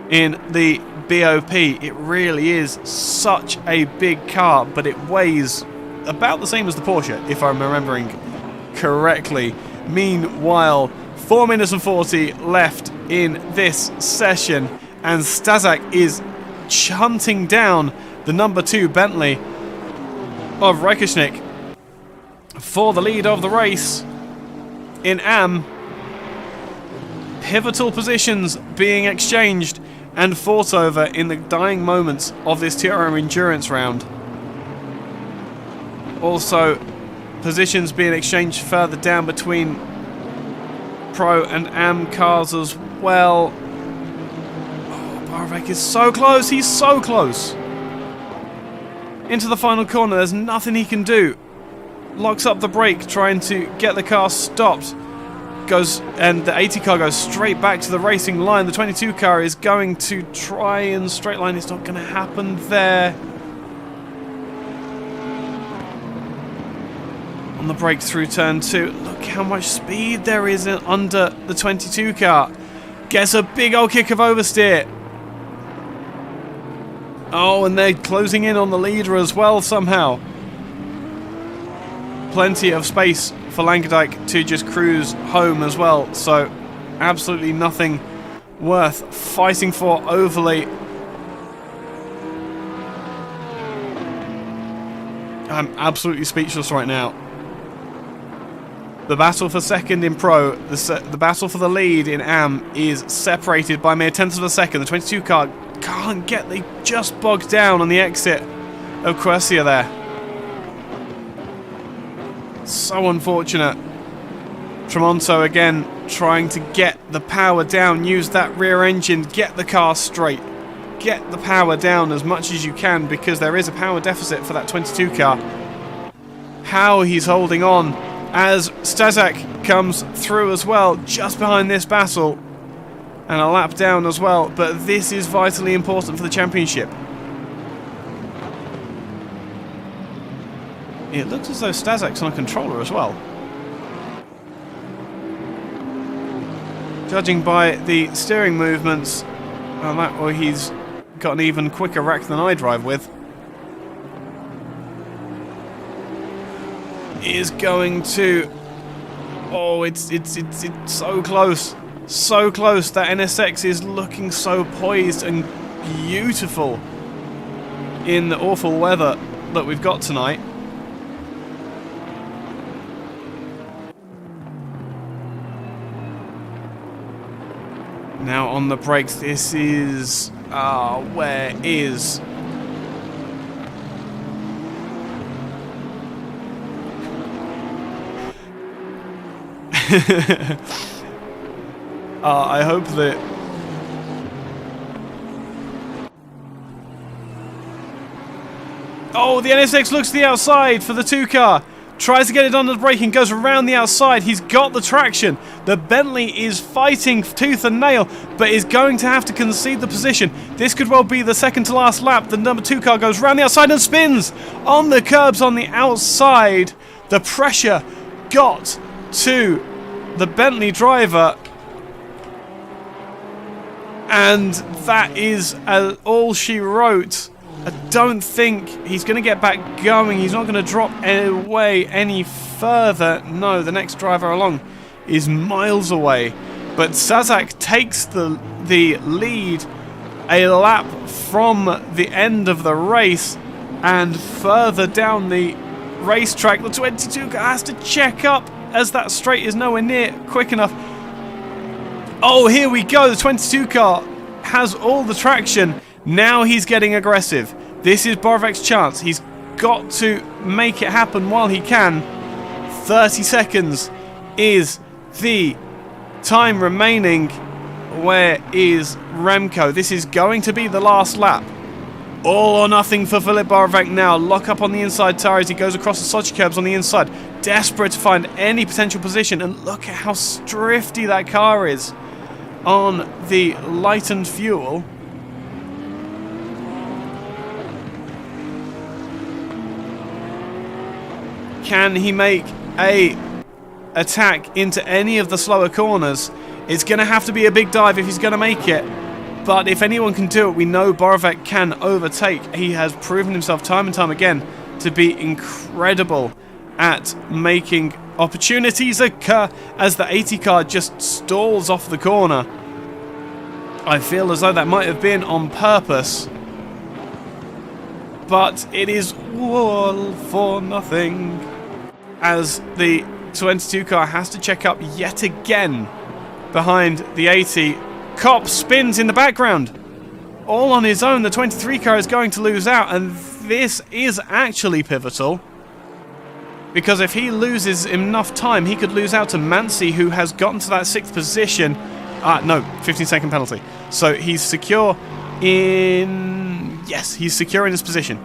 in the BOP. It really is such a big car, but it weighs about the same as the Porsche, if I'm remembering correctly. Meanwhile, 4 minutes and 40 left in this session, and Stazak is hunting down the number 2 Bentley of Reikoschnik for the lead of the race in AM. Pivotal positions being exchanged and fought over in the dying moments of this TRM endurance round. Also, positions being exchanged further down between Pro and AM cars as well. Oh, Borovec is so close. He's so close. Into the final corner. There's nothing he can do. Locks up the brake, trying to get the car stopped. And the 80 car goes straight back to the racing line. The 22 car is going to try and straight line. It's not going to happen there. On the brake through turn 2. Look how much speed there is under the 22 car. Gets a big old kick of oversteer. Oh, and they're closing in on the leader as well somehow. Plenty of space for Langendijk to just cruise home as well. So, absolutely nothing worth fighting for overly. I'm absolutely speechless right now. The battle for second in Pro, the battle for the lead in AM is separated by mere tenths of a second. The 22 car can't get, they just bogged down on the exit of Corsa there. So unfortunate. Tremonto again trying to get the power down, use that rear engine, get the car straight, get the power down as much as you can, because there is a power deficit for that 22 car. How he's holding on as Stazak comes through as well, just behind this battle, and a lap down as well, but this is vitally important for the championship. It looks as though Stazak's on a controller as well. Judging by the steering movements, well, he's got an even quicker rack than I drive with. Is going to... Oh, it's so close. So close. That NSX is looking so poised and beautiful in the awful weather that we've got tonight. Now on the brakes, this is... where is... I hope that... Oh, the NSX looks to the outside for the 2 car. Tries to get it under the braking, goes around the outside. He's got the traction. The Bentley is fighting tooth and nail, but is going to have to concede the position. This could well be the second to last lap. The number 2 car goes around the outside and spins on the curbs on the outside. The pressure got to the Bentley driver, and that is all she wrote. I don't think he's going to get back going. He's not going to drop away any further. No, the next driver along is miles away. But Sazak takes the lead a lap from the end of the race, and further down the racetrack, the 22 car has to check up as that straight is nowhere near quick enough. Oh, here we go. The 22 car has all the traction. Now he's getting aggressive. This is Borovic's chance. He's got to make it happen while he can. 30 seconds is the time remaining. Where is Remco? This is going to be the last lap. All or nothing for Filip Borovic now. Lock up on the inside tire as he goes across the Sochi curbs on the inside. Desperate to find any potential position. And look at how drifty that car is on the lightened fuel. Can he make a attack into any of the slower corners? It's going to have to be a big dive if he's going to make it. But if anyone can do it, we know Borovic can overtake. He has proven himself time and time again to be incredible at making opportunities occur as the 80 car just stalls off the corner. I feel as though that might have been on purpose. But it is all for nothing, as the 22 car has to check up yet again behind the 80. Kopp spins in the background. All on his own, the 23 car is going to lose out, and this is actually pivotal. Because if he loses enough time, he could lose out to Mansi, who has gotten to that 6th position. No, 15-second penalty. So he's secure in... Yes, he's secure in his position.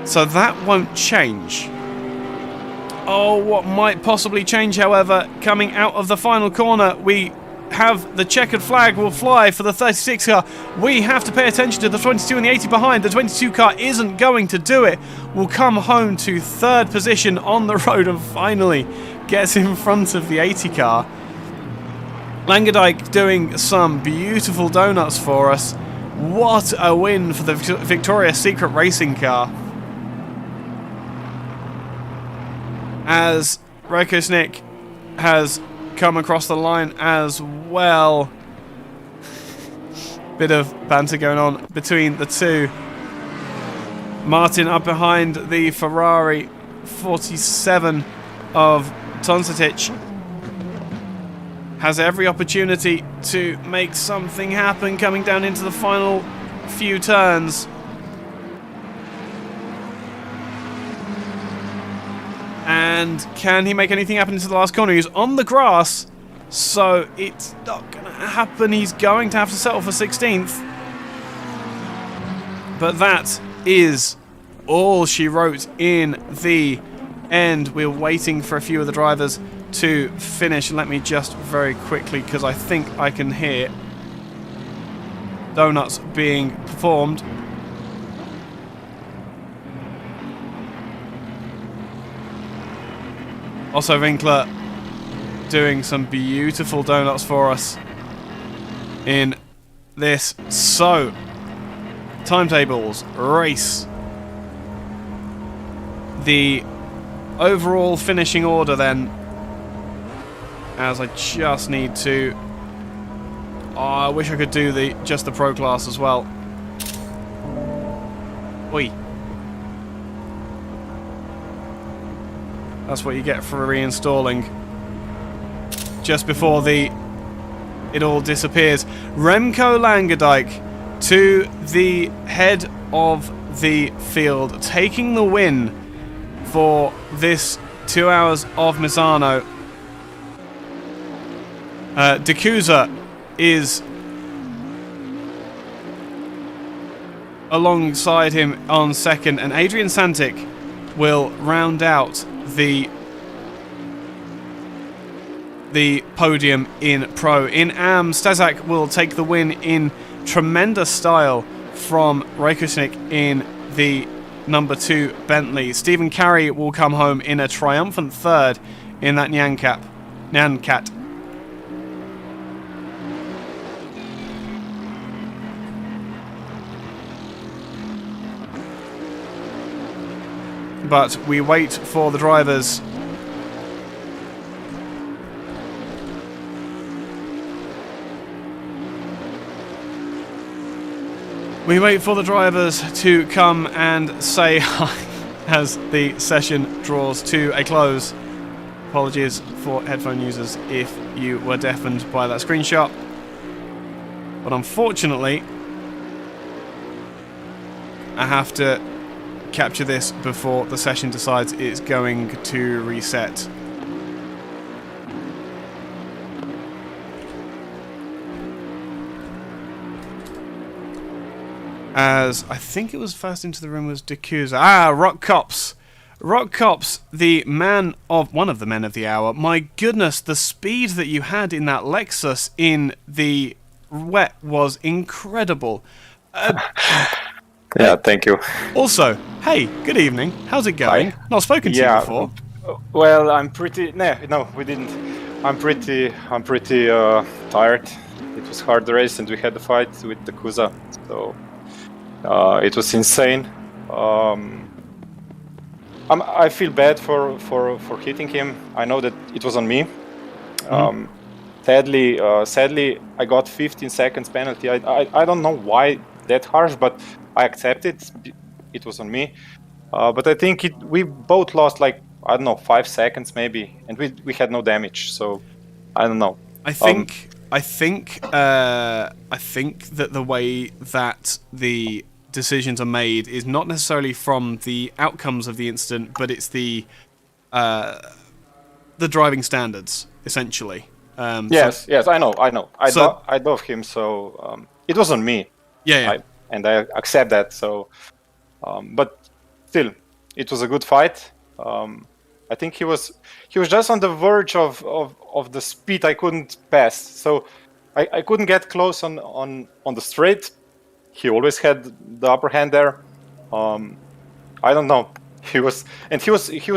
So that won't change. Oh, what might possibly change, however, coming out of the final corner, we have the checkered flag will fly for the 36 car. We have to pay attention to the 22 and the 80 behind. The 22 car isn't going to do it. Will come home to 3rd position on the road and finally gets in front of the 80 car. Langendijk doing some beautiful donuts for us. What a win for the Victoria's Secret racing car. As Rekosnik has come across the line as well. Bit of banter going on between the two. Martin up behind the Ferrari 47 of Tonsatic. has every opportunity to make something happen coming down into the final few turns. And can he make anything happen into the last corner? He's on the grass, so it's not going to happen. He's going to have to settle for 16th. But that is all she wrote in the end. We're waiting for a few of the drivers to finish. Let me just very quickly, because I think I can hear donuts being performed. Also, Winkler doing some beautiful donuts for us in this. So, timetables, race. The overall finishing order then, as I just need to... Oh, I wish I could do just the pro class as well. Oi. That's what you get for reinstalling just before it all disappears. Remco Langendijk to the head of the field, taking the win for this 2 hours of Misano. D'Couza is alongside him on second, and Adrian Santic will round out the podium in pro. In AM, Stazak will take the win in tremendous style from Raikkonen in the number 2 Bentley. Stephen Carey will come home in a triumphant third in that Nyancat. But we wait for the drivers. We wait for the drivers to come and say hi as the session draws to a close. Apologies for headphone users if you were deafened by that screenshot. But unfortunately, I have to capture this before the session decides it's going to reset. As I think it was first into the room was D'Couza. Rock Cops. Rock Cops, one of the men of the hour. My goodness, the speed that you had in that Lexus in the wet was incredible. Yeah, thank you. Also, hey, good evening. How's it going? Hi. Not spoken to you before. Well, I'm pretty. No, we didn't. I'm pretty tired. It was hard race, and we had a fight with the Kuza, so it was insane. I feel bad for hitting him. I know that it was on me. Sadly, I got 15 seconds penalty. I don't know why that harsh, but I accept it. It was on me. But I think we both lost, like, I don't know, 5 seconds maybe, and we had no damage. So I don't know. I think that the way that the decisions are made is not necessarily from the outcomes of the incident, but it's the driving standards, essentially. Yes, I know. I love him, so it was on me. Yeah. And I accept that. So, but still, it was a good fight. I think he was just on the verge of the speed I couldn't pass. So I couldn't get close on the straight. He always had the upper hand there. I don't know. He was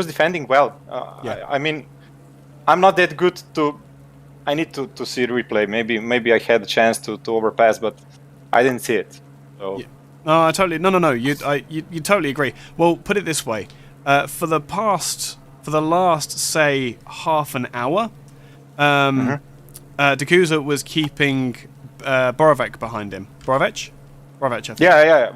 defending well. I mean, I'm not that good to. I need to see the replay. Maybe I had a chance to overpass, but I didn't see it. So. Yeah. No, I totally. No. You totally agree. Well, put it this way: for the last, say, half an hour, D'Couza was keeping Borovec behind him. Borovec, I think. Yeah.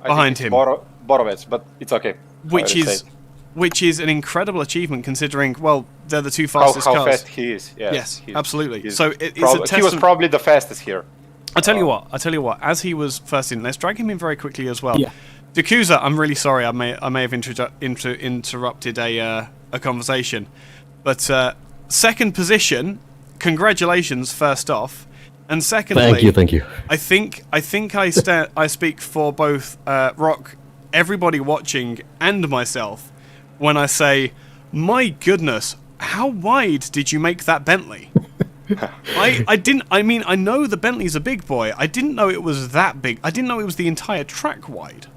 Behind him. Borovec, but it's okay. Which is an incredible achievement, considering, well, they're the two fastest how cars. fast he is. Yes, he's, absolutely. he's So it's a he was testament. probably the fastest here. I tell you what. As he was first in, let's drag him in very quickly as well. Yeah. Dakuza, I'm really sorry. I may have interrupted a conversation, but second position. Congratulations, first off, and secondly, Thank you. I think I speak for both Rock, everybody watching, and myself when I say, my goodness, how wide did you make that Bentley? I know the Bentley's a big boy. I didn't know it was that big. I didn't know it was the entire track wide.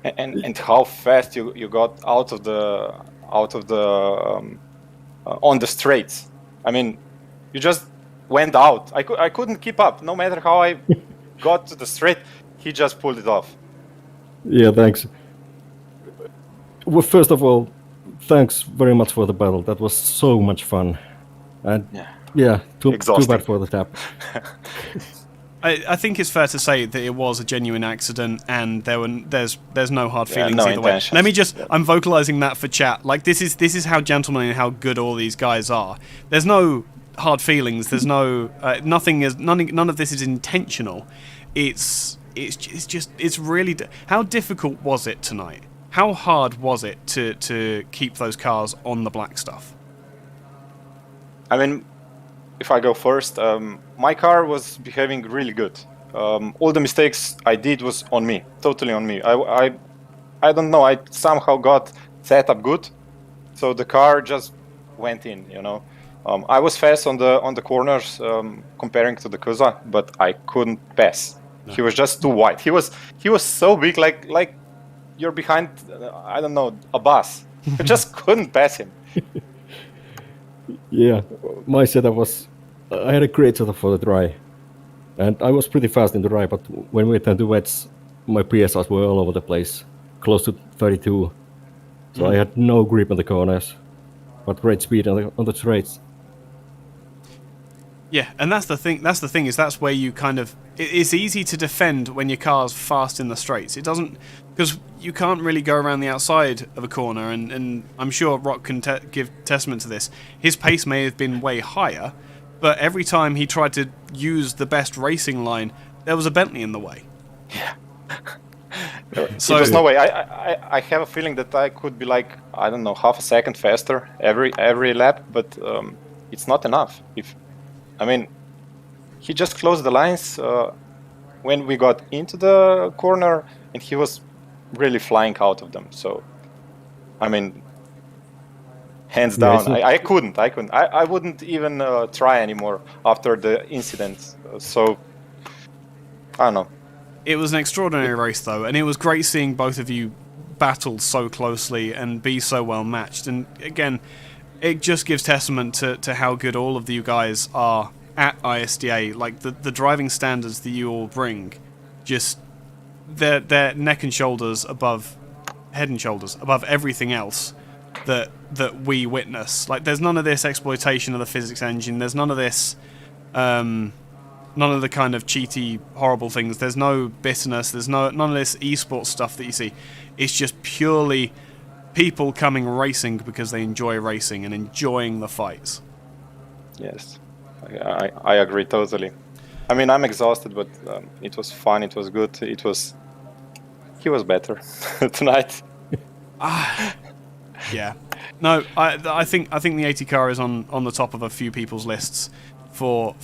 And how fast you got out of the on the straights. I mean, you just went out. I couldn't keep up. No matter how I got to the straight, he just pulled it off. Yeah, thanks. Well, first of all, thanks very much for the battle. That was so much fun. And too bad for the tap. I think it's fair to say that it was a genuine accident, and there's no hard feelings no either way. intentions. Let me just I'm vocalizing that for chat. Like this is how gentlemanly and how good all these guys are. There's no hard feelings. There's no none of this is intentional. It's really how difficult was it tonight? How hard was it to keep those cars on the black stuff? I mean, if I go first, my car was behaving really good. All the mistakes I did was on me, totally on me. I don't know. I somehow got set up good, so the car just went in. I was fast on the corners comparing to the Corsa, but I couldn't pass. No. He was just too wide. He was so big, like you're behind. I don't know, a bus. I just couldn't pass him. Yeah, my setup was. I had a great setup for the dry, and I was pretty fast in the dry. But when we turned to wets, my PSRs were all over the place, close to 32. So I had no grip on the corners, but great speed on the straights. Yeah, and that's the thing. That's where you kind of. It's easy to defend when your car's fast in the straights. It doesn't, because you can't really go around the outside of a corner. And I'm sure Rock can give testament to this. His pace may have been way higher, but every time he tried to use the best racing line, there was a Bentley in the way. Yeah. So there's no way. I have a feeling that I could be like, I don't know, half a second faster every lap, but it's not enough. He just closed the lines when we got into the corner, and he was really flying out of them. So, hands down, I couldn't. I wouldn't even try anymore after the incident. So, I don't know. It was an extraordinary race, though, and it was great seeing both of you battle so closely and be so well matched. And again, it just gives testament to how good all of you guys are at ISDA. Like the driving standards that you all bring, just they're neck and shoulders above, head and shoulders above everything else that we witness. Like there's none of this exploitation of the physics engine. There's none of this. None of the kind of cheaty, horrible things. There's no bitterness. There's none of this esports stuff that you see. It's just purely people coming racing because they enjoy racing and enjoying the fights. Yes, I agree totally. I'm exhausted, but it was fun. It was good. He was better tonight. Yeah. No, I think the 80 car is on the top of a few people's lists for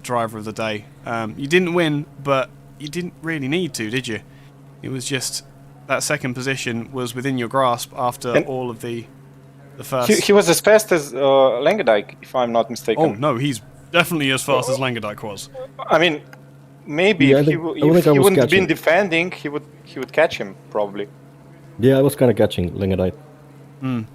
driver of the day. You didn't win, but you didn't really need to, did you? It was just that second position was within your grasp after all of the first. He was as fast as Langendijk, if I'm not mistaken. Oh no, he's definitely as fast as Langendijk was. Maybe if he wouldn't have been defending, he would catch him probably. Yeah, I was kind of catching Langendijk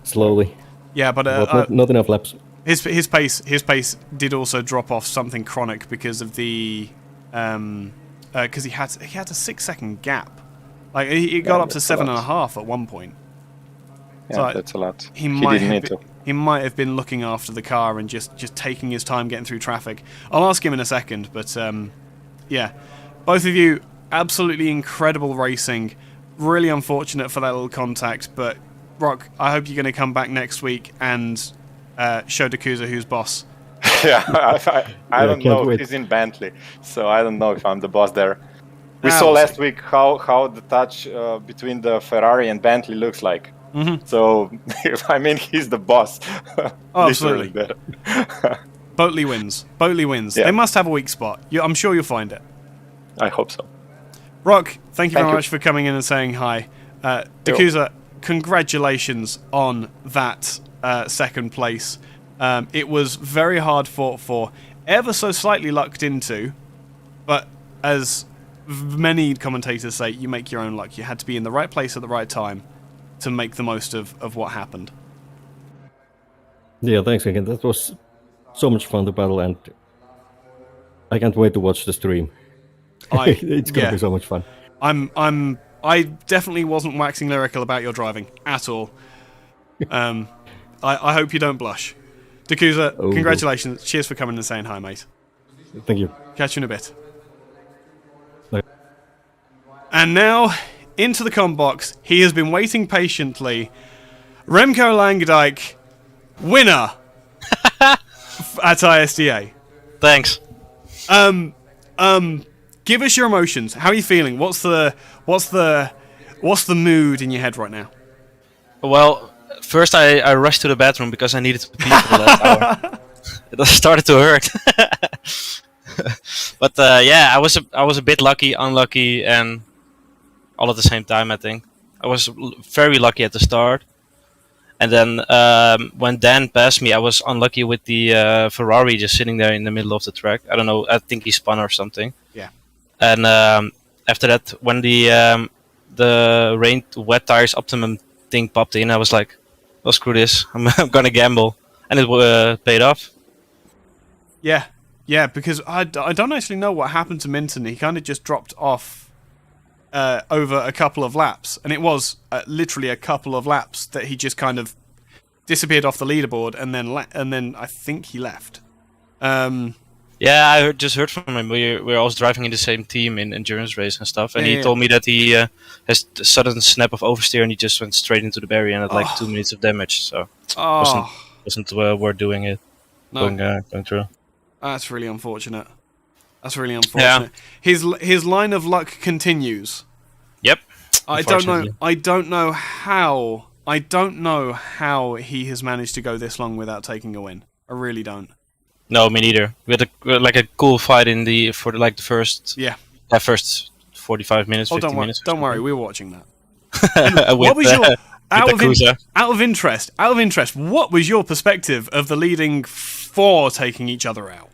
slowly. Yeah, but not enough laps. His pace did also drop off something chronic because of the because he had a 6-second gap. Like he got up to 7.5 at one point. Yeah, so that's a lot. He might have been looking after the car and just taking his time getting through traffic. I'll ask him in a second, but yeah, both of you absolutely incredible racing. Really unfortunate for that little contact, but Rock, I hope you're going to come back next week and show Dakuza who's boss. Yeah, I don't can't know. wait. He's in Bentley, so I don't know if I'm the boss there. We Ah, saw we'll last see. week how the touch between the Ferrari and Bentley looks like. Mm-hmm. So I mean, he's the boss. Oh, Literally absolutely. there. Boatley wins. Boatley wins. Yeah. They must have a weak spot. I'm sure you'll find it. I hope so. Rock, thank you very Thank you. much for coming in and saying hi. Dakuza, congratulations on that second place. It was very hard fought for, ever so slightly lucked into, but as many commentators say, you make your own luck. You had to be in the right place at the right time to make the most of what happened. Yeah, thanks again. That was so much fun to battle, and I can't wait to watch the stream. It's gonna be so much fun. I definitely wasn't waxing lyrical about your driving at all. I hope you don't blush. Dakuza, Oh. congratulations. Cheers for coming and saying hi, mate. Thank you. Catch you in a bit. Bye. And now, into the com box. He has been waiting patiently. Remco Langdijk, winner at ISDA. Thanks. Give us your emotions. How are you feeling? What's the mood in your head right now? Well, first I rushed to the bathroom because I needed to pee for the last hour. It started to hurt. But yeah, I was a bit lucky, unlucky, and all at the same time. I think I was very lucky at the start, and then when Dan passed me, I was unlucky with the Ferrari just sitting there in the middle of the track. I don't know. I think he spun or something. Yeah. And after that, when the rain wet tires optimum thing popped in, I was like, "Well, screw this! I'm gonna gamble," and it paid off. Yeah, because I don't actually know what happened to Minton. He kind of just dropped off over a couple of laps, and it was literally a couple of laps that he just kind of disappeared off the leaderboard, and then I think he left. Yeah, I just heard from him. We're always driving in the same team in endurance race and stuff, and he told me that he has a sudden snap of oversteer and he just went straight into the barrier and had like 2 minutes of damage. So wasn't worth doing it. No. Going through. That's really unfortunate. Yeah. His line of luck continues. Yep. I don't know how he has managed to go this long without taking a win. I really don't. No, me neither. We had a cool fight in the first 45 minutes. 50 minutes. Don't worry, we were watching that. What was your out of interest? What was your perspective of the leading four taking each other out?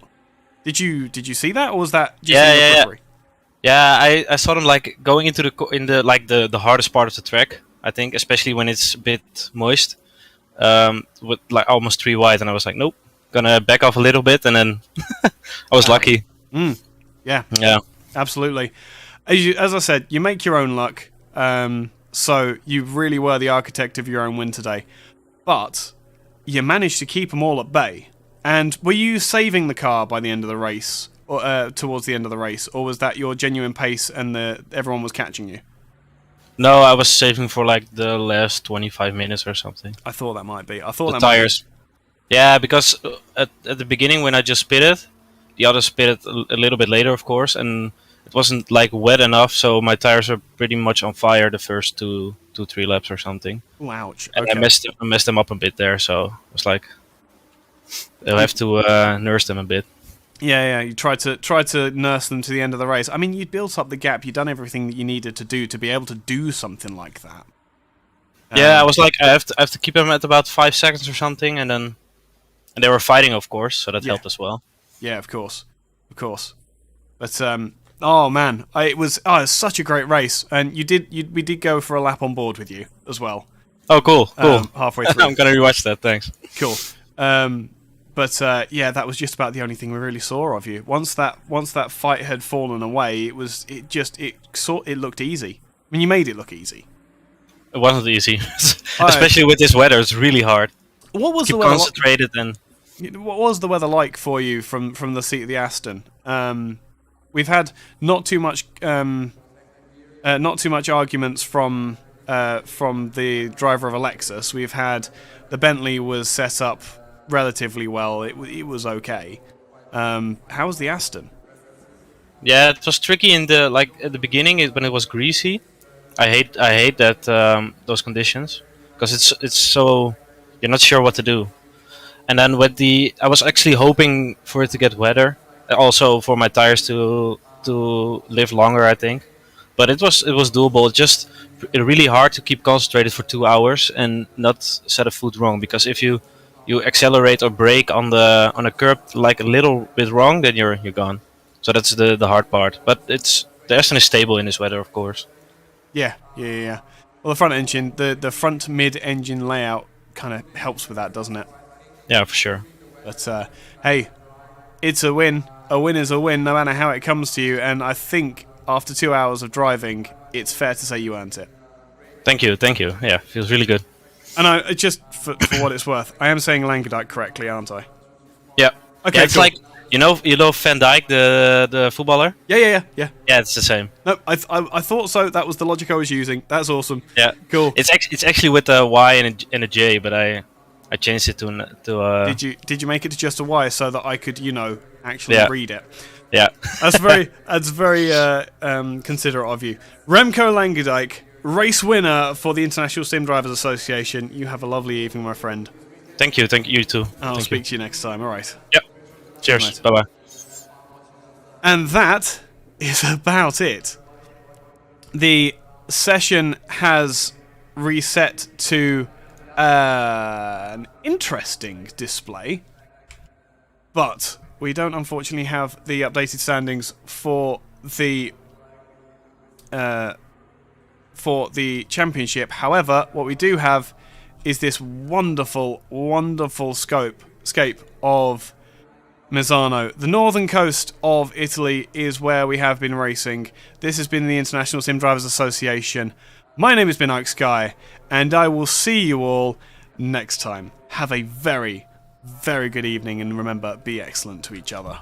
Did you see that, or was that just Yeah, I saw them like going into the hardest part of the track. I think, especially when it's a bit moist, with like almost 3 wide, and I was like, nope, gonna back off a little bit, and then I was lucky. Yeah, absolutely. As I said, you make your own luck. So you really were the architect of your own win today, but you managed to keep them all at bay. And were you saving the car by the end of the race, or towards the end of the race, or was that your genuine pace and everyone was catching you? No, I was saving for like the last 25 minutes or something. I thought that might be. The tires. Yeah, because at the beginning when I just pitted, the others pitted a little bit later, of course, and it wasn't like wet enough, so my tires were pretty much on fire the first 2-3 laps or something. Ouch. And I messed them up a bit there, so I was like, I'll have to nurse them a bit. Yeah, you tried to nurse them to the end of the race. I mean, you'd built up the gap, you'd done everything that you needed to do to be able to do something like that. Yeah, I was like, I have to keep them at about 5 seconds or something, and they were fighting, of course, so that helped as well. Yeah, of course. But oh man, it was such a great race, and we did go for a lap on board with you as well. Oh, cool. Halfway through. I'm gonna rewatch that. Thanks. Cool. But yeah, that was just about the only thing we really saw of you. Once that fight had fallen away, it looked easy. I mean, you made it look easy. It wasn't easy, especially with this weather. It's really hard. What was Keep the weather concentrated and. What was the weather like for you from the seat of the Aston? We've had not too much arguments from the driver of a Lexus. We've had the Bentley was set up relatively well. It was okay. How was the Aston? Yeah, it was tricky in the at the beginning when it was greasy. I hate that those conditions because it's so you're not sure what to do. And then I was actually hoping for it to get wetter, also for my tires to live longer, I think. But it was doable. Just really hard to keep concentrated for 2 hours and not set a foot wrong, because if you accelerate or brake on a curb like a little bit wrong, then you're gone. So that's the hard part. But the Aston is stable in this weather, of course. Yeah. Well, the front engine, the front mid-engine layout kind of helps with that, doesn't it? Yeah, for sure. But hey, it's a win. A win is a win, no matter how it comes to you. And I think after 2 hours of driving, it's fair to say you earned it. Thank you. Yeah, feels really good. And I just for what it's worth, I am saying Langendijk correctly, aren't I? Yeah. Okay. Yeah, it's cool. like you know Van Dijk, the footballer. Yeah. Yeah, it's the same. No, I thought so. That was the logic I was using. That's awesome. Yeah, cool. It's actually with a Y and a J, but I changed it to. Did you make it to just a Y so that I could actually read it? Yeah. That's very considerate of you. Remco Langendijk, race winner for the International Sim Drivers Association. You have a lovely evening, my friend. Thank you. You too. I'll speak to you next time. All right. Yep. Cheers. Bye bye. And that is about it. The session has reset to an interesting display, but we don't unfortunately have the updated standings for the championship. However, what we do have is this wonderful scape of Misano. The northern coast of Italy is where we have been racing. This has been the International Sim Drivers Association. My name has been Ike Sky, and I will see you all next time. Have a very, very good evening, and remember, be excellent to each other.